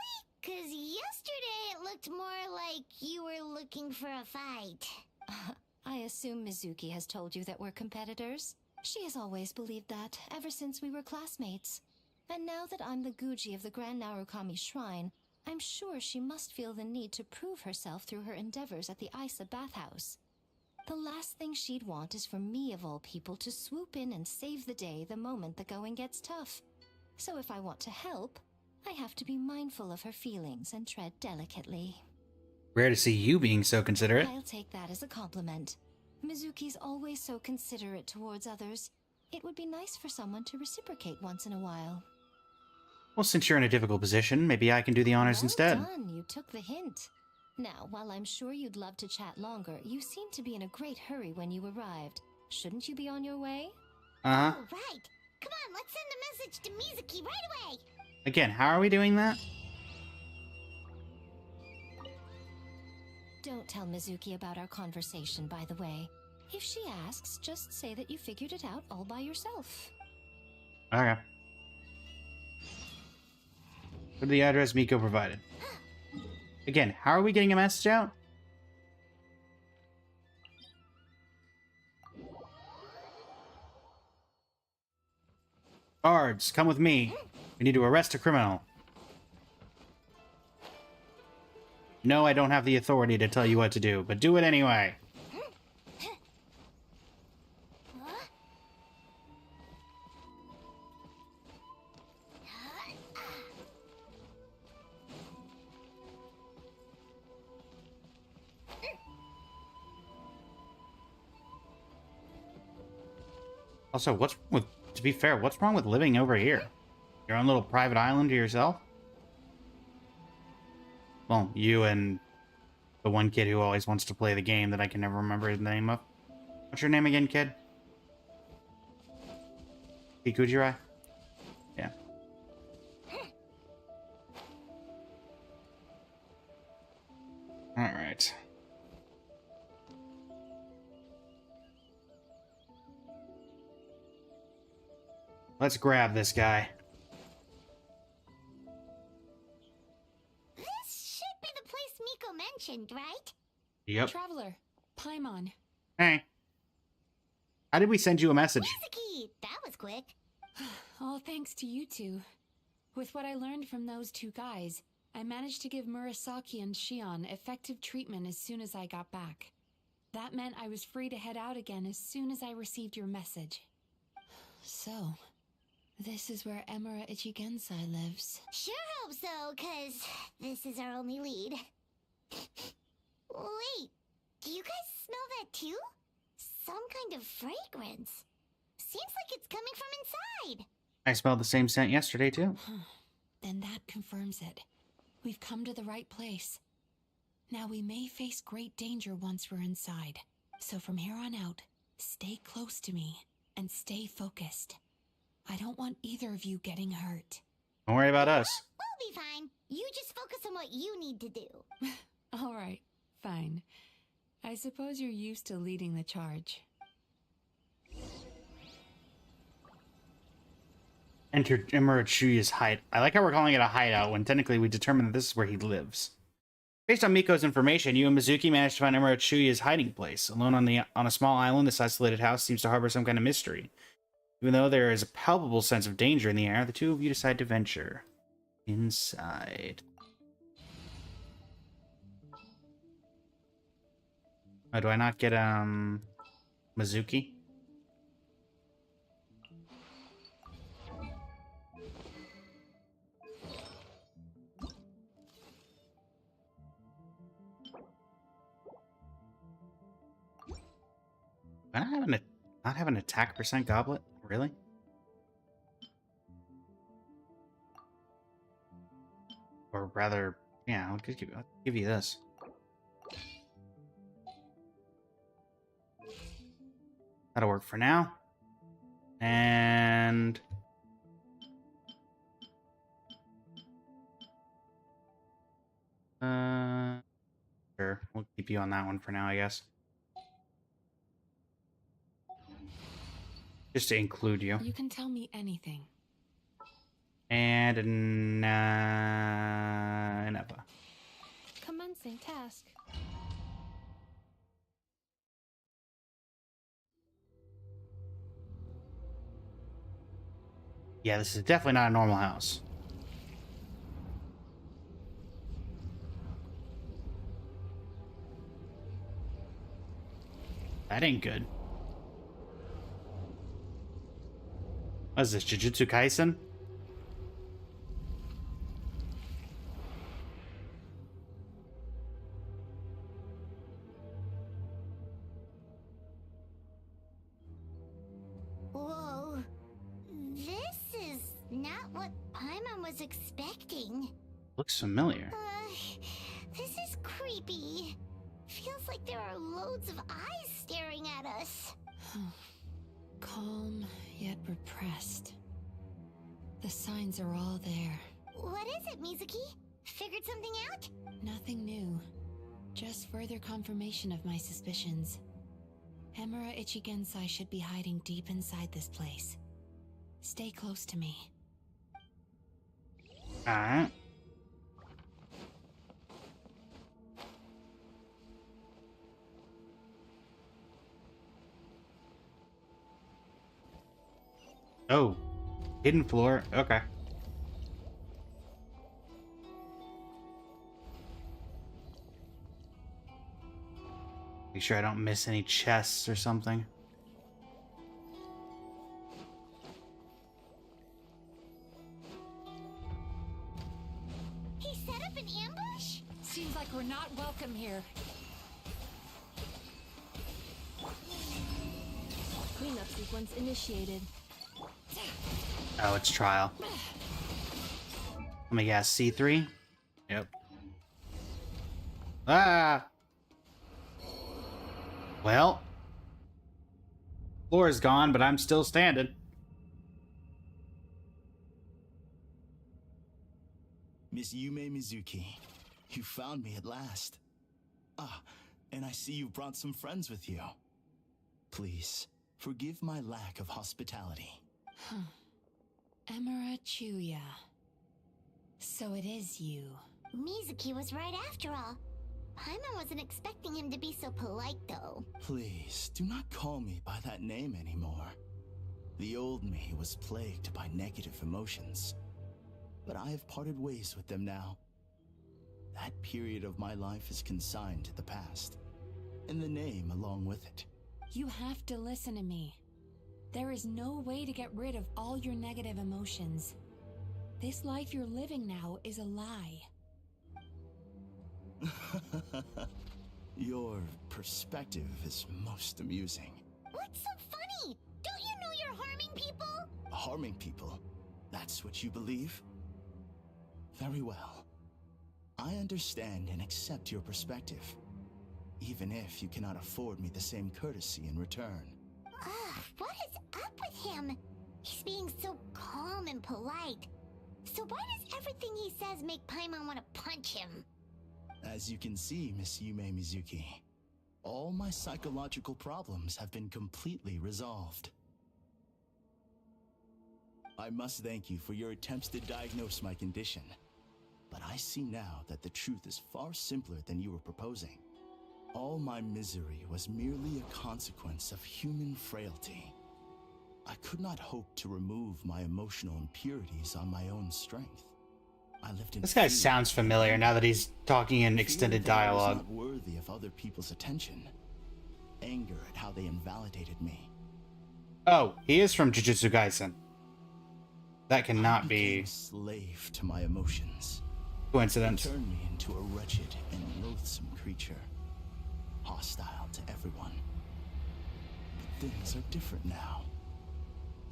'Cause yesterday it looked more like you were looking for a fight. I assume Mizuki has told you that we're competitors. She has always believed that, ever since we were classmates. And now that I'm the Guji of the Grand Narukami Shrine, I'm sure she must feel the need to prove herself through her endeavors at the Isa bathhouse. The last thing she'd want is for me, of all people, to swoop in and save the day the moment the going gets tough. So if I want to help, I have to be mindful of her feelings and tread delicately. Rare to see you being so considerate. I'll take that as a compliment. Mizuki's always so considerate towards others. It would be nice for someone to reciprocate once in a while. Well, since you're in a difficult position, maybe I can do the honors instead. Well done, you took the hint. Now, while I'm sure you'd love to chat longer, you seemed to be in a great hurry when you arrived. Shouldn't you be on your way? Uh-huh. Oh, right. Come on, let's send a message to Mizuki right away. Again, how are we doing that? Don't tell Mizuki about our conversation, by the way. If she asks, just say that you figured it out all by yourself. Okay. Go to the address Miko provided. Again, how are we getting a message out? Guards, come with me. We need to arrest a criminal. No, I don't have the authority to tell you what to do, but do it anyway. Also, what's wrong with, to be fair, what's wrong with living over here? Your own little private island to yourself? Well, you and the one kid who always wants to play the game that I can never remember the name of. What's your name again, kid? Kikujirai? Yeah. Alright. Let's grab this guy. This should be the place Miko mentioned, right? Yep. Traveler, Paimon. Hey. How did we send you a message? Mizuki! That was quick. All thanks to you two. With what I learned from those two guys, I managed to give Murasaki and Shion effective treatment as soon as I got back. That meant I was free to head out again as soon as I received your message. So, this is where Emura Ichigensai lives. Sure hope so, 'cause this is our only lead. Wait, do you guys smell that too? Some kind of fragrance. Seems like it's coming from inside. I smelled the same scent yesterday, too. Then that confirms it. We've come to the right place. Now we may face great danger once we're inside. So from here on out, stay close to me and stay focused. I don't want either of you getting hurt. Don't worry about us. We'll be fine. You just focus on what you need to do. All right, fine. I suppose you're used to leading the charge. Enter Emura Chuya's hide. I like how we're calling it a hideout when technically we determined that this is where he lives. Based on Miko's information, you and Mizuki managed to find Emura Chuya's hiding place. Alone on a small island, this isolated house seems to harbor some kind of mystery. Even though there is a palpable sense of danger in the air, the two of you decide to venture. inside. Oh, do I not get Mizuki? Do I not have an attack percent goblet? Really? Or rather, yeah, I'll give you this. That'll work for now. And sure, we'll keep you on that one for now, I guess. Just to include you. You can tell me anything. And an Eva. Commencing task. Yeah, this is definitely not a normal house. That ain't good. What is this, Jujutsu Kaisen? Whoa. This is not what Paimon was expecting. Looks familiar. This is creepy. Feels like there are loads of eyes staring at us. Calm, yet repressed. The signs are all there. What is it, Mizuki? Figured something out? Nothing new. Just further confirmation of my suspicions. Emura Ichigensai should be hiding deep inside this place. Stay close to me. Alright. Oh. Hidden floor. Okay. Make sure I don't miss any chests or something. He set up an ambush? Seems like we're not welcome here. Cleanup sequence initiated. Oh, it's trial. Let me guess, C3? Yep. Ah! Well. Floor is gone, but I'm still standing. Miss Yume Mizuki, you found me at last. Ah, and I see you brought some friends with you. Please, forgive my lack of hospitality. Emura Chuya. So it is you. Mizuki was right after all. Paimon wasn't expecting him to be so polite, though. Please, do not call me by that name anymore. The old me was plagued by negative emotions. But I have parted ways with them now. That period of my life is consigned to the past. And the name along with it. You have to listen to me. There is no way to get rid of all your negative emotions. This life you're living now is a lie. Your perspective is most amusing. What's so funny? Don't you know you're harming people? Harming people? That's what you believe? Very well. I understand and accept your perspective, even if you cannot afford me the same courtesy in return. What is up with him? He's being so calm and polite. So why does everything he says make Paimon want to punch him? As you can see, Miss Yume Mizuki, all my psychological problems have been completely resolved. I must thank you for your attempts to diagnose my condition. But I see now that the truth is far simpler than you were proposing. All my misery was merely a consequence of human frailty. I could not hope to remove my emotional impurities on my own strength. I lived in This guy fear. sounds familiar now that he's talking in extended Fear that I was dialogue. not worthy of other people's attention. Anger at how they invalidated me. Oh, he is from Jujutsu Kaisen. That I cannot became be a slave to my emotions. coincidence. It turned me into a wretched and loathsome creature, hostile to everyone. But things are different now.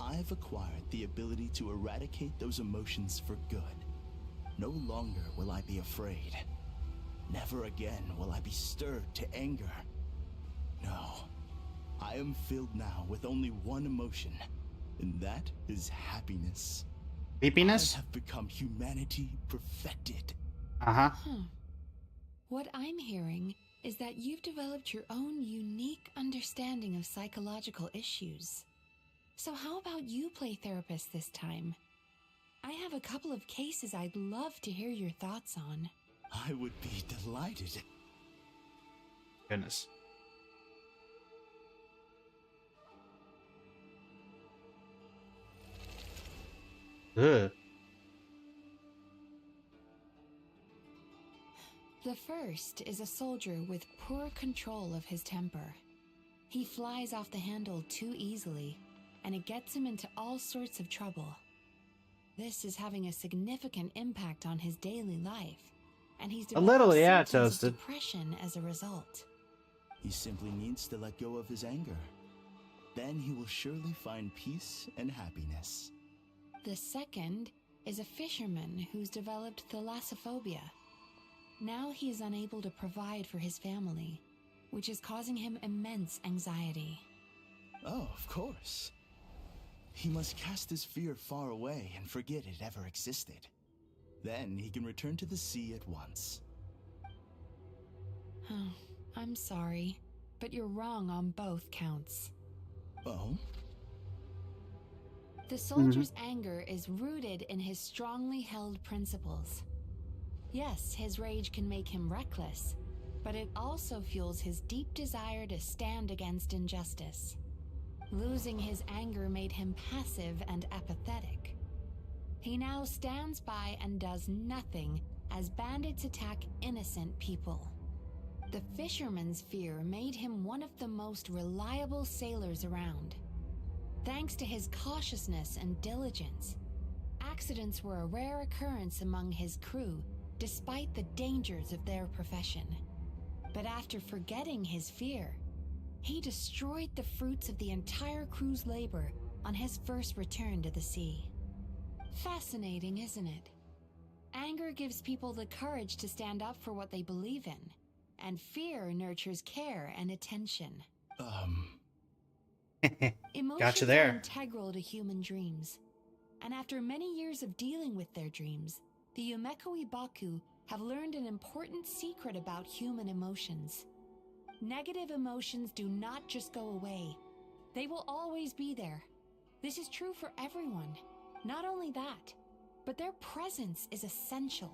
I've acquired the ability to eradicate those emotions for good. No longer will I be afraid. Never again will I be stirred to anger. No, I am filled now with only one emotion, and that is happiness. Creepiness? I have become humanity perfected. Uh-huh. What I'm hearing is that you've developed your own unique understanding of psychological issues. So how about you play therapist this time? I have a couple of cases I'd love to hear your thoughts on. I would be delighted. Goodness. Ugh. The first is a soldier with poor control of his temper. He flies off the handle too easily, and it gets him into all sorts of trouble. This is having a significant impact on his daily life, and he's A little, developed yeah, symptoms of Toasted. depression as a result. He simply needs to let go of his anger. Then he will surely find peace and happiness. The second is a fisherman who's developed thalassophobia. Now he is unable to provide for his family, which is causing him immense anxiety. Oh, of course. He must cast his fear far away and forget it ever existed. Then he can return to the sea at once. Oh, I'm sorry, but you're wrong on both counts. Oh? The soldier's anger is rooted in his strongly held principles. Yes, his rage can make him reckless, but it also fuels his deep desire to stand against injustice. Losing his anger made him passive and apathetic. He now stands by and does nothing as bandits attack innocent people. The fisherman's fear made him one of the most reliable sailors around. Thanks to his cautiousness and diligence, accidents were a rare occurrence among his crew, despite the dangers of their profession. But after forgetting his fear, he destroyed the fruits of the entire crew's labor on his first return to the sea. Fascinating, isn't it? Anger gives people the courage to stand up for what they believe in, and fear nurtures care and attention. Emotions Gotcha are there. integral to human dreams, and after many years of dealing with their dreams, the Yumeko Ibaku have learned an important secret about human emotions. Negative emotions do not just go away. They will always be there. This is true for everyone. Not only that, but their presence is essential.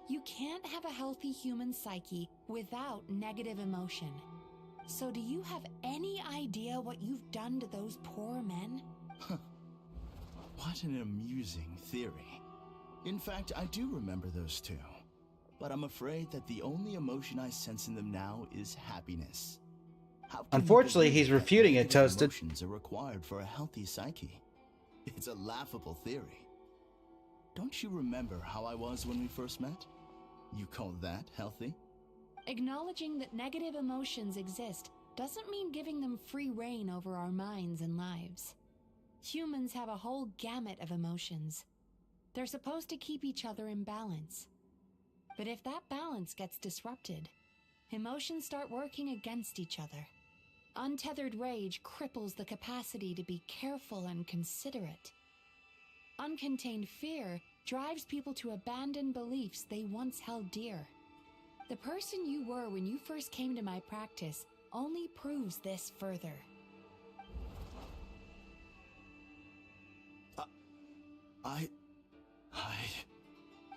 You can't have a healthy human psyche without negative emotion. So do you have any idea what you've done to those poor men? What an amusing theory. In fact, I do remember those two. But I'm afraid that the only emotion I sense in them now is happiness. How can you Unfortunately, believe he's that refuting it, negative Toasted. Emotions are required for a healthy psyche. It's a laughable theory. Don't you remember how I was when we first met? You call that healthy? Acknowledging that negative emotions exist doesn't mean giving them free rein over our minds and lives. Humans have a whole gamut of emotions. They're supposed to keep each other in balance. But if that balance gets disrupted, emotions start working against each other. Untethered rage cripples the capacity to be careful and considerate. Uncontained fear drives people to abandon beliefs they once held dear. The person you were when you first came to my practice only proves this further.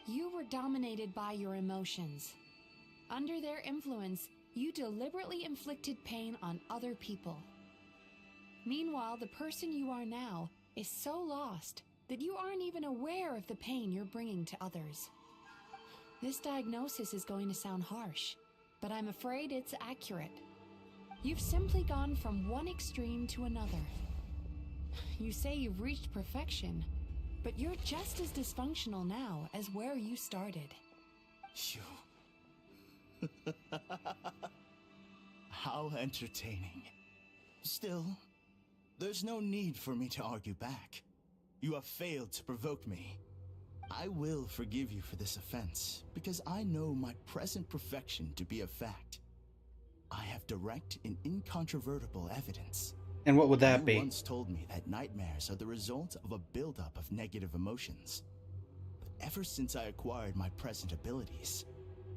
You were dominated by your emotions. Under their influence, you deliberately inflicted pain on other people. Meanwhile, the person you are now is so lost that you aren't even aware of the pain you're bringing to others. This diagnosis is going to sound harsh, but I'm afraid it's accurate. You've simply gone from one extreme to another. You say you've reached perfection, but you're just as dysfunctional now as where you started. You... How entertaining. Still, there's no need for me to argue back. You have failed to provoke me. I will forgive you for this offense, because I know my present perfection to be a fact. I have direct and incontrovertible evidence. And what would that be? You once told me that nightmares are the result of a buildup of negative emotions. But ever since I acquired my present abilities,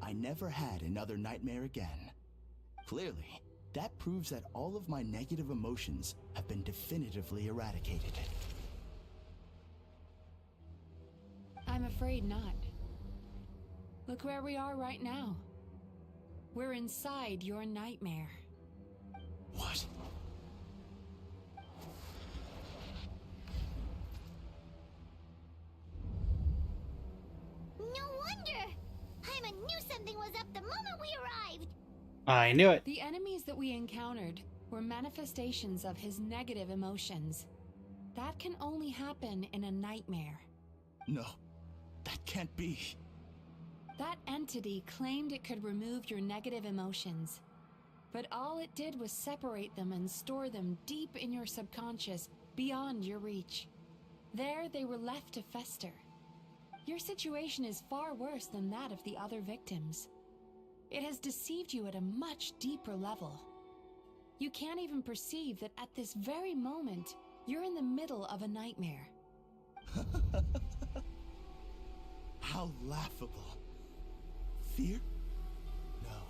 I never had another nightmare again. Clearly, that proves that all of my negative emotions have been definitively eradicated. I'm afraid not. Look where we are right now. We're inside your nightmare. What? No wonder! Paimon knew something was up the moment we arrived! I knew it. The enemies that we encountered were manifestations of his negative emotions. That can only happen in a nightmare. No, that can't be. That entity claimed it could remove your negative emotions, but all it did was separate them and store them deep in your subconscious, beyond your reach. There they were left to fester. Your situation is far worse than that of the other victims. It has deceived you at a much deeper level. You can't even perceive that at this very moment, you're in the middle of a nightmare. How laughable. Fear? No.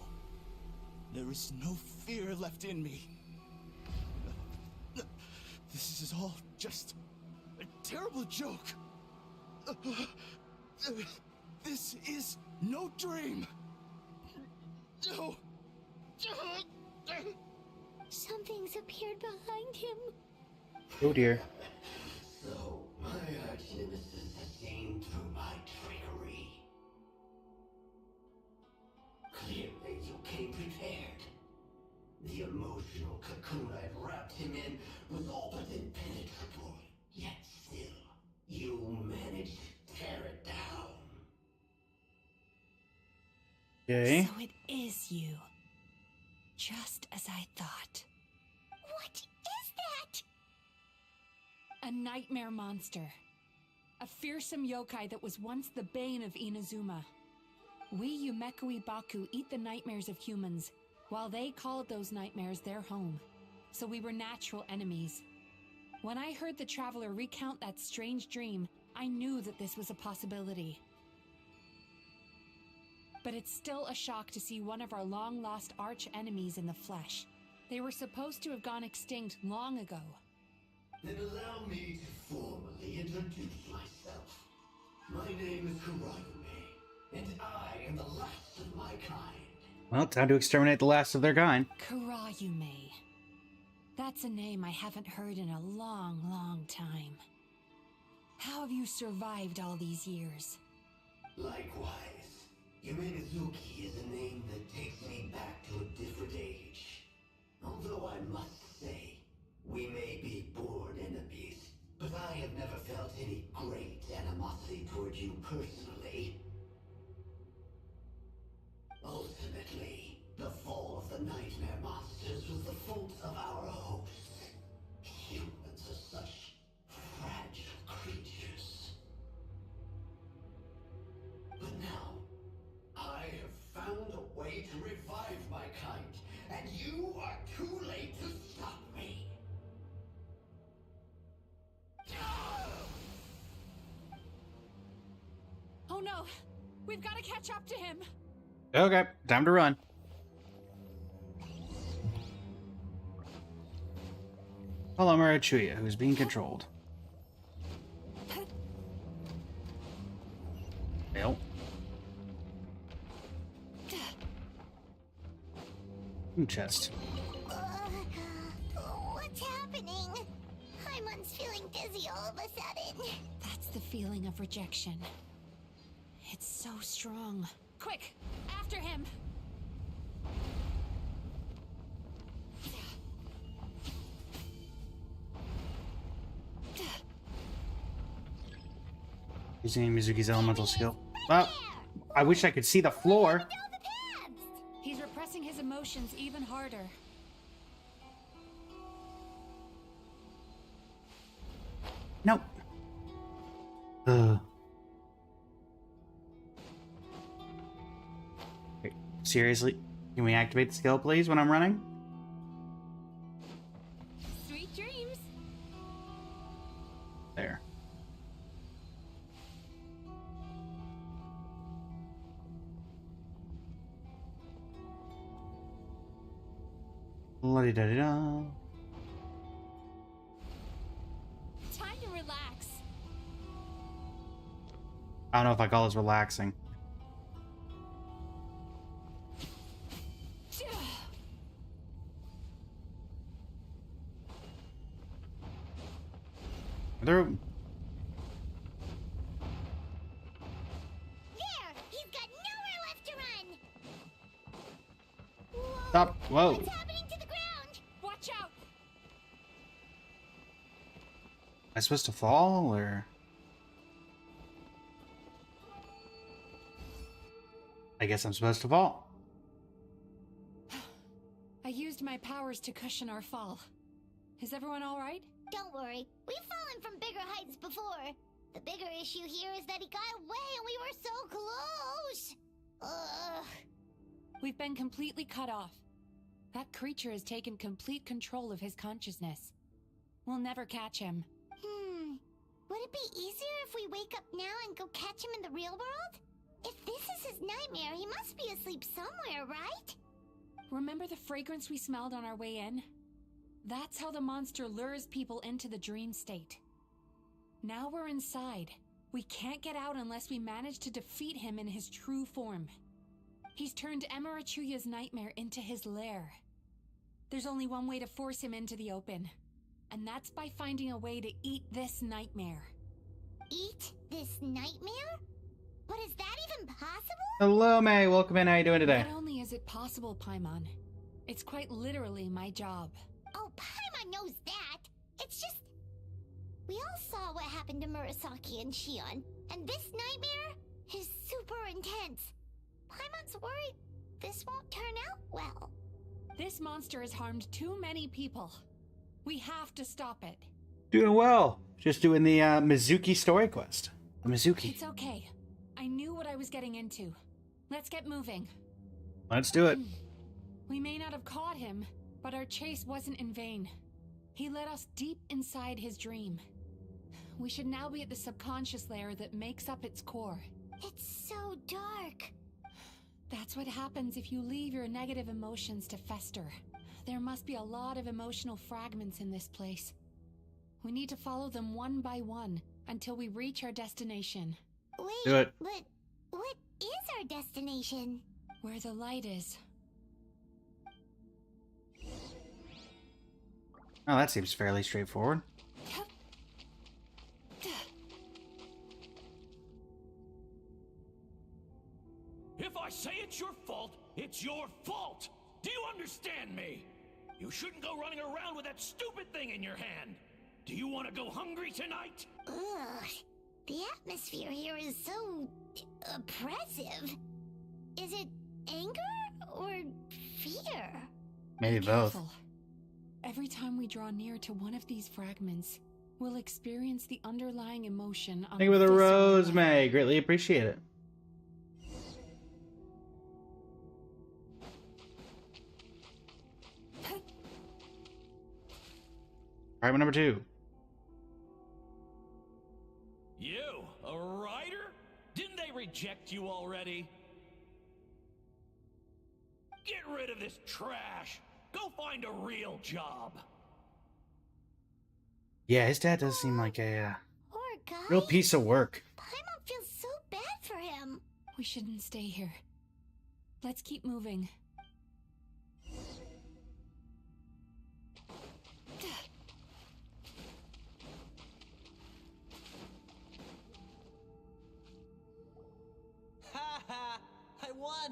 There is no fear left in me. This is all just a terrible joke. This is no dream. No. Something's appeared behind him. Oh dear. So, my arch-nemesis has gained through my trickery. Clearly, you came prepared. The emotional cocoon I'd wrapped him in was all but impenetrable. Yet still, you managed to tear it down. Okay. So it is you. Just as I thought. What is that? A nightmare monster. A fearsome yokai that was once the bane of Inazuma. We Yumekui Baku eat the nightmares of humans, while they called those nightmares their home. So we were natural enemies. When I heard the traveler recount that strange dream, I knew that this was a possibility. But it's still a shock to see one of our long-lost arch-enemies in the flesh. They were supposed to have gone extinct long ago. Then allow me to formally introduce myself. My name is Kurayume, and I am the last of my kind. Well, time to exterminate the last of their kind. Kurayume. That's a name I haven't heard in a long, long time. How have you survived all these years? Likewise. Mizuki is a name that takes me back to a different age. Although I must say, we may be born enemies, but I have never felt any great animosity toward you personally. Ultimately, the fall of the nightmare monsters was the fault of our hosts. Humans are such fragile creatures. But now, I have found a way to revive my kind, and you are too late to stop me. Oh no! We've got to catch up to him! Okay, time to run. Follow Marachuya, who's being controlled. Fail. Chest. What's happening? Paimon's feeling dizzy all of a sudden. That's feeling of rejection. It's so strong. Quick, after him! Using Mizuki's elemental skill. Well, I wish I could see the floor. He's repressing his emotions even harder. Nope. Wait, seriously? Can we activate the skill, please, when I'm running? Sweet dreams. There. La-di-da-di-da. Time to relax. I don't know if I call this relaxing. There. There! He's got nowhere left to run! Whoa! Stop. Whoa. What's happening to the ground? Watch out! Am I supposed to fall, or...? I guess I'm supposed to fall. I used my powers to cushion our fall. Is everyone all right? Don't worry, we've fallen from bigger heights before. The bigger issue here is that he got away and we were so close! Ugh. We've been completely cut off. That creature has taken complete control of his consciousness. We'll never catch him. Would it be easier if we wake up now and go catch him in the real world? If this is his nightmare, he must be asleep somewhere, right? Remember the fragrance we smelled on our way in? That's how the monster lures people into the dream state. Now we're inside. We can't get out unless we manage to defeat him in his true form. He's turned Emirachuya's nightmare into his lair. There's only one way to force him into the open, and that's by finding a way to eat this nightmare. Eat this nightmare? But is that even possible? Hello, May. Welcome in. How you doing today? Not only is it possible, Paimon, it's quite literally my job. Oh, Paimon knows that. It's just... We all saw what happened to Murasaki and Shion, and this nightmare is super intense. Paimon's worried this won't turn out well. This monster has harmed too many people. We have to stop it. Doing well. Just doing the Mizuki story quest. The Mizuki. It's okay. I knew what I was getting into. Let's get moving. Let's do it. We may not have caught him, but our chase wasn't in vain. He led us deep inside his dream. We should now be at the subconscious layer that makes up its core. It's so dark. That's what happens if you leave your negative emotions to fester. There must be a lot of emotional fragments in this place. We need to follow them one by one until we reach our destination. Wait, do it. But what is our destination? Where the light is. Oh, that seems fairly straightforward. If I say it's your fault, it's your fault! Do you understand me? You shouldn't go running around with that stupid thing in your hand! Do you want to go hungry tonight? Ugh, the atmosphere here is so... oppressive. Is it anger or fear? Maybe both. Careful. Every time we draw near to one of these fragments, we'll experience the underlying emotion on Thank you for the visceral rose, level. May. Greatly appreciate it. Alright, number 2. You, a writer? Didn't they reject you already? Get rid of this trash! Go find a real job! Yeah, his dad does seem like a Poor guy. real piece of work. Paimon feels so bad for him. We shouldn't stay here. Let's keep moving.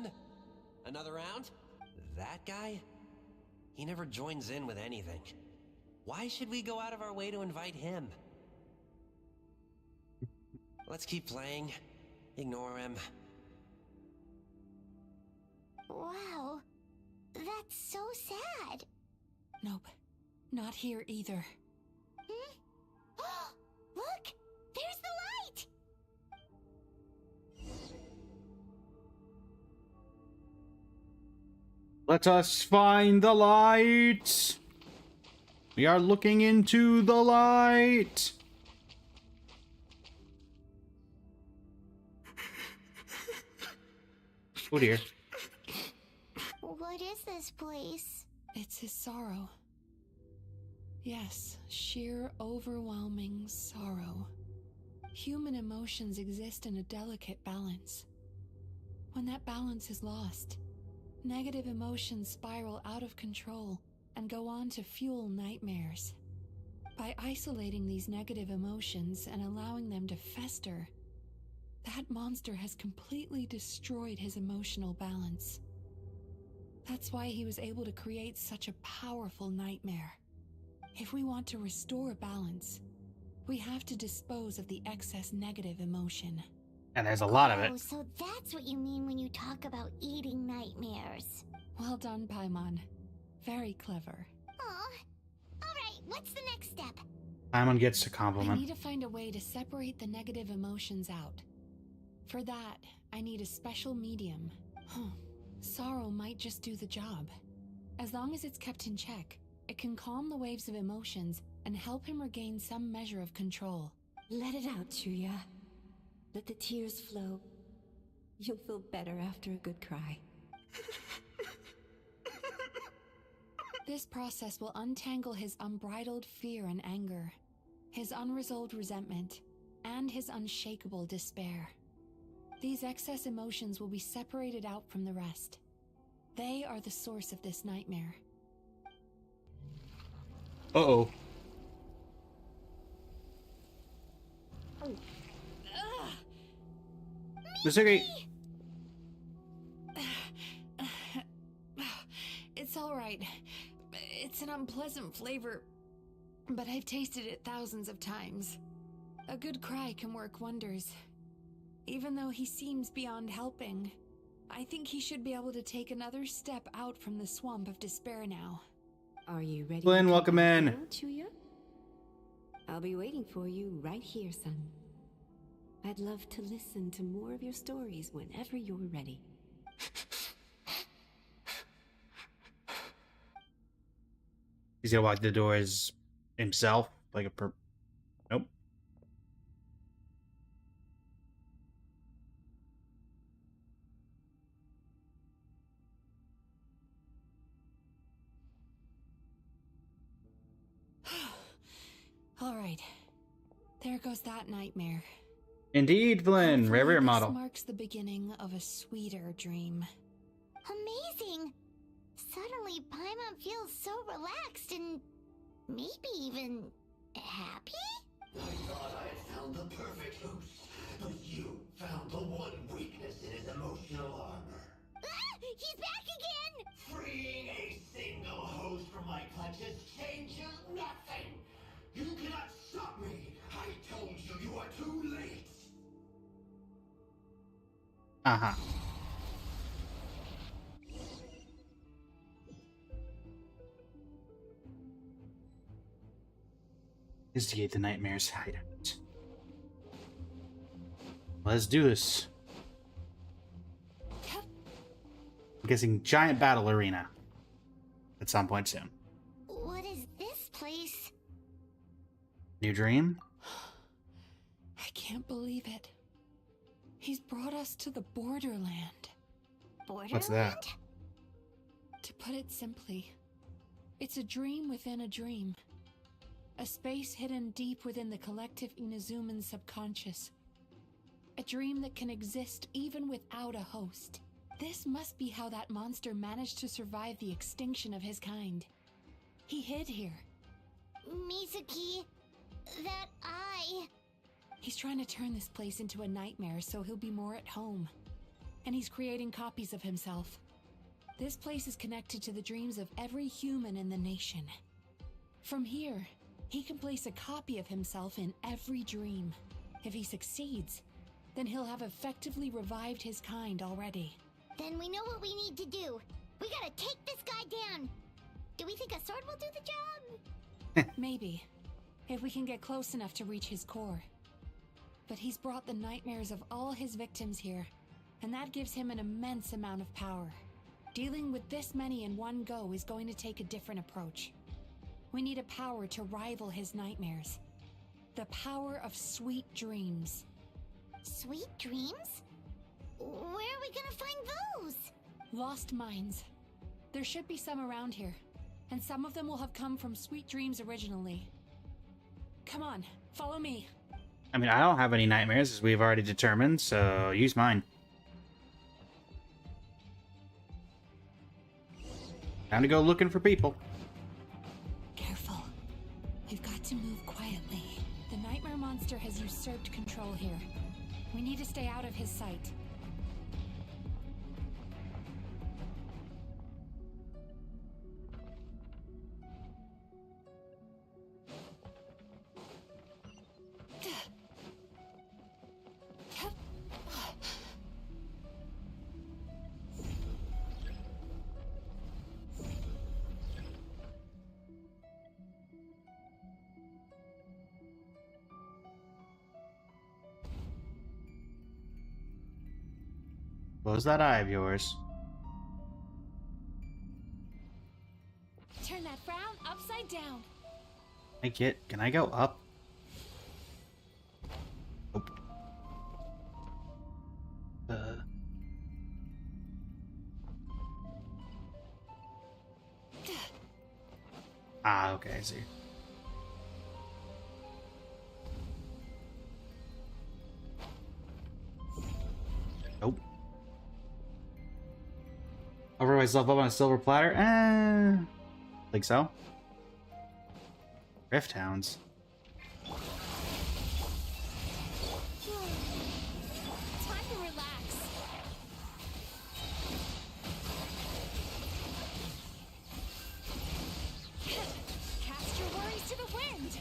done. Another round? That guy? He never joins in with anything. Why should we go out of our way to invite him? Let's keep playing. Ignore him. Wow. That's so sad. Nope. Not here either. Hmm? Look! There's the light! Let us find the light. We are looking into the light. Oh dear. What is this place? It's his sorrow. Yes, sheer overwhelming sorrow. Human emotions exist in a delicate balance. When that balance is lost, negative emotions spiral out of control and go on to fuel nightmares. By isolating these negative emotions and allowing them to fester, that monster has completely destroyed his emotional balance. That's why he was able to create such a powerful nightmare. If we want to restore balance, we have to dispose of the excess negative emotion. And there's a lot of Oh, it. so that's what you mean when you talk about eating nightmares. Well done, Paimon. Very clever. Aw. Alright, what's the next step? Paimon gets a I compliment. need to find a way to separate the negative emotions out. For that, I need a special medium. Sorrow might just do the job. As long as it's kept in check, it can calm the waves of emotions and help him regain some measure of control. Let it out, Chuya. Let the tears flow. You'll feel better after a good cry. This process will untangle his unbridled fear and anger, his unresolved resentment, and his unshakable despair. These excess emotions will be separated out from the rest. They are the source of this nightmare. Uh-oh. Mizuki! It's alright. It's an unpleasant flavor, but I've tasted it thousands of times. A good cry can work wonders. Even though he seems beyond helping, I think he should be able to take another step out from the swamp of despair now. Are you ready? Flynn, to welcome come in. out, Chuya? I'll be waiting for you right here, son. I'd love to listen to more of your stories whenever you're ready. He's gonna walk the doors himself, like a Nope. Alright. There goes that nightmare. Indeed, Flynn. Hopefully Rare this model. marks the beginning of a sweeter dream. Amazing! Suddenly, Paimon feels so relaxed and maybe even happy? I thought I had found the perfect host, but you found the one weakness in his emotional armor. Ah! He's back again! Freeing a single host from my clutches changes nothing! You cannot stop me! I told you you are too late! Uh-huh. Instigate the nightmare's hideout. Let's do this. I'm guessing giant battle arena at some point soon. What is this place? New dream? I can't believe it. He's brought us to the borderland. Borderland? What's that? To put it simply, it's a dream within a dream. A space hidden deep within the collective Inazuman subconscious. A dream that can exist even without a host. This must be how that monster managed to survive the extinction of his kind. He hid here. Mizuki, that eye. He's trying to turn this place into a nightmare so he'll be more at home. and he's creating copies of himself. This place is connected to the dreams of every human in the nation. From here, he can place a copy of himself in every dream. If he succeeds, then he'll have effectively revived his kind already. Then we know what we need to do. We gotta take this guy down. Do we think a sword will do the job? Maybe, if we can get close enough to reach his core. But he's brought the nightmares of all his victims here, and that gives him an immense amount of power. Dealing with this many in one go is going to take a different approach. We need a power to rival his nightmares. The power of sweet dreams. Sweet dreams? Where are we gonna find those? Lost minds. There should be some around here, and some of them will have come from sweet dreams originally. Come on, follow me. I mean, I don't have any nightmares, as we've already determined, so use mine. Time to go looking for people. Careful. We've got to move quietly. The nightmare monster has usurped control here. We need to stay out of his sight. Close that eye of yours. Turn that frown upside down. Can I go up? Nope. Okay, I see. Nope. Over myself up on a silver platter? Think so. Rift Hounds. Time to relax. Cast your worries to the wind.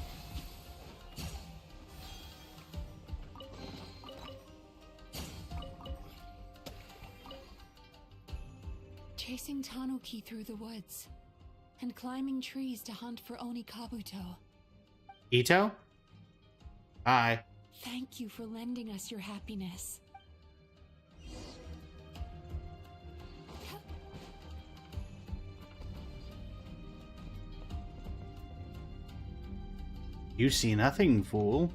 Chasing Tanuki through the woods, and climbing trees to hunt for Onikabuto. Ito? Hi. Thank you for lending us your happiness. You see nothing, fool.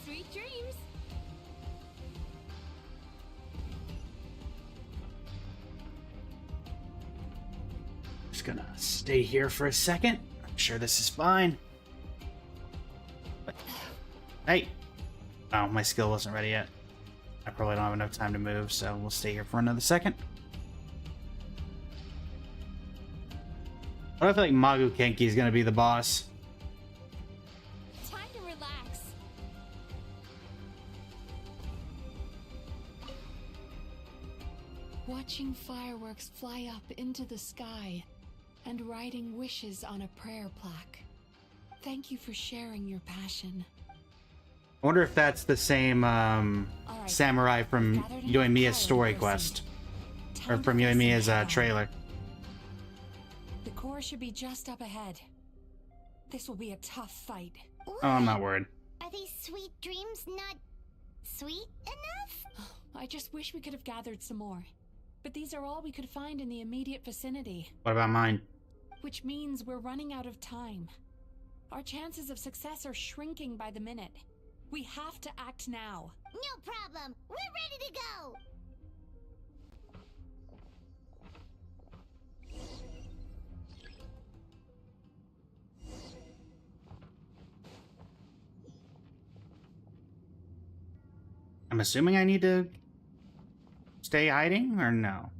Sweet dreams. Just gonna stay here for a second. I'm sure this is fine. But, hey! Oh, my skill wasn't ready yet. I probably don't have enough time to move, so we'll stay here for another second. What if, like, Magu Kenki is gonna be the boss? Time to relax. Watching fireworks fly up into the sky and writing wishes on a prayer plaque. Thank you for sharing your passion. I wonder if that's the same samurai from Yoimiya's story quest. Or from Yoimiya's trailer. The core should be just up ahead. This will be a tough fight. Oh, I'm not worried. Are these sweet dreams not sweet enough? I just wish we could have gathered some more. But these are all we could find in the immediate vicinity. What about mine? Which means we're running out of time. Our chances of success are shrinking by the minute. We have to act now. No problem. We're ready to go. I'm assuming I need to stay hiding, or no?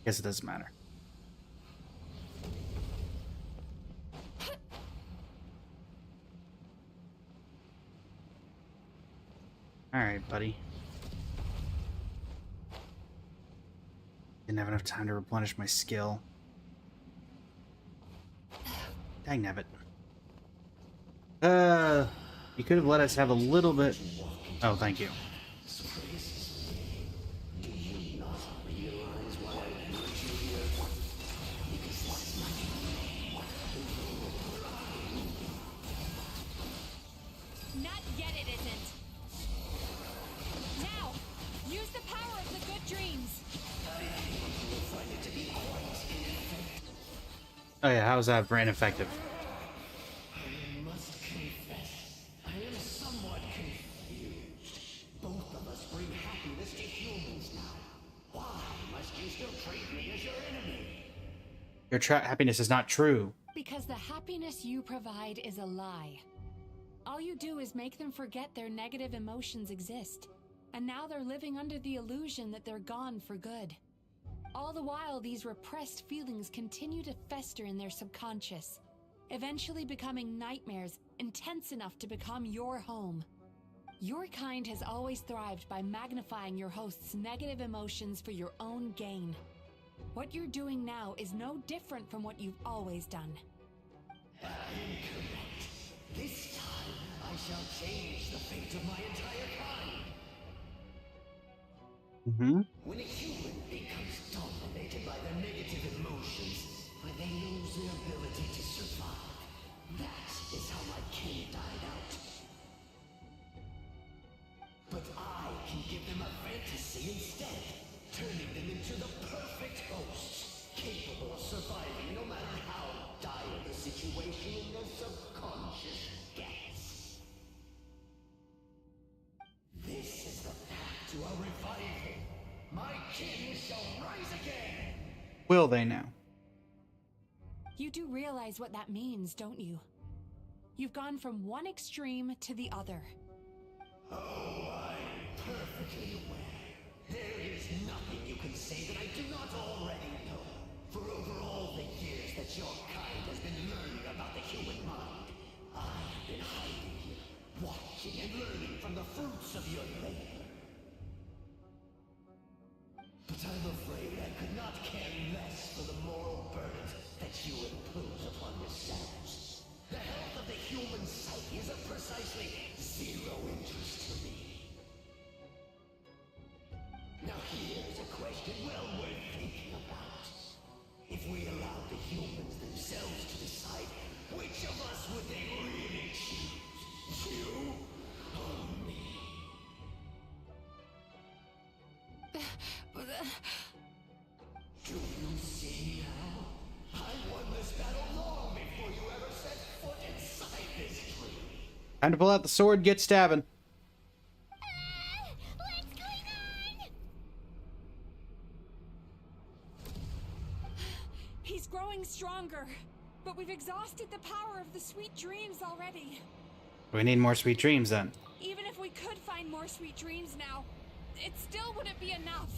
Guess it doesn't matter. Alright, buddy. Didn't have enough time to replenish my skill. Dang nabbit. You could have let us have a little bit... Oh, thank you. Not yet, it isn't. Now, use the power of the good dreams. Oh yeah, how was that for ineffective? I must confess, I am somewhat confused. Both of us bring happiness to humans now. Why must you still treat me as your enemy? Your happiness is not true. Because the happiness you provide is a lie. All you do is make them forget their negative emotions exist. And now they're living under the illusion that they're gone for good. All the while, these repressed feelings continue to fester in their subconscious, eventually becoming nightmares intense enough to become your home. Your kind has always thrived by magnifying your host's negative emotions for your own gain. What you're doing now is no different from what you've always done. Incorrect. This time, I shall change the fate of my entire kind. When a human becomes dominated by their negative emotions, when they lose their ability to survive, that is how my kin died out. But I can give them a fantasy instead, turning them into the perfect hosts, capable of surviving no matter how dire the situation in their subconscious gets. This is the path to a revival. My kin shall rise again! Will they now? You do realize what that means, don't you? You've gone from one extreme to the other. Oh, I'm perfectly aware. There is nothing you can say that I do not already know. For over all the years that your kind has been learning about the human mind, I have been hiding here, watching and learning from the fruits of your labor. But I'm afraid I could not care less for the moral burdens that you impose upon yourselves. The health of the human psyche is of precisely zero interest to me. Now here's a question well worth thinking about. If we allowed the humans themselves to decide, which of us would they really choose? You or me? Do you see now? I won this battle long before you ever set foot inside this tree. Time to pull out the sword, get stabbing. What's going on? He's growing stronger, but we've exhausted the power of the sweet dreams already. We need more sweet dreams then. Even if we could find more sweet dreams now, it still wouldn't be enough.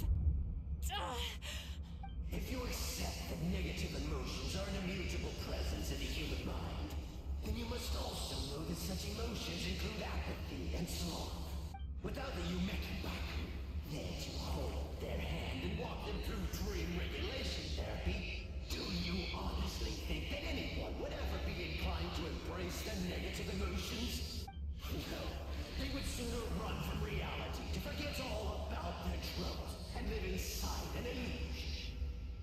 If you accept that negative emotions are an immutable presence in the human mind, then you must also know that such emotions include apathy and sloth. Without the Yumeki Baku, there to hold their hand and walk them through dream regulation therapy, do you honestly think that anyone would ever be inclined to embrace their negative emotions? No, they would sooner run from reality to forget all about their troubles and live inside an illusion.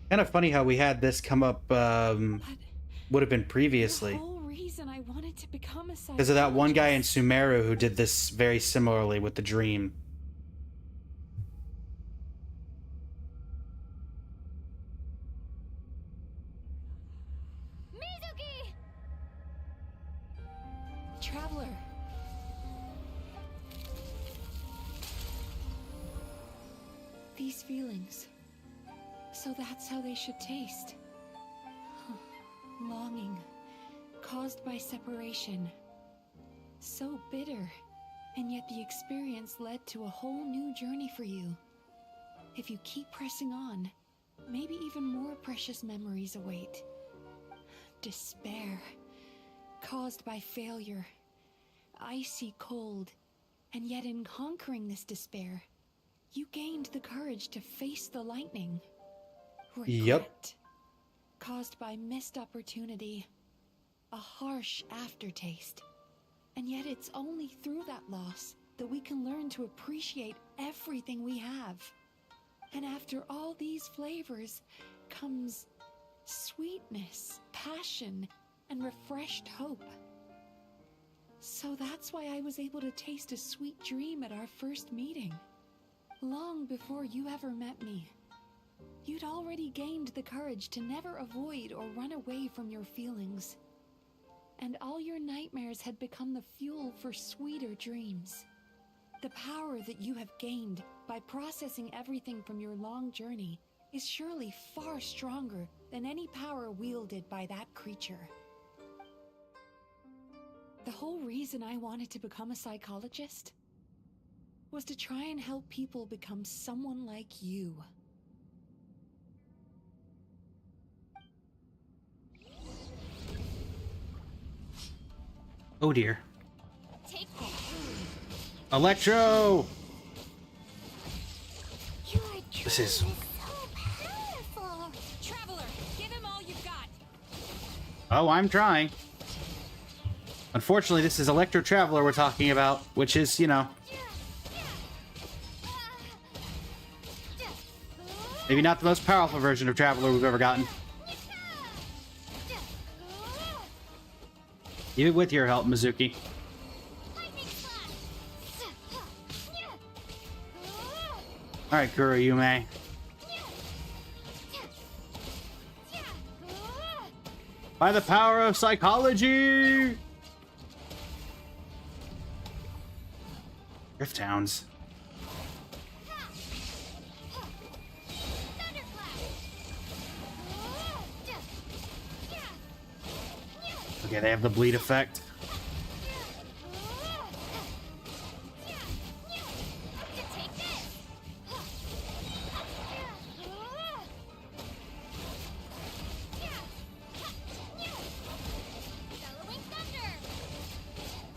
Kind of funny how we had this come up, would have been previously. The whole reason I wanted to become a Because of that one guy in Sumeru who did this very similarly with the dream. Mizuki! Traveler. These feelings. So that's how they should taste. Longing, caused by separation. So bitter, and yet the experience led to a whole new journey for you. If you keep pressing on, maybe even more precious memories await. Despair, caused by failure, icy cold, and yet in conquering this despair, you gained the courage to face the lightning. Regret, Yep. caused by missed opportunity, a harsh aftertaste. And yet it's only through that loss that we can learn to appreciate everything we have. And after all these flavors comes sweetness, passion, and refreshed hope. So that's why I was able to taste a sweet dream at our first meeting. Long before you ever met me, you'd already gained the courage to never avoid or run away from your feelings. And all your nightmares had become the fuel for sweeter dreams. The power that you have gained by processing everything from your long journey is surely far stronger than any power wielded by that creature. The whole reason I wanted to become a psychologist was to try and help people become someone like you. Oh dear. Take that. Electro! Your This is... so powerful. Traveler, give him all you've got. Oh, I'm trying. Unfortunately, this is Electro Traveler we're talking about, which is, you know... maybe not the most powerful version of Traveler we've ever gotten. Even with your help, Mizuki. Alright, Kuroyume. By the power of psychology! Rift Towns. Okay, they have the bleed effect.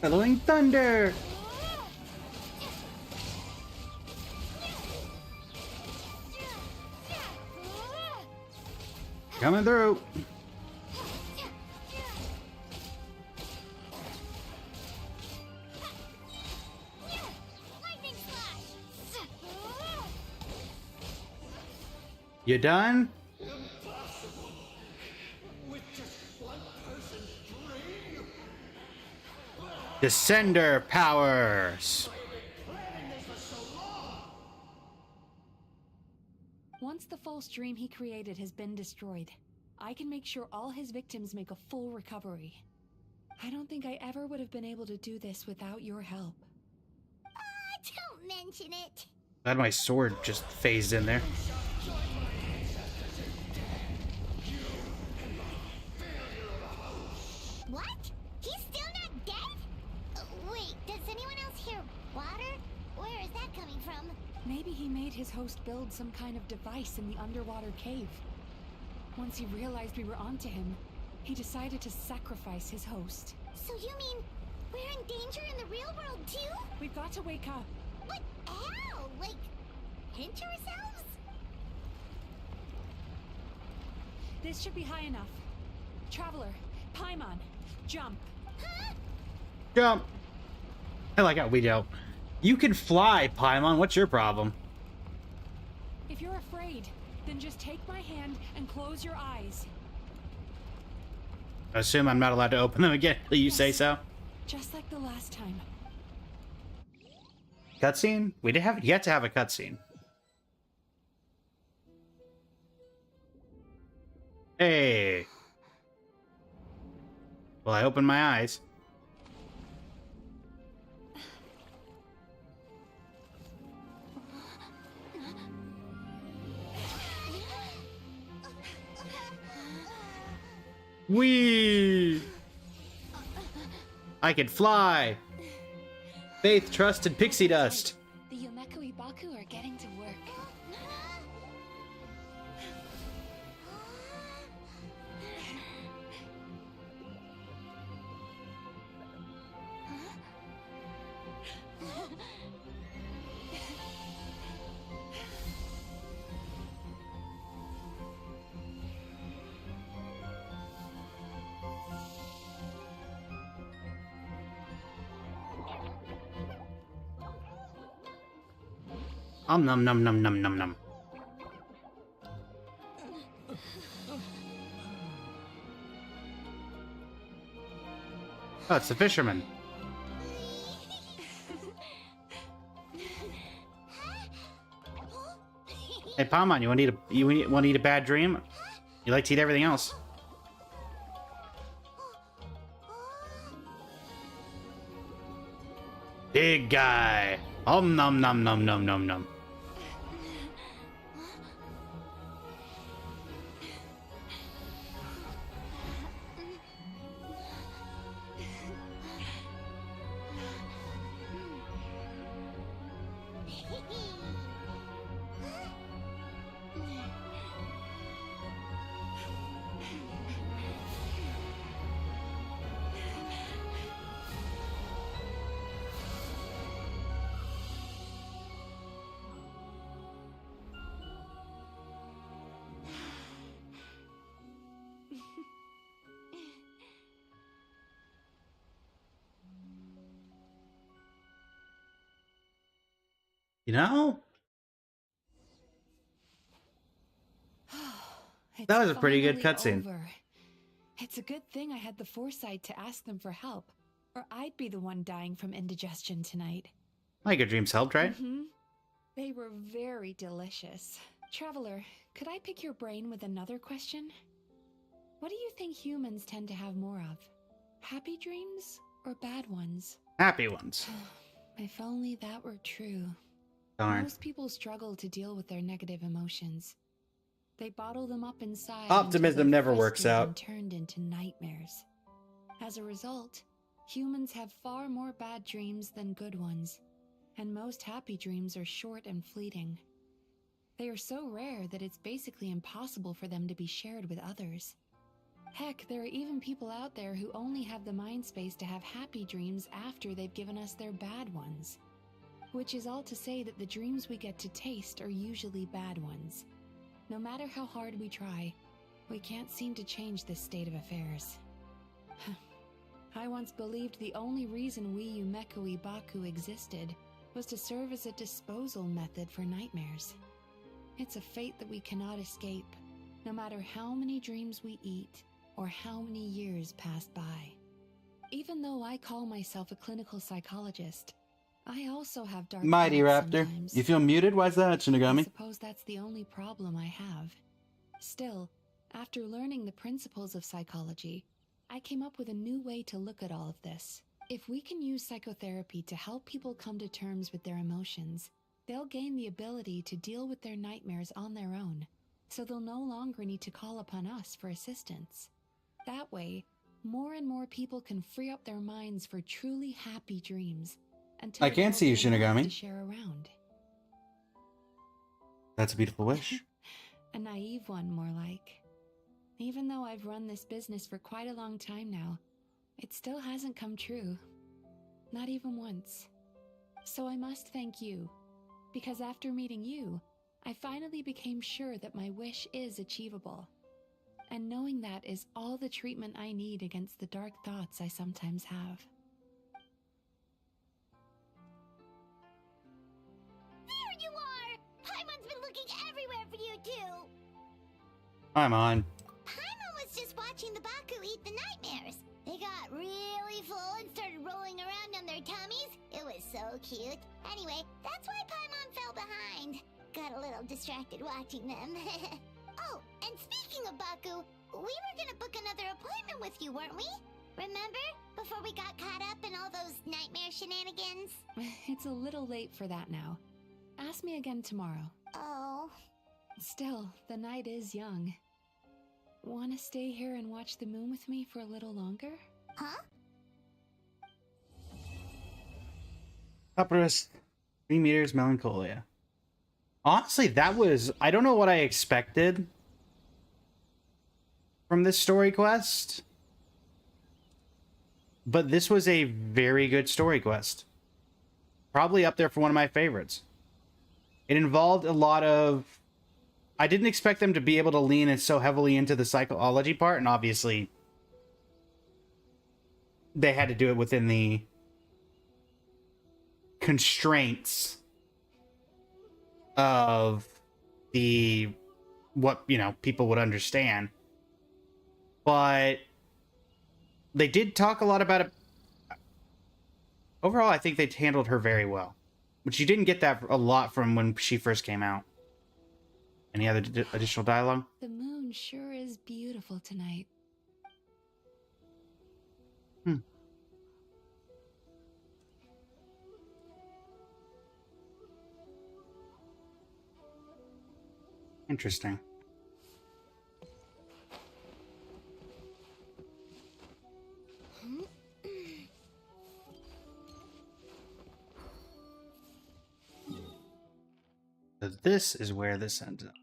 Bellowing thunder! Coming through! You done? Descender powers! Once the false dream he created has been destroyed, I can make sure all his victims make a full recovery. I don't think I ever would have been able to do this without your help. Don't mention it. Glad my sword just phased in there. What? He's still not dead? Wait, does anyone else hear water? Where is that coming from? Maybe he made his host build some kind of device in the underwater cave. Once he realized we were onto him, he decided to sacrifice his host. So you mean we're in danger in the real world too? We've got to wake up. But how? Like, pinch ourselves? This should be high enough. Traveler, Paimon, jump. Huh? Jump! I like how we don't. You can fly, Paimon. What's your problem? If you're afraid, then just take my hand and close your eyes. I assume I'm not allowed to open them again until you say so. Just like the last time. Cutscene? We didn't have yet to have a cutscene. Hey. Well, I opened my eyes. Whee! I can fly! Faith, trust, and pixie dust. The Yomeku Ibaku are getting to work. Num num num num num num. Oh, it's the fisherman. Hey, Palmon, you want to eat a bad dream? You like to eat everything else. Big guy. Om num num num num num num. You know? That was a pretty good cutscene. It's a good thing I had the foresight to ask them for help, or I'd be the one dying from indigestion tonight. Like your dreams helped, right? They were very delicious. Traveler, could I pick your brain with another question? What do you think humans tend to have more of? Happy dreams or bad ones? Happy ones. If only that were true. Darn. Most people struggle to deal with their negative emotions. They bottle them up inside. Optimism never works out. And turned into nightmares. As a result, humans have far more bad dreams than good ones, and most happy dreams are short and fleeting. They are so rare that it's basically impossible for them to be shared with others. Heck, there are even people out there who only have the mind space to have happy dreams after they've given us their bad ones. Which is all to say that the dreams we get to taste are usually bad ones. No matter how hard we try, we can't seem to change this state of affairs. I once believed the only reason we Yumeku Ibaku existed was to serve as a disposal method for nightmares. It's a fate that we cannot escape, no matter how many dreams we eat or how many years pass by. Even though I call myself a clinical psychologist, I also have dark Mighty thoughts Raptor. sometimes. You feel muted? Why's that, I Shinigami? suppose that's the only problem I have. Still, after learning the principles of psychology, I came up with a new way to look at all of this. If we can use psychotherapy to help people come to terms with their emotions, they'll gain the ability to deal with their nightmares on their own, so they'll no longer need to call upon us for assistance. That way, more and more people can free up their minds for truly happy dreams. Until I can't see you, Shinigami. to share around. That's a beautiful wish. A naive one, more like. Even though I've run this business for quite a long time now, it still hasn't come true. Not even once. So I must thank you, because after meeting you, I finally became sure that my wish is achievable. And knowing that is all the treatment I need against the dark thoughts I sometimes have. There you are! Paimon's been looking everywhere for you, too! I'm on. Paimon was just watching the Baku eat the nightmares. They got really full and started rolling around on their tummies. It was so cute. Anyway, that's why Paimon fell behind. Got a little distracted watching them. Oh, and speaking of Baku, we were gonna book another appointment with you, weren't we? Remember? Before we got caught up in all those nightmare shenanigans? It's a little late for that now. Ask me again tomorrow. Oh. Still, the night is young. Want to stay here and watch the moon with me for a little longer? Huh? Upperus, 3 meters, Melancholia. Honestly, that was... I don't know what I expected from this story quest, but this was a very good story quest. Probably up there for one of my favorites. It involved a lot of... I didn't expect them to be able to lean in so heavily into the psychology part, and obviously they had to do it within the constraints of the what, you know, people would understand. But they did talk a lot about it. Overall, I think they handled her very well, which you didn't get that a lot from when she first came out. Any other additional dialogue? The moon sure is beautiful tonight. Interesting. So this is where this ends up.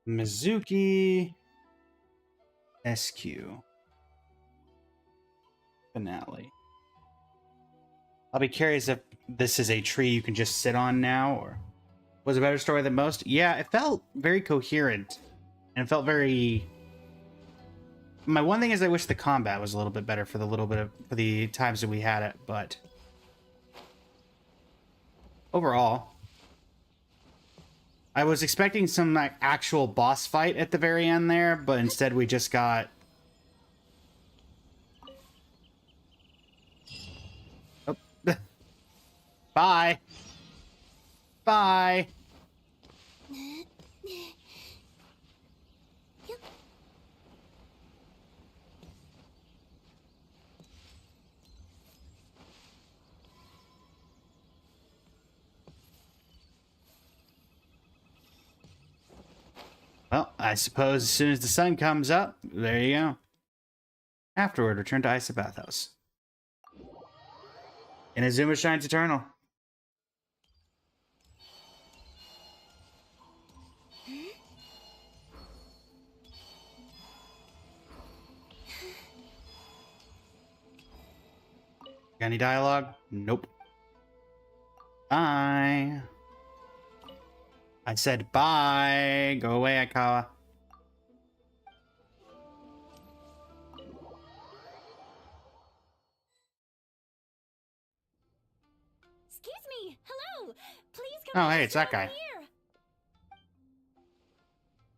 Mizuki SQ finale. I'll be curious if this is a tree you can just sit on now, or was a better story than most. Yeah, it felt very coherent, and it felt very... My one thing is I wish the combat was a little bit better for for the times that we had it, but overall, I was expecting some like actual boss fight at the very end there, but instead we just got... Oh. Bye. Bye. Well, I suppose as soon as the sun comes up, there you go. Afterward, return to Isa Bathhouse. Inazuma shines eternal. Got any dialogue? Nope. Bye. I said bye. Go away, Akawa. Excuse me. Hello. Please come. Oh, hey, it's that guy. Here.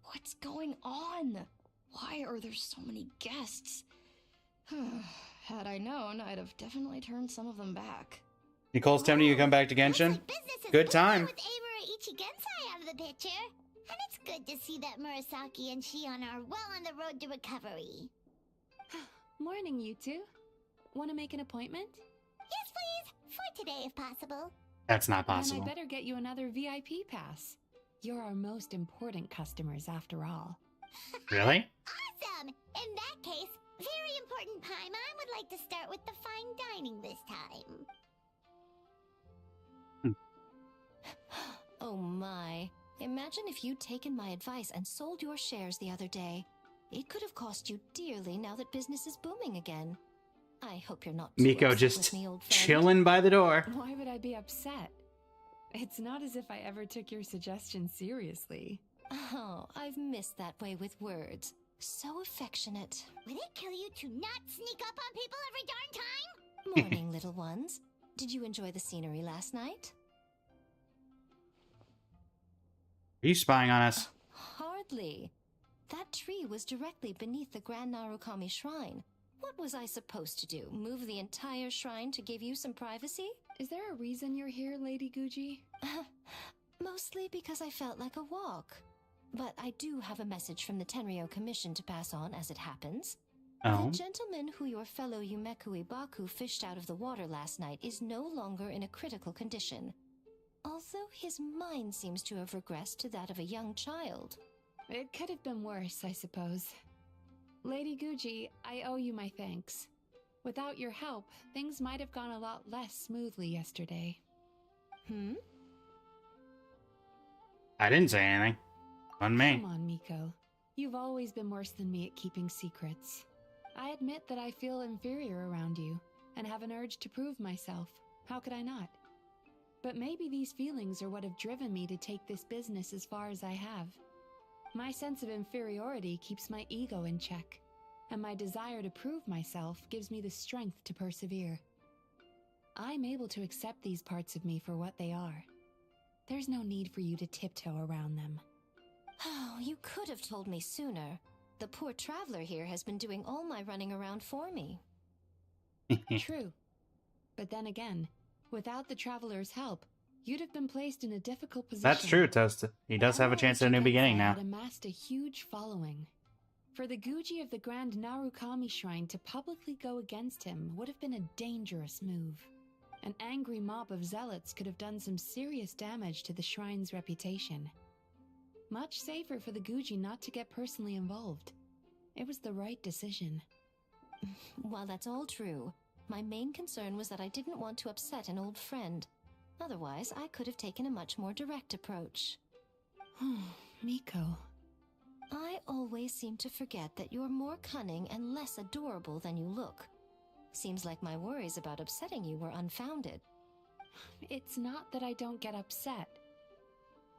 What's going on? Why are there so many guests? Had I known, I'd have definitely turned some of them back. Nicole's tempting you to come back to Genshin? Good time. With Amura Ichigensai out of the picture. And it's good to see that Murasaki and Shion are well on the road to recovery. Morning, you two. Want to make an appointment? Yes, please. For today, if possible. That's not Then possible. I better get you another VIP pass. You're our most important customers, after all. Really? Awesome! In that case, very important Paimon would like to start with the fine dining this time. Oh my. Imagine if you'd taken my advice and sold your shares the other day. It could have cost you dearly now that business is booming again. I hope you're not too Miko upset just with me, old friend. chilling by the door. Why would I be upset? It's not as if I ever took your suggestion seriously. Oh, I've missed that way with words. So affectionate. Would it kill you to not sneak up on people every darn time? Morning, little ones. Did you enjoy the scenery last night? Are you spying on us? Hardly. That tree was directly beneath the Grand Narukami Shrine. What was I supposed to do? Move the entire shrine to give you some privacy? Is there a reason you're here, Lady Guji? Mostly because I felt like a walk. But I do have a message from the Tenryo Commission to pass on as it happens. Oh. The gentleman who your fellow Yumeku Ibaku fished out of the water last night is no longer in a critical condition. Although his mind seems to have regressed to that of a young child. It could have been worse, I suppose. Lady Guji, I owe you my thanks. Without your help, things might have gone a lot less smoothly yesterday. I didn't say anything. On me. Come on, Miko. You've always been worse than me at keeping secrets. I admit that I feel inferior around you, and have an urge to prove myself. How could I not? But maybe these feelings are what have driven me to take this business as far as I have. My sense of inferiority keeps my ego in check, and my desire to prove myself gives me the strength to persevere. I'm able to accept these parts of me for what they are. There's no need for you to tiptoe around them. Oh, you could have told me sooner. The poor traveler here has been doing all my running around for me. True. But then again, without the traveler's help, you'd have been placed in a difficult position. That's true, Toast. He does have a chance at a new beginning now. Had amassed a huge following. For the Guji of the Grand Narukami Shrine to publicly go against him would have been a dangerous move. An angry mob of zealots could have done some serious damage to the shrine's reputation. Much safer for the Guji not to get personally involved. It was the right decision. While that's all true, my main concern was that I didn't want to upset an old friend. Otherwise, I could have taken a much more direct approach. Miko. I always seem to forget that you're more cunning and less adorable than you look. Seems like my worries about upsetting you were unfounded. It's not that I don't get upset.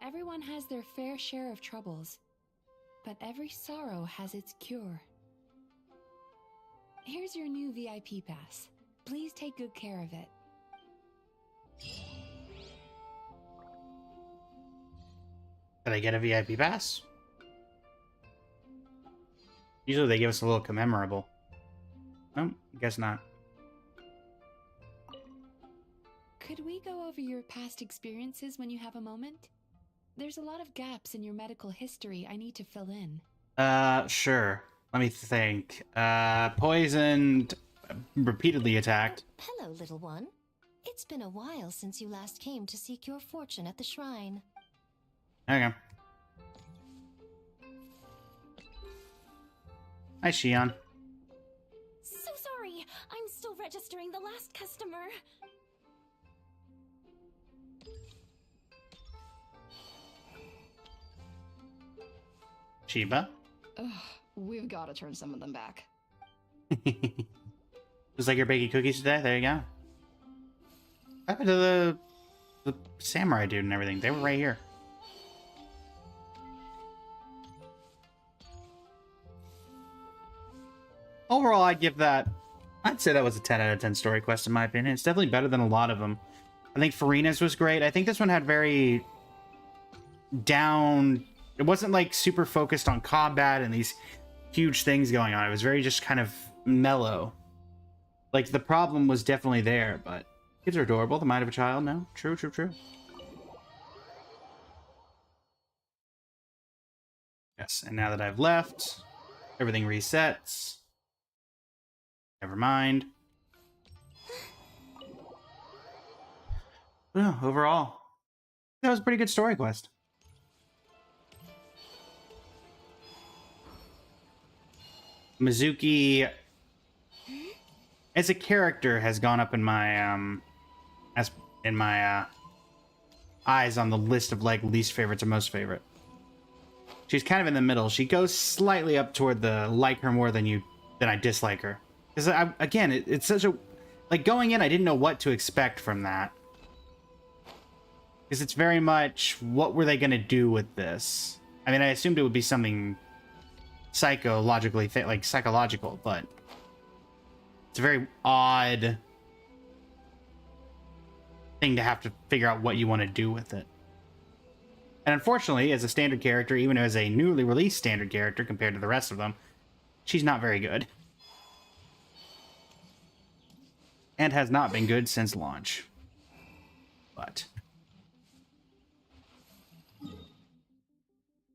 Everyone has their fair share of troubles, but every sorrow has its cure. Here's your new VIP pass. Please take good care of it. Did I get a VIP pass? Usually they give us a little commemorable. Nope, guess not. Could we go over your past experiences when you have a moment? There's a lot of gaps in your medical history I need to fill in. Sure. Let me think. Poisoned, repeatedly attacked. Hello, little one. It's been a while since you last came to seek your fortune at the shrine. Okay. Hi, Shion. So sorry. I'm still registering the last customer. Chiba? Ugh, we've got to turn some of them back. Just like you're baking cookies today? There you go. What happened to the samurai dude and everything? They were right here. Overall, I'd say that was a 10 out of 10 story quest in my opinion. It's definitely better than a lot of them. I think Farina's was great. I think this one had very down... It wasn't like super focused on combat and these huge things going on. It was very just kind of mellow. Like, the problem was definitely there, but kids are adorable. The mind of a child, no? True, true, true. Yes, and now that I've left, everything resets. Never mind. Well, overall, that was a pretty good story quest. Mizuki, as a character, has gone up in my eyes on the list of like least favorites or most favorite. She's kind of in the middle. She goes slightly up toward the like her more than I dislike her. Because again, it's such a like going in, I didn't know what to expect from that. Because it's very much what were they going to do with this? I mean, I assumed it would be something psychological, but it's a very odd thing to have to figure out what you want to do with it. And unfortunately, as a standard character, even as a newly released standard character compared to the rest of them, she's not very good. And has not been good since launch. But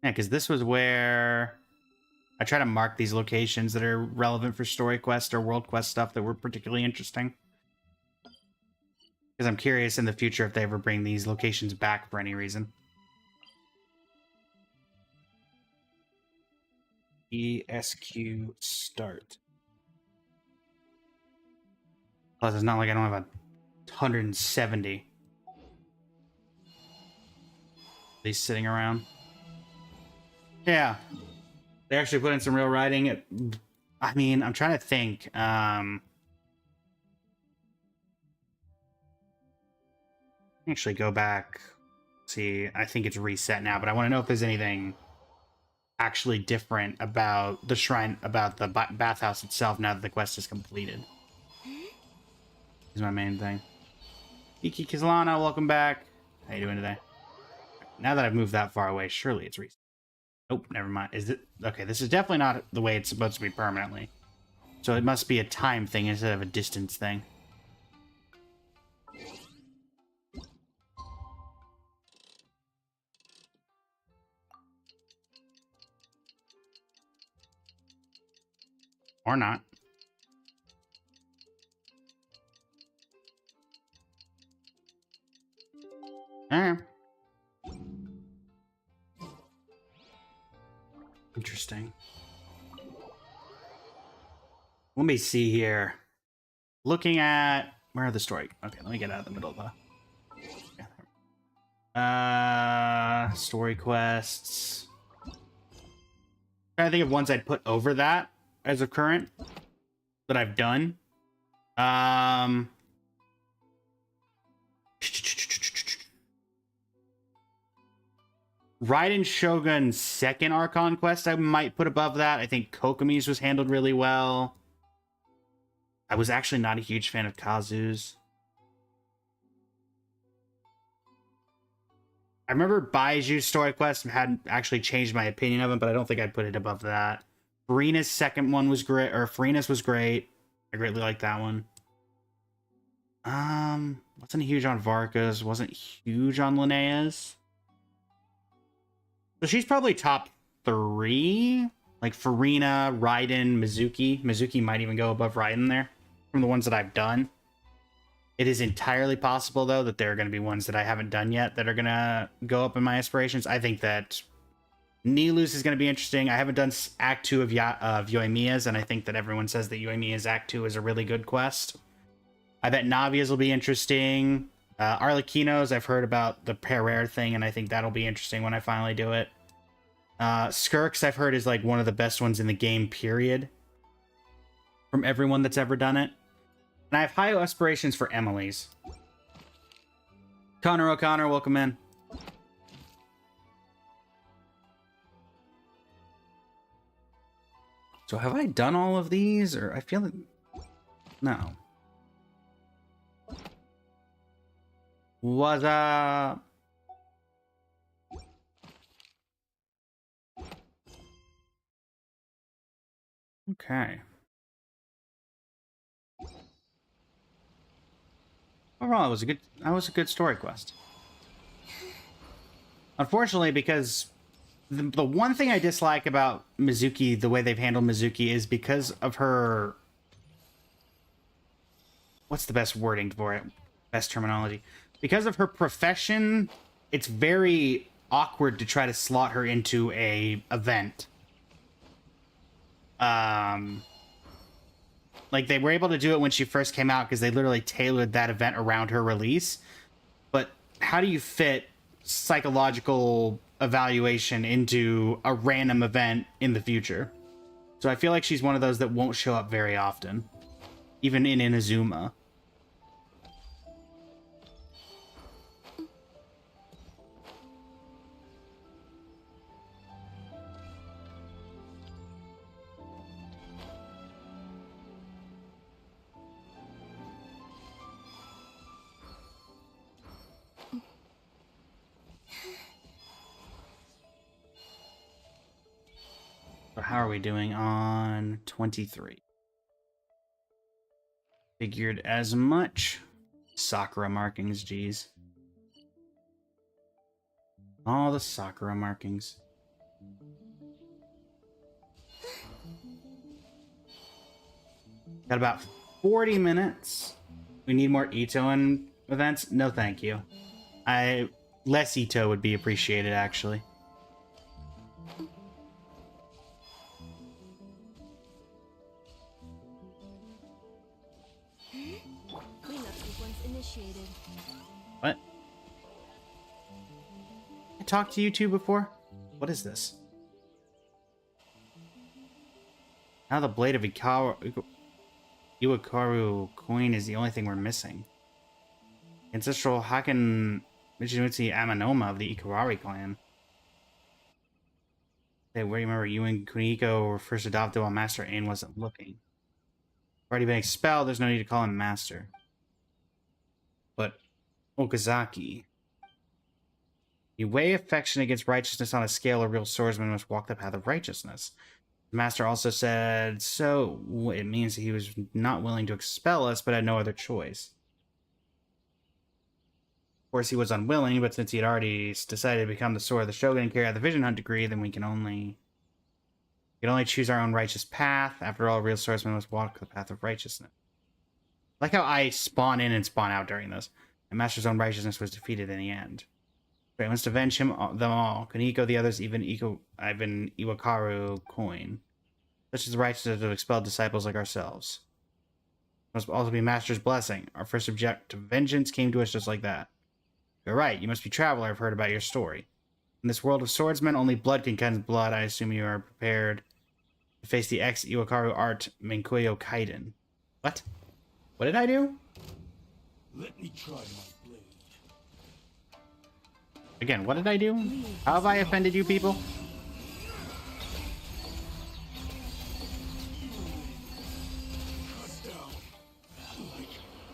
yeah, because this was where I try to mark these locations that are relevant for story quest or world quest stuff that were particularly interesting. Because I'm curious in the future if they ever bring these locations back for any reason. ESQ start. Plus, it's not like I don't have a 170. These sitting around. Yeah. They actually put in some real writing. I mean, I'm trying to think. Actually go back. See, I think it's reset now, but I want to know if there's anything actually different about the shrine, about the bathhouse itself now that the quest is completed. Is my main thing. Iki Kizlana, welcome back. How you doing today? Now that I've moved that far away, surely it's reset. Nope, never mind. Is it okay? This is definitely not the way it's supposed to be permanently. So it must be a time thing instead of a distance thing. Or not. Interesting. Let me see here. Looking at where are the story? Okay, let me get out of the middle of the story quests. Trying to think of ones I'd put over that as of current that I've done. Raiden Shogun's second Archon quest I might put above that. I think Kokomi's was handled really well. I was actually not a huge fan of Kazu's. I remember Baiju's story quest hadn't actually changed my opinion of him, but I don't think I'd put it above that. Farina's second one was great, or Farina's was great. I greatly liked that one. Wasn't huge on Varka's, wasn't huge on Linnea's. So she's probably top 3. Like Farina, Raiden, Mizuki. Mizuki might even go above Raiden there from the ones that I've done. It is entirely possible, though, that there are going to be ones that I haven't done yet that are going to go up in my aspirations. I think that Nilus is going to be interesting. I haven't done Act 2 of Yoimiya's, and I think that everyone says that Yoimiya's Act 2 is a really good quest. I bet Navia's will be interesting. Arlecchino's, I've heard about the Pereire thing, and I think that'll be interesting when I finally do it. Skirk's, I've heard, is like one of the best ones in the game, period. From everyone that's ever done it. And I have high aspirations for Emily's. Connor O'Connor, welcome in. So have I done all of these? Or I feel like... No. What's up? Okay. Overall, that was a good story quest. Unfortunately, because the one thing I dislike about Mizuki, the way they've handled Mizuki, is because of her... What's the best wording for it? Best terminology. Because of her profession, it's very awkward to try to slot her into a event. Like, they were able to do it when she first came out because they literally tailored that event around her release. But how do you fit psychological evaluation into a random event in the future? So I feel like she's one of those that won't show up very often. Even in Inazuma. So how are we doing on 23? Figured as much. Sakura markings, geez. All the Sakura markings. Got about 40 minutes. We need more Ito in events? No, thank you. Less Ito would be appreciated, actually. What? I talked to you two before? What is this? Now the blade of Iwakaru coin is the only thing we're missing. Ancestral Haken Mizuki Amanoma of the Ikarari clan. Hey, where do you remember you and Kuniko were first adopted while Master Ain wasn't looking? Already been expelled, there's no need to call him Master. But Okazaki. You weigh affection against righteousness on a scale. A real swordsman must walk the path of righteousness. The Master also said, so it means that he was not willing to expel us, but had no other choice. Of course, he was unwilling, but since he had already decided to become the sword of the Shogun and carry out the Vision Hunt degree, then we can only choose our own righteous path. After all, real swordsmen must walk the path of righteousness. Like how I spawn in and spawn out during this. And Master's own righteousness was defeated in the end. He wants to avenge them all. Kuniko, the others, even Iwakaru coin. Such as the righteousness of expelled disciples like ourselves. It must also be Master's blessing. Our first object to vengeance came to us just like that. You're right, you must be traveler. I've heard about your story. In this world of swordsmen, only blood can cleanse blood. I assume you are prepared to face the ex-Iwakaru art Menkoyo Kaiden. What? What did I do? Let me try my blade. Again, what did I do? How have I offended you people?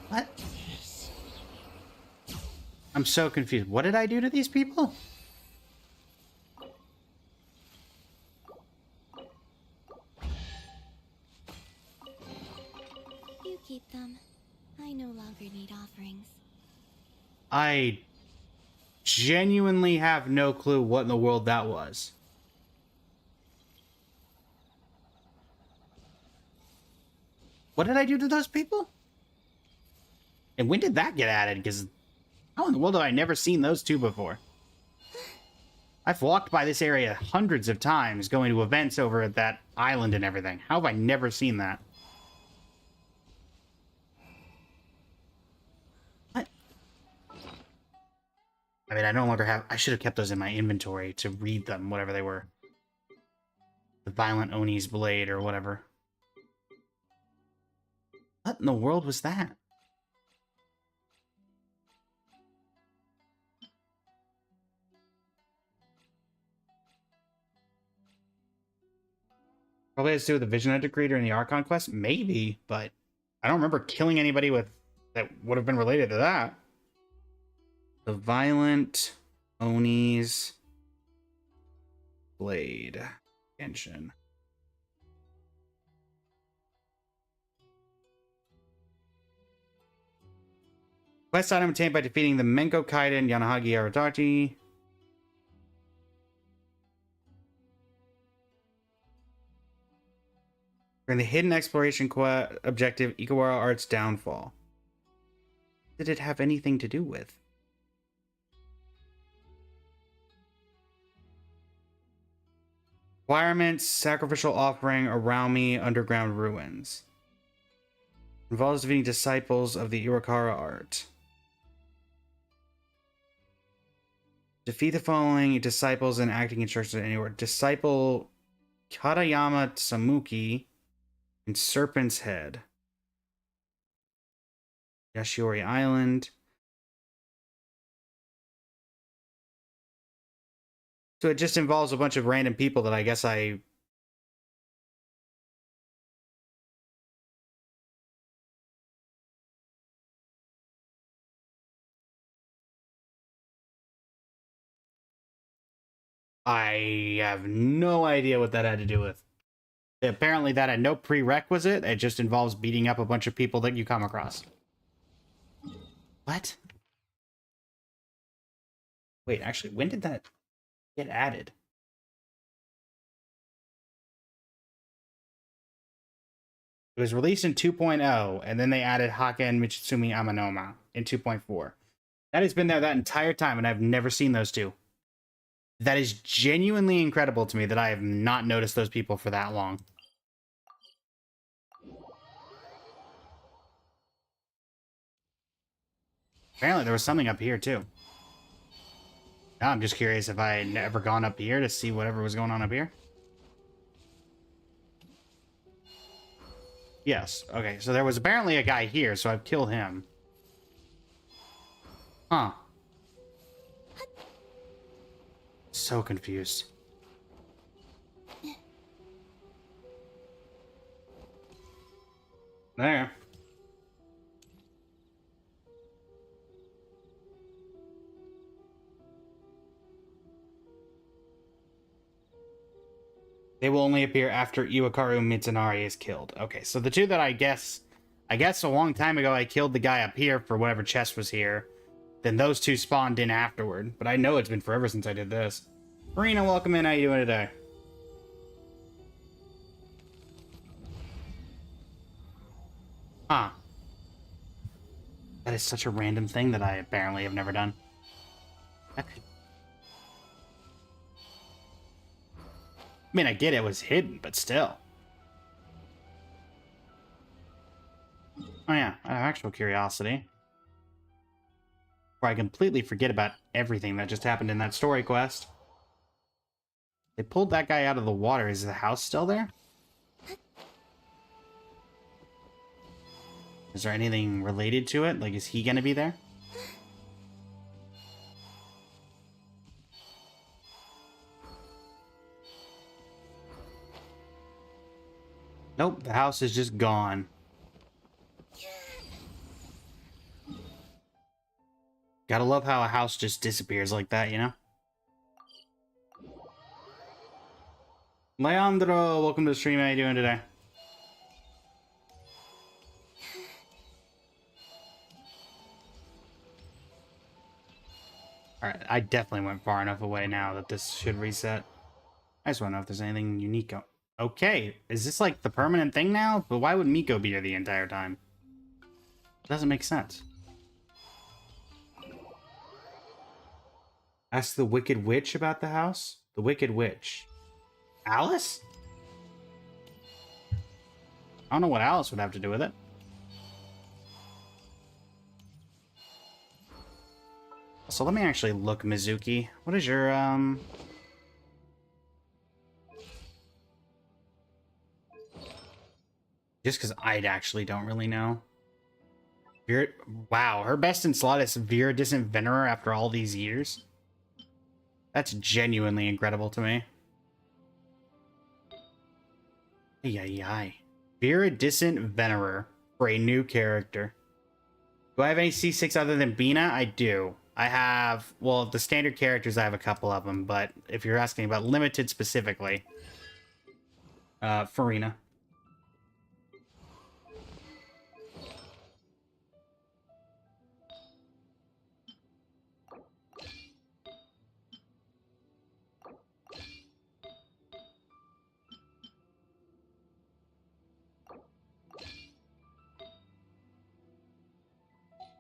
What? I'm so confused. What did I do to these people? You keep them. I no longer need offerings. I genuinely have no clue what in the world that was. What did I do to those people? And when did that get added? Because how in the world have I never seen those two before? I've walked by this area hundreds of times going to events over at that island and everything. How have I never seen that? What? I mean, I no longer have... I should have kept those in my inventory to read them, whatever they were. The Violent Oni's Blade or whatever. What in the world was that? Probably has to do with the Vision Hunter Creator and the Archon quest? Maybe, but I don't remember killing anybody with that would have been related to that. The Violent Oni's Blade. Genshin. Quest item obtained by defeating the Menko Kaiden Yanahagi Aratati. During the hidden exploration objective, Ikawara Art's downfall. Did it have anything to do with? Requirements, sacrificial offering, around me, underground ruins. Involves defeating disciples of the Iwakara art. Defeat the following disciples and acting instructions anywhere. Disciple Katayama Tsamuki and Serpent's Head. Yashiori Island. So it just involves a bunch of random people that I guess I... I have no idea what that had to do with. Apparently that had no prerequisite. It just involves beating up a bunch of people that you come across. What? Wait, actually, when did that get added? It was released in 2.0, and then they added Haken Mitsumi Amanoma in 2.4. That has been there that entire time, and I've never seen those two. That is genuinely incredible to me that I have not noticed those people for that long. Apparently there was something up here, too. Now I'm just curious if I had ever gone up here to see whatever was going on up here. Yes. Okay, so there was apparently a guy here, so I've killed him. Huh. So confused. There. They will only appear after Iwakaru Mitsunari is killed. Okay, so the two that I guess a long time ago I killed the guy up here for whatever chest was here. Then those two spawned in afterward. But I know it's been forever since I did this. Marina, welcome in. How you doing today? Huh. That is such a random thing that I apparently have never done. Okay. I mean, I get it was hidden, but still. Oh yeah, out of actual curiosity. Before I completely forget about everything that just happened in that story quest. They pulled that guy out of the water. Is the house still there? Is there anything related to it? Like, is he gonna be there? Nope, the house is just gone. Gotta love how a house just disappears like that, you know? Leandro, welcome to the stream. How you doing today? Alright, I definitely went far enough away now that this should reset. I just want to know if there's anything unique. Okay, is this like the permanent thing now? But why would Miko be here the entire time? Doesn't make sense. Ask the Wicked Witch about the house? The Wicked Witch. Alice? I don't know what Alice would have to do with it. So let me actually look, Mizuki. What is your, Just because I actually don't really know. Wow, her best in slot is Viridiscent Venerer after all these years? That's genuinely incredible to me. Ay. Viridiscent Venerer for a new character. Do I have any C6 other than Bina? I do. I have, well, the standard characters, I have a couple of them, but if you're asking about limited specifically, Farina.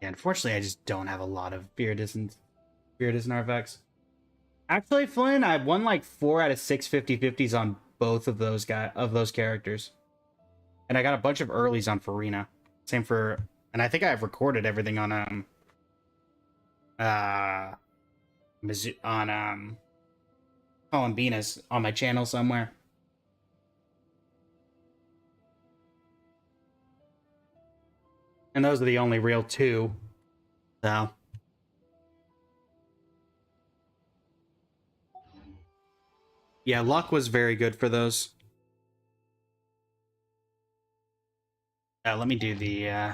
Yeah, unfortunately, I just don't have a lot of Viridiscent artifacts. Actually, Flynn, I've won like 4 out of 6 50/50s on both of those characters. And I got a bunch of earlies on Farina. Same for, and I think I've recorded everything on Columbina's on my channel somewhere. And those are the only real 2. So. Yeah, luck was very good for those. Let me do the,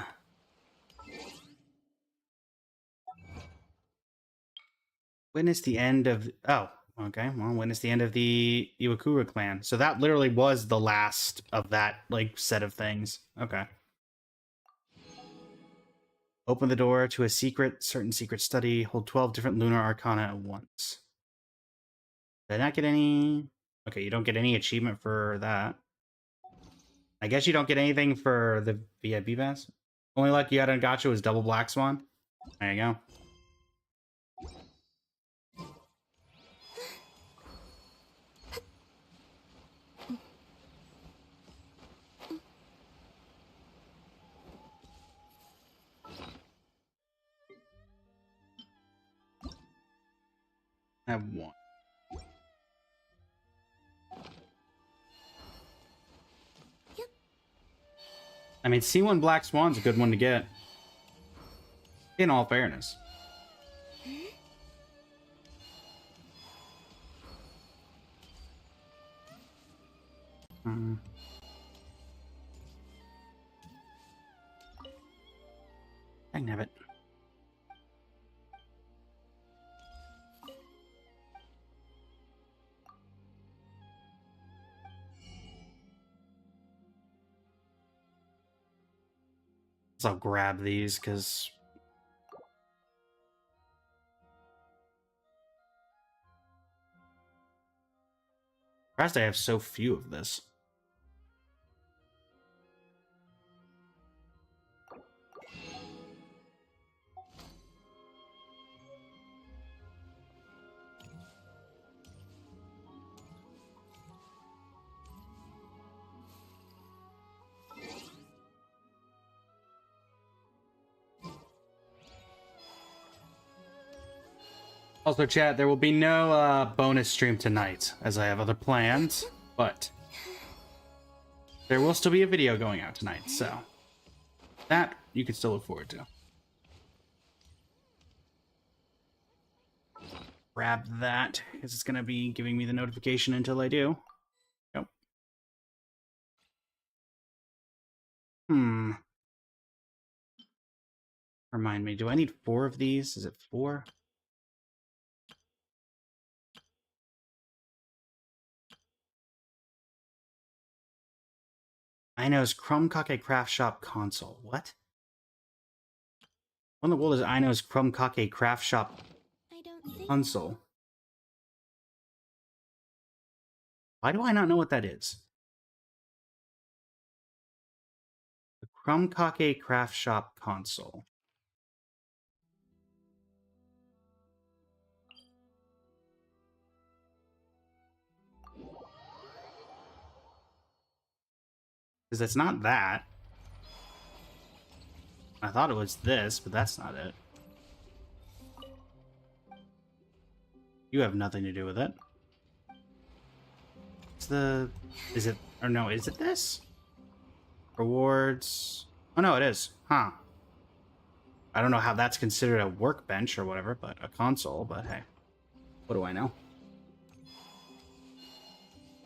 witness the end of... Oh, okay. Well, witness the end of the Iwakura clan. So that literally was the last of that, like, set of things. Okay. Open the door to a certain secret study. Hold 12 different lunar arcana at once. Did I not get any... Okay, you don't get any achievement for that. I guess you don't get anything for the VIP pass. Only luck you had on Gacha was double Black Swan. There you go. I have one. I mean, C1 Black Swan's a good one to get. In all fairness. I can have it. So I'll grab these because surprised I have so few of this. Also, chat, there will be no bonus stream tonight, as I have other plans, but there will still be a video going out tonight, so that you can still look forward to. Grab that, because it's going to be giving me the notification until I do. Yep. Remind me, do I need 4 of these? Is it 4? Ino's Crumb Kake Craft Shop console. What? What in the world is Ino's Crumb Kake Craft Shop console? Why do I not know what that is? The Crumb Kake Craft Shop console. Because it's not that. I thought it was this, but that's not it. You have nothing to do with it. It's the... Is it... Or no, is it this? Rewards... Oh no, it is. Huh. I don't know how that's considered a workbench or whatever, but a console, but hey. What do I know?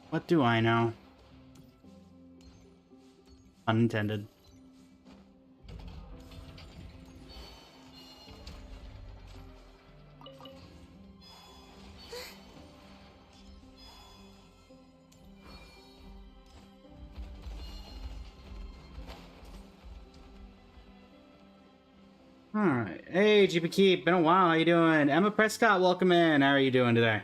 What do I know? Unintended. Alright. Hey, GP Keep. Been a while. How you doing? Emma Prescott, welcome in. How are you doing today?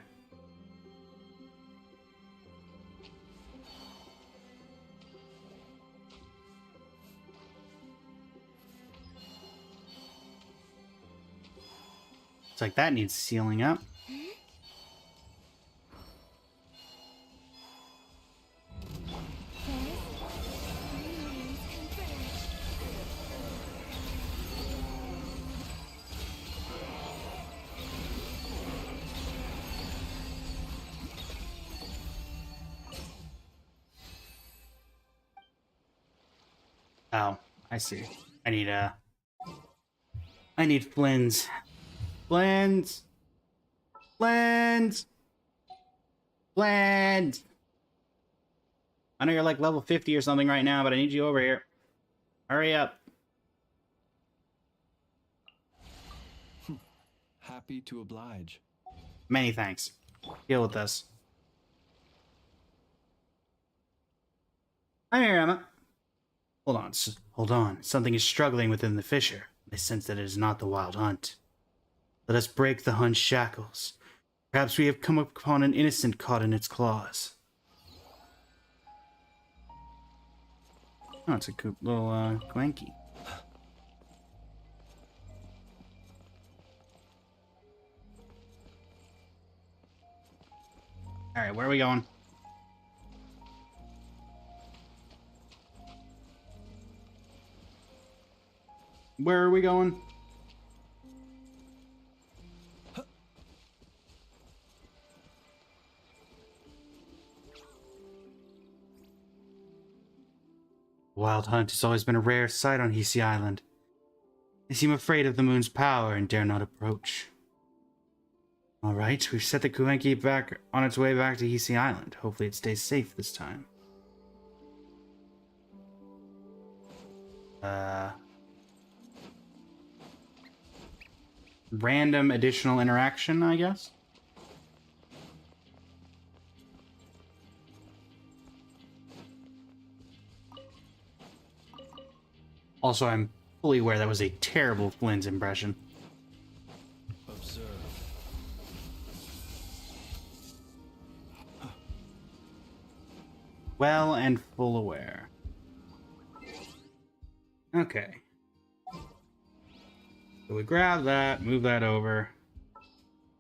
It's like that needs sealing up. Oh, I see. I need Flynn's. Flynn's! Flynn's! Flynn's! I know you're like level 50 or something right now, but I need you over here. Hurry up. Happy to oblige. Many thanks. Deal with this. I'm here, Emma. Hold on, hold on. Something is struggling within the fissure. I sense that it is not the wild hunt. Let us break the hunt's shackles. Perhaps we have come upon an innocent caught in its claws. Oh, it's a good little, Gwanky. Alright, where are we going? Where are we going? wild hunt has always been a rare sight on Hisi Island. They seem afraid of the moon's power and dare not approach. Alright, we've set the Kuenki back on its way back to Hisi Island. Hopefully it stays safe this time. Random additional interaction, I guess? Also, I'm fully aware that was a terrible Flynn's impression. Observe. Well and full aware. Okay. So we grab that, move that over,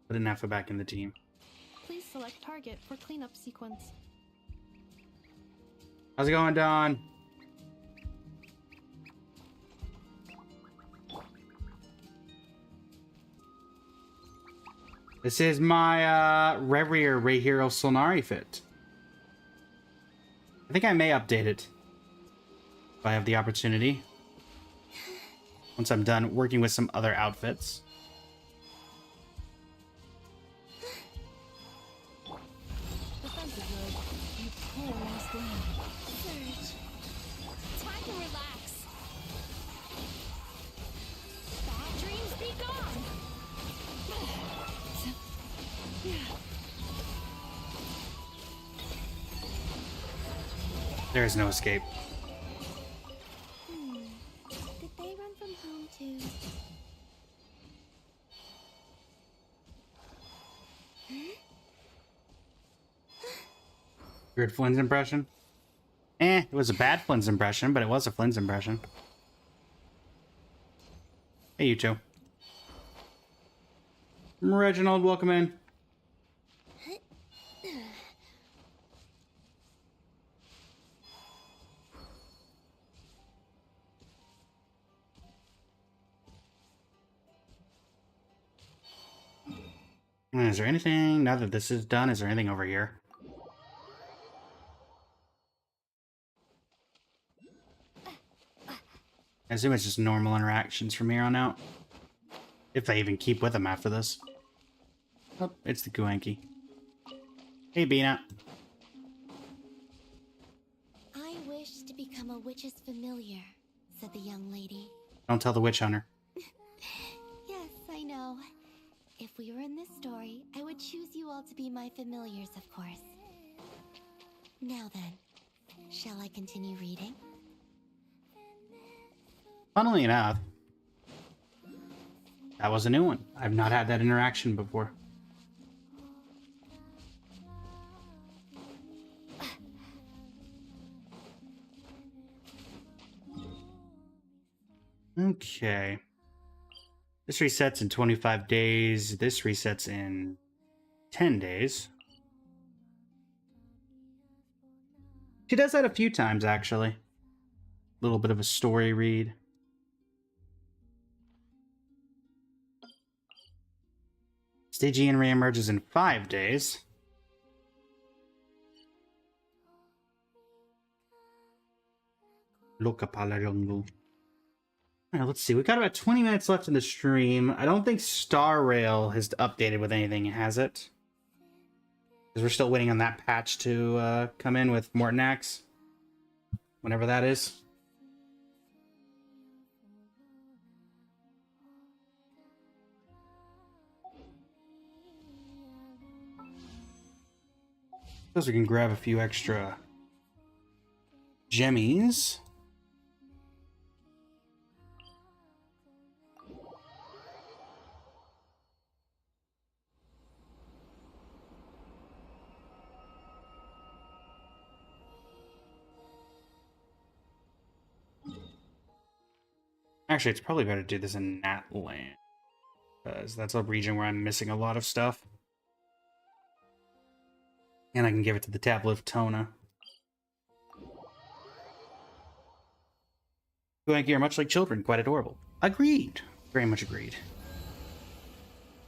put an Alpha back in the team. Please select target for cleanup sequence. How's it going, Don? This is my Reverie Ray Hero Solnari fit. I think I may update it if I have the opportunity. Once I'm done working with some other outfits. Time to relax. Bad dreams be gone. There is no escape. Did they run from home too? Weird Flynn's impression? It was a bad Flynn's impression, but it was a Flynn's impression. Hey, you two. Reginald, welcome in. Is there anything, now that this is done, is there anything over here? I assume it's just normal interactions from here on out. If I even keep with them after this. Oh, it's the Kuenki. Hey, Bina. I wish to become a witch's familiar, said the young lady. Don't tell the witch hunter. Yes, I know. If we were in this story, I would choose you all to be my familiars, of course. Now then, shall I continue reading? Funnily enough, that was a new one. I've not had that interaction before. Okay. This resets in 25 days. This resets in 10 days. She does that a few times, actually. A little bit of a story read. Stygian reemerges in 5 days. Loca pala jungle. Alright, let's see. We got about 20 minutes left in the stream. I don't think Star Rail has updated with anything, has it? Because we're still waiting on that patch to come in with Mortanax. Whenever that is. Suppose we can grab a few extra gemmies. Actually, it's probably better to do this in Natland, because that's a region where I'm missing a lot of stuff. And I can give it to the Tablet of Tona. Kuenki are much like children, quite adorable. Agreed. Very much agreed.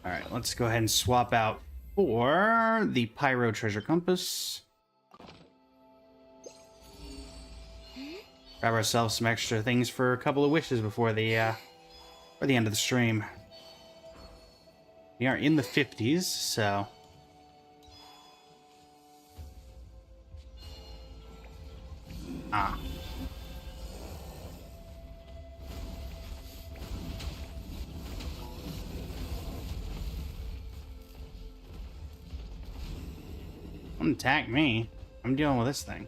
Alright, let's go ahead and swap out for the Pyro Treasure Compass. Grab ourselves some extra things for a couple of wishes before the end of the stream. We are in the 50s, so... Ah. Don't attack me. I'm dealing with this thing.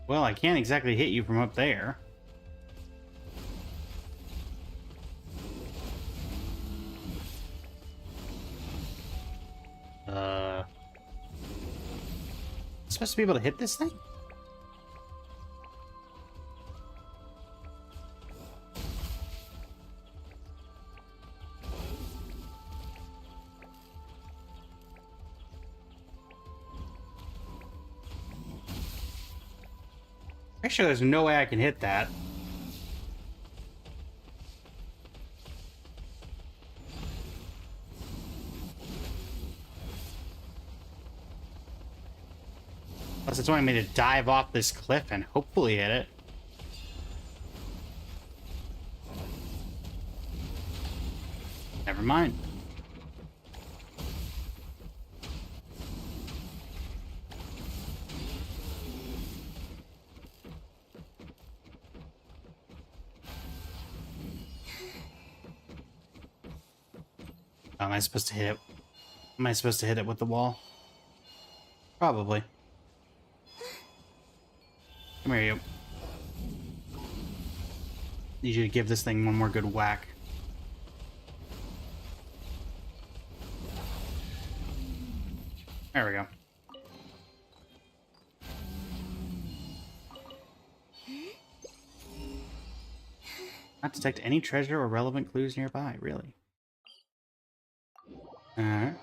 Well, I can't exactly hit you from up there. Supposed to be able to hit this thing? Pretty sure there's no way I can hit that. Plus, it's wanting me to dive off this cliff and hopefully hit it. Never mind. Am I supposed to hit it? Am I supposed to hit it with the wall? Probably. Come here, you. Need you to give this thing one more good whack. There we go. Not detect any treasure or relevant clues nearby, really. Alright.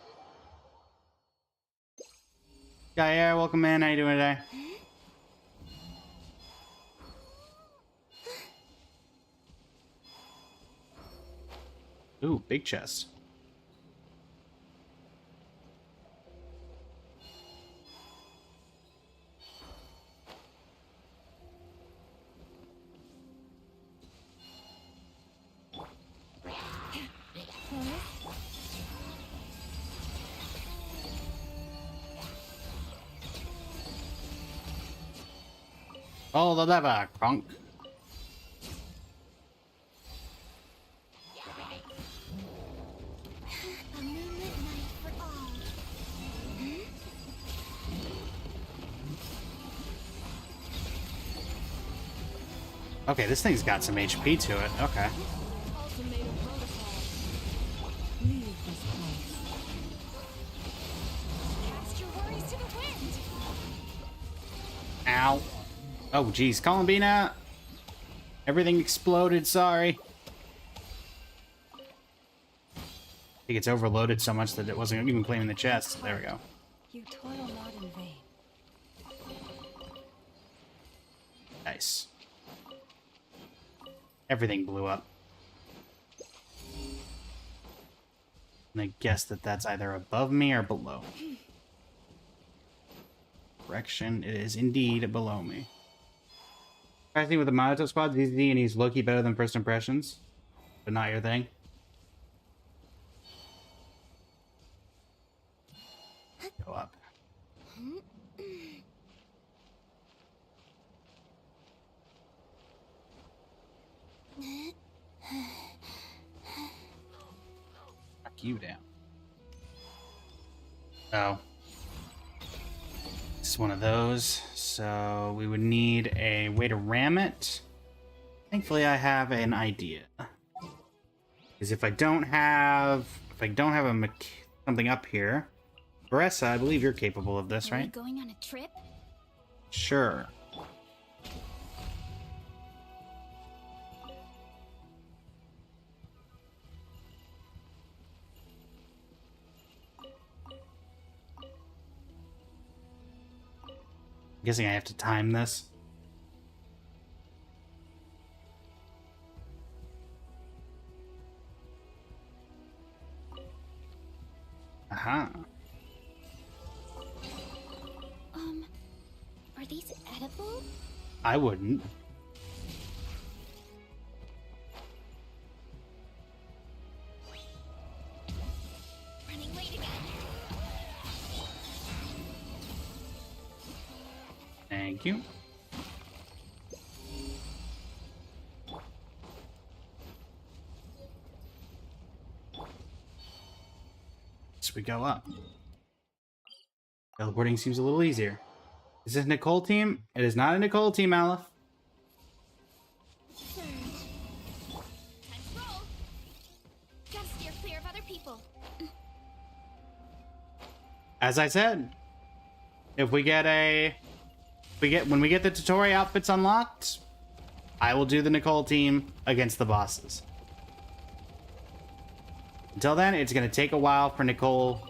Gaia, welcome in. How you doing today? Ooh, big chest. Follow the lever, Kronk. Okay, this thing's got some HP to it. Okay. Ow. Oh, geez. Columbina! Everything exploded, sorry. I think it's overloaded so much that it wasn't even claiming the chest. There we go. You toil not in vain. Nice. Everything blew up. And I guess that that's either above me or below. Correction, it is indeed below me. Practicing with the Minato squad is easy and he's low-key better than first impressions. But not your thing. Go up. Knock you down. Oh. It's one of those, so we would need a way to ram it. Thankfully, I have an idea. Because if I don't have something up here, Baressa, I believe you're capable of this, Are we right? going on a trip? Sure. I'm guessing I have to time this. I wouldn't. Running late again. Thank you. So we go up. Teleporting seems a little easier. Is this Nicole team? It is not a Nicole team, Aleph. Time to roll. Gotta steer clear of other people. As I said, if we get when we get the tutorial outfits unlocked, I will do the Nicole team against the bosses. Until then, it's going to take a while for Nicole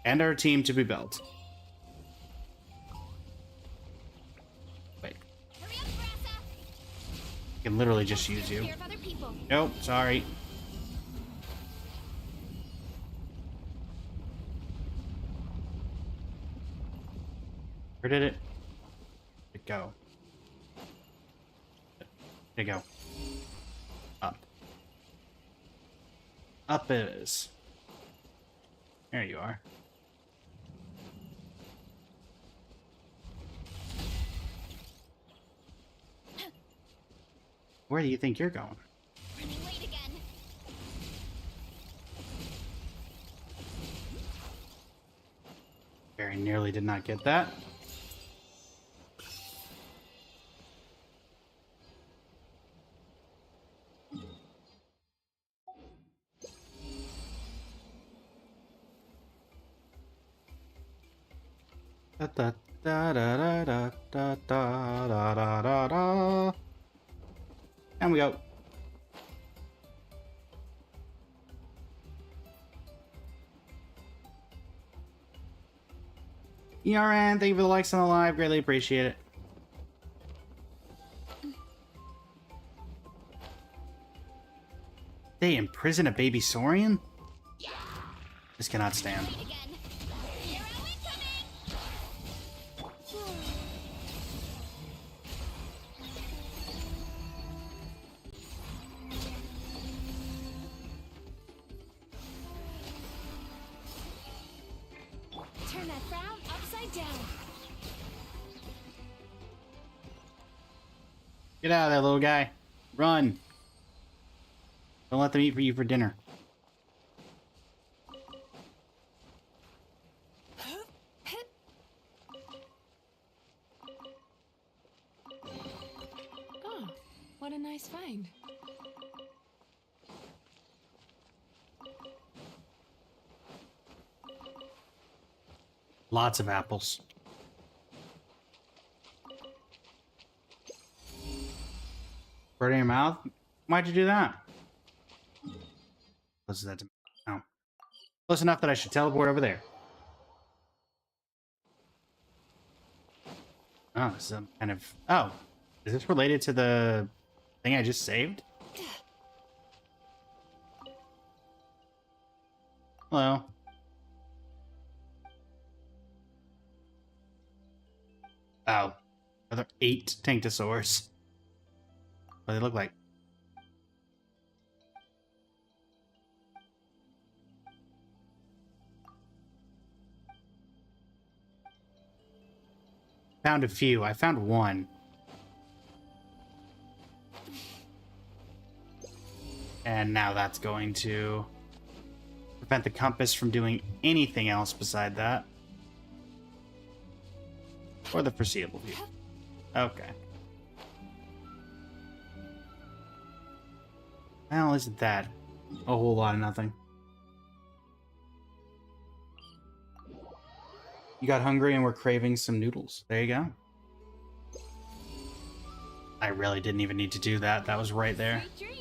and her team to be built. Wait. I can literally just use you. Nope, sorry. Where did it go? There you go. Up. Up it is. There you are. Where do you think you're going? Running late again. Very nearly did not get that. Da da da da da da da da da da da. And we go. ERN, thank you for the likes on the live. Greatly appreciate it. They imprison a baby Saurian? This cannot stand. Turn that frown upside down. Get out of there, little guy. Run. Don't let them eat for you for dinner. Oh, what a nice find. Lots of apples. Burn in your mouth? Why'd you do that? Close that to me. Oh. Close enough that I should teleport over there. Oh, this is some kind of... Oh. Is this related to the thing I just saved? Hello. Oh. Another 8 Tanktosaurs. What do they look like? Found a few. I found one. And now that's going to prevent the compass from doing anything else beside that. Or the foreseeable view. Okay. Well, isn't that a whole lot of nothing? You got hungry and were craving some noodles. There you go. I really didn't even need to do that. That was right there. Sweet dreams.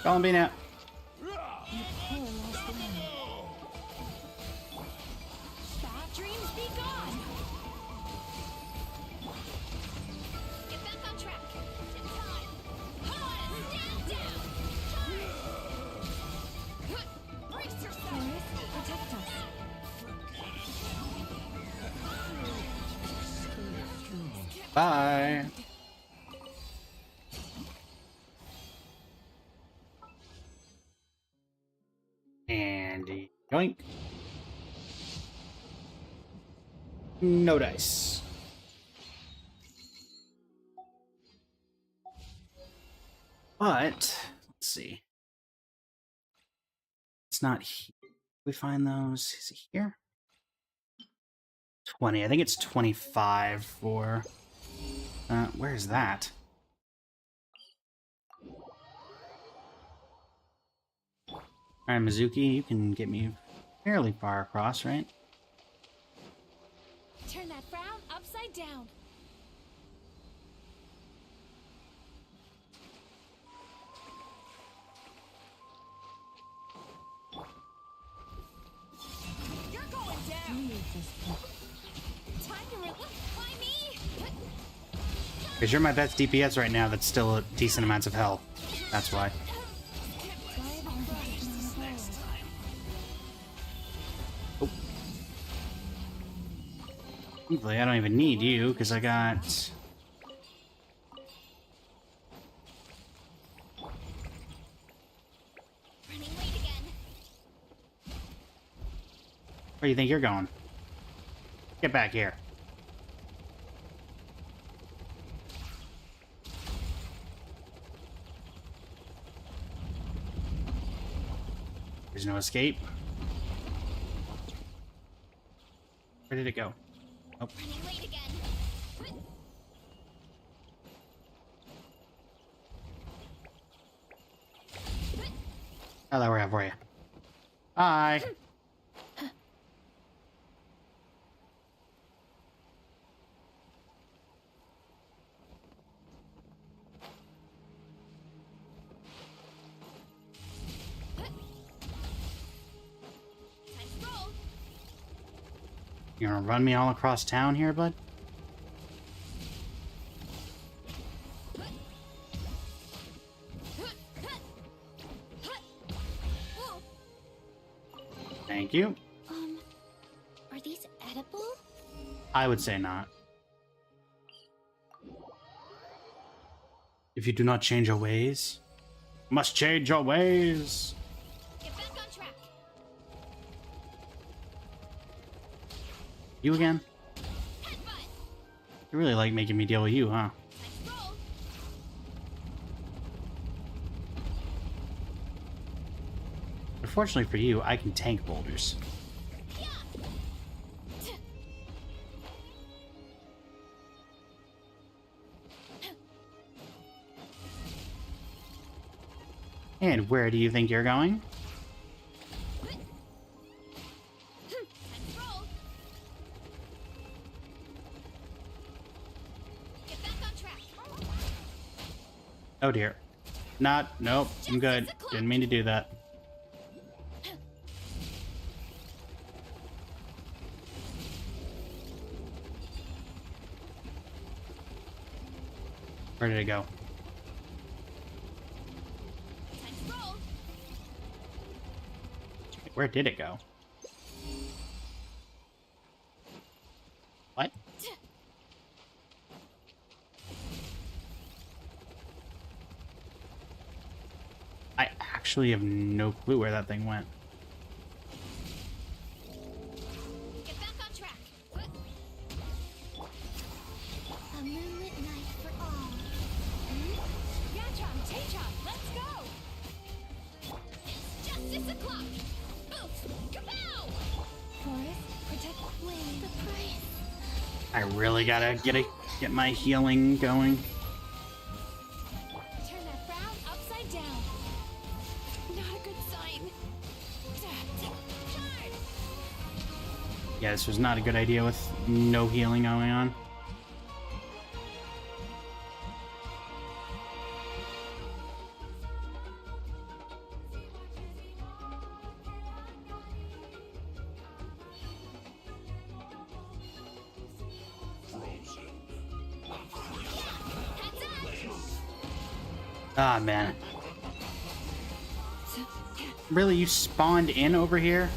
Call him out. Bad dreams be gone. Get back on track. Bye. And yoink. No dice. But let's see. It's not here. We find those. Is it here? 20. I think it's 25 for. Where's that? Alright, Mizuki, you can get me fairly far across, right? Turn that frown upside down. You're going down. Time to why me? Because you're my best DPS right now that's still a decent amounts of health. That's why. Oh. Thankfully, I don't even need you, because I got... Where do you think you're going? Get back here. There's no escape. Where did it go? Oh. Hello, we're out for you. Hi. You gonna run me all across town here, bud? Thank you. Are these edible? I would say not. If you do not change your ways, must change your ways. Get back on track. You again? You really like making me deal with you, huh? Unfortunately for you, I can tank boulders. And where do you think you're going? Oh dear. Nope, I'm good. Didn't mean to do that. Where did it go? Where did it go? What? I actually have no clue where that thing went. Get back on track. A moonlit night for all. Yachom, Tachom, let's go! It's justice o'clock. Boof! Kapow! Forest, protect Wayne. The price. I really gotta get my healing going. Turn that frown upside down. Not a good sign. Yeah, this was not a good idea with no healing going on. Ah, man. Really, you spawned in over here?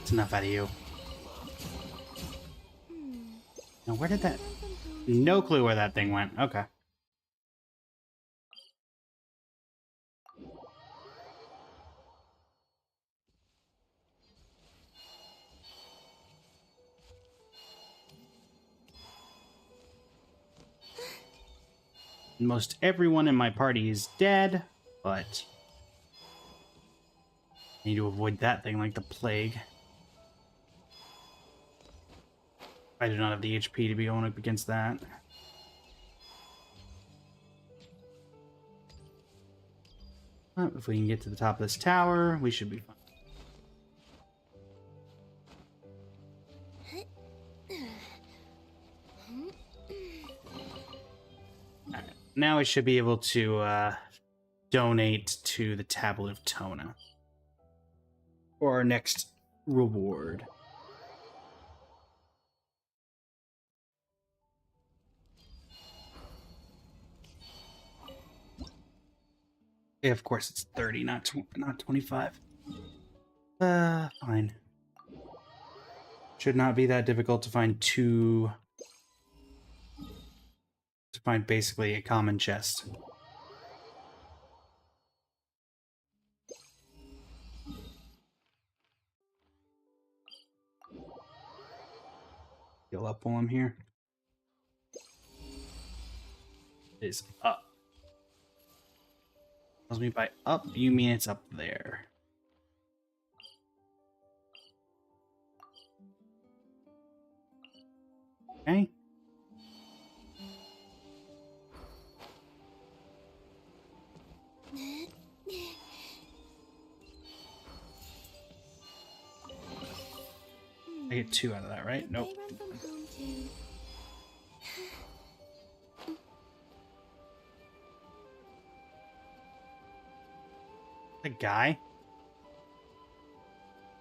It's enough out of you. Now, where did that... No clue where that thing went. Okay. Most everyone in my party is dead, but I need to avoid that thing like the plague. I do not have the HP to be going up against that. But if we can get to the top of this tower, we should be fine. Now we should be able to donate to the Tablet of Tona for our next reward. Yeah, of course it's 30, not 25. Fine. Should not be that difficult to find basically a common chest. Heal up while I'm here. It is up. Tells me by up, you mean it's up there. Okay. I get 2 out of that, right? Nope. A guy?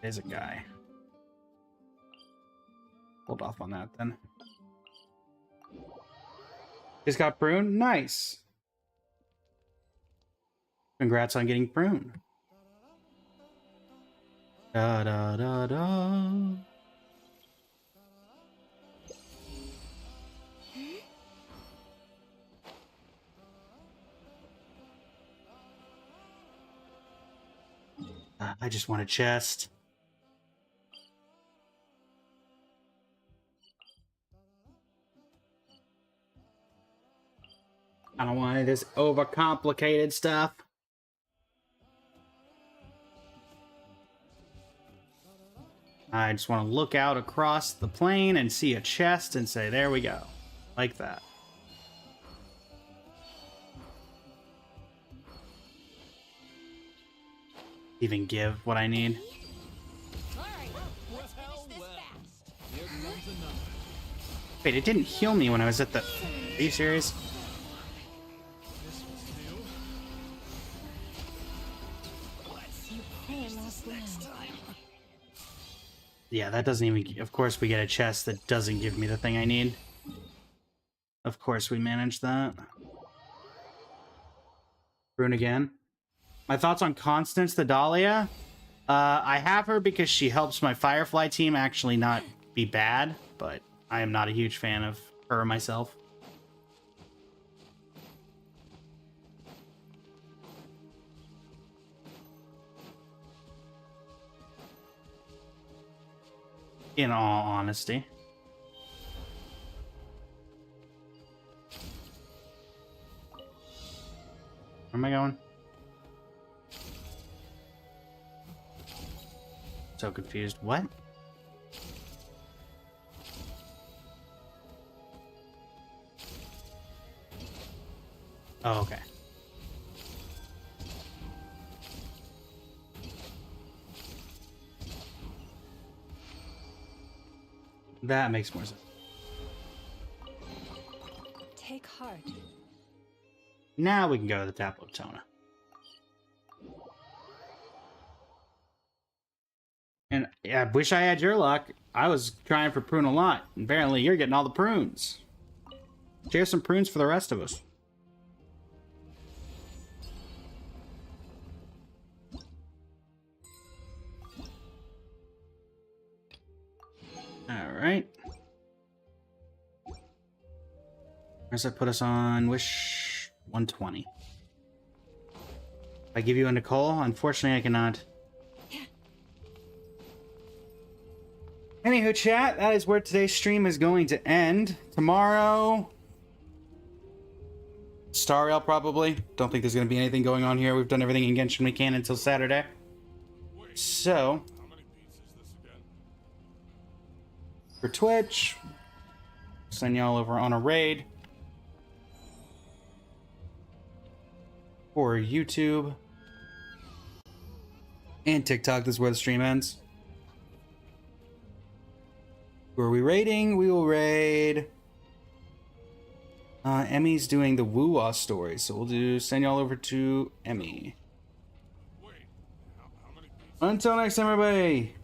There's a guy. Hold off on that then. Just got prune? Nice. Congrats on getting prune. Da da da da. I just want a chest. I don't want any of this overcomplicated stuff. I just want to look out across the plain and see a chest and say, there we go. Like that. Even give what I need. Wait, it didn't heal me when I was at the... Are you serious? Yeah, that doesn't even... Of course we get a chest that doesn't give me the thing I need. Of course we manage that. Rune again. My thoughts on Constance the Dahlia? I have her because she helps my Firefly team actually not be bad, but I am not a huge fan of her myself. In all honesty. Where am I going? So confused. What? Oh, okay. That makes more sense. Take heart. Now we can go to the Tablet of Tona. And yeah, I wish I had your luck. I was trying for prune a lot. Apparently, you're getting all the prunes. Share some prunes for the rest of us. Does that put us on Wish 120? If I give you a Nicole, unfortunately I cannot. Anywho, chat, that is where today's stream is going to end. Tomorrow, Star Rail probably. Don't think there's going to be anything going on here. We've done everything in Genshin we can until Saturday. So, for Twitch, send y'all over on a raid. For YouTube and TikTok, this is where the stream ends. Who are we raiding? We will raid. Emmy's doing the Woo-Wah story, so we'll send y'all over to Emmy. Until next time, everybody.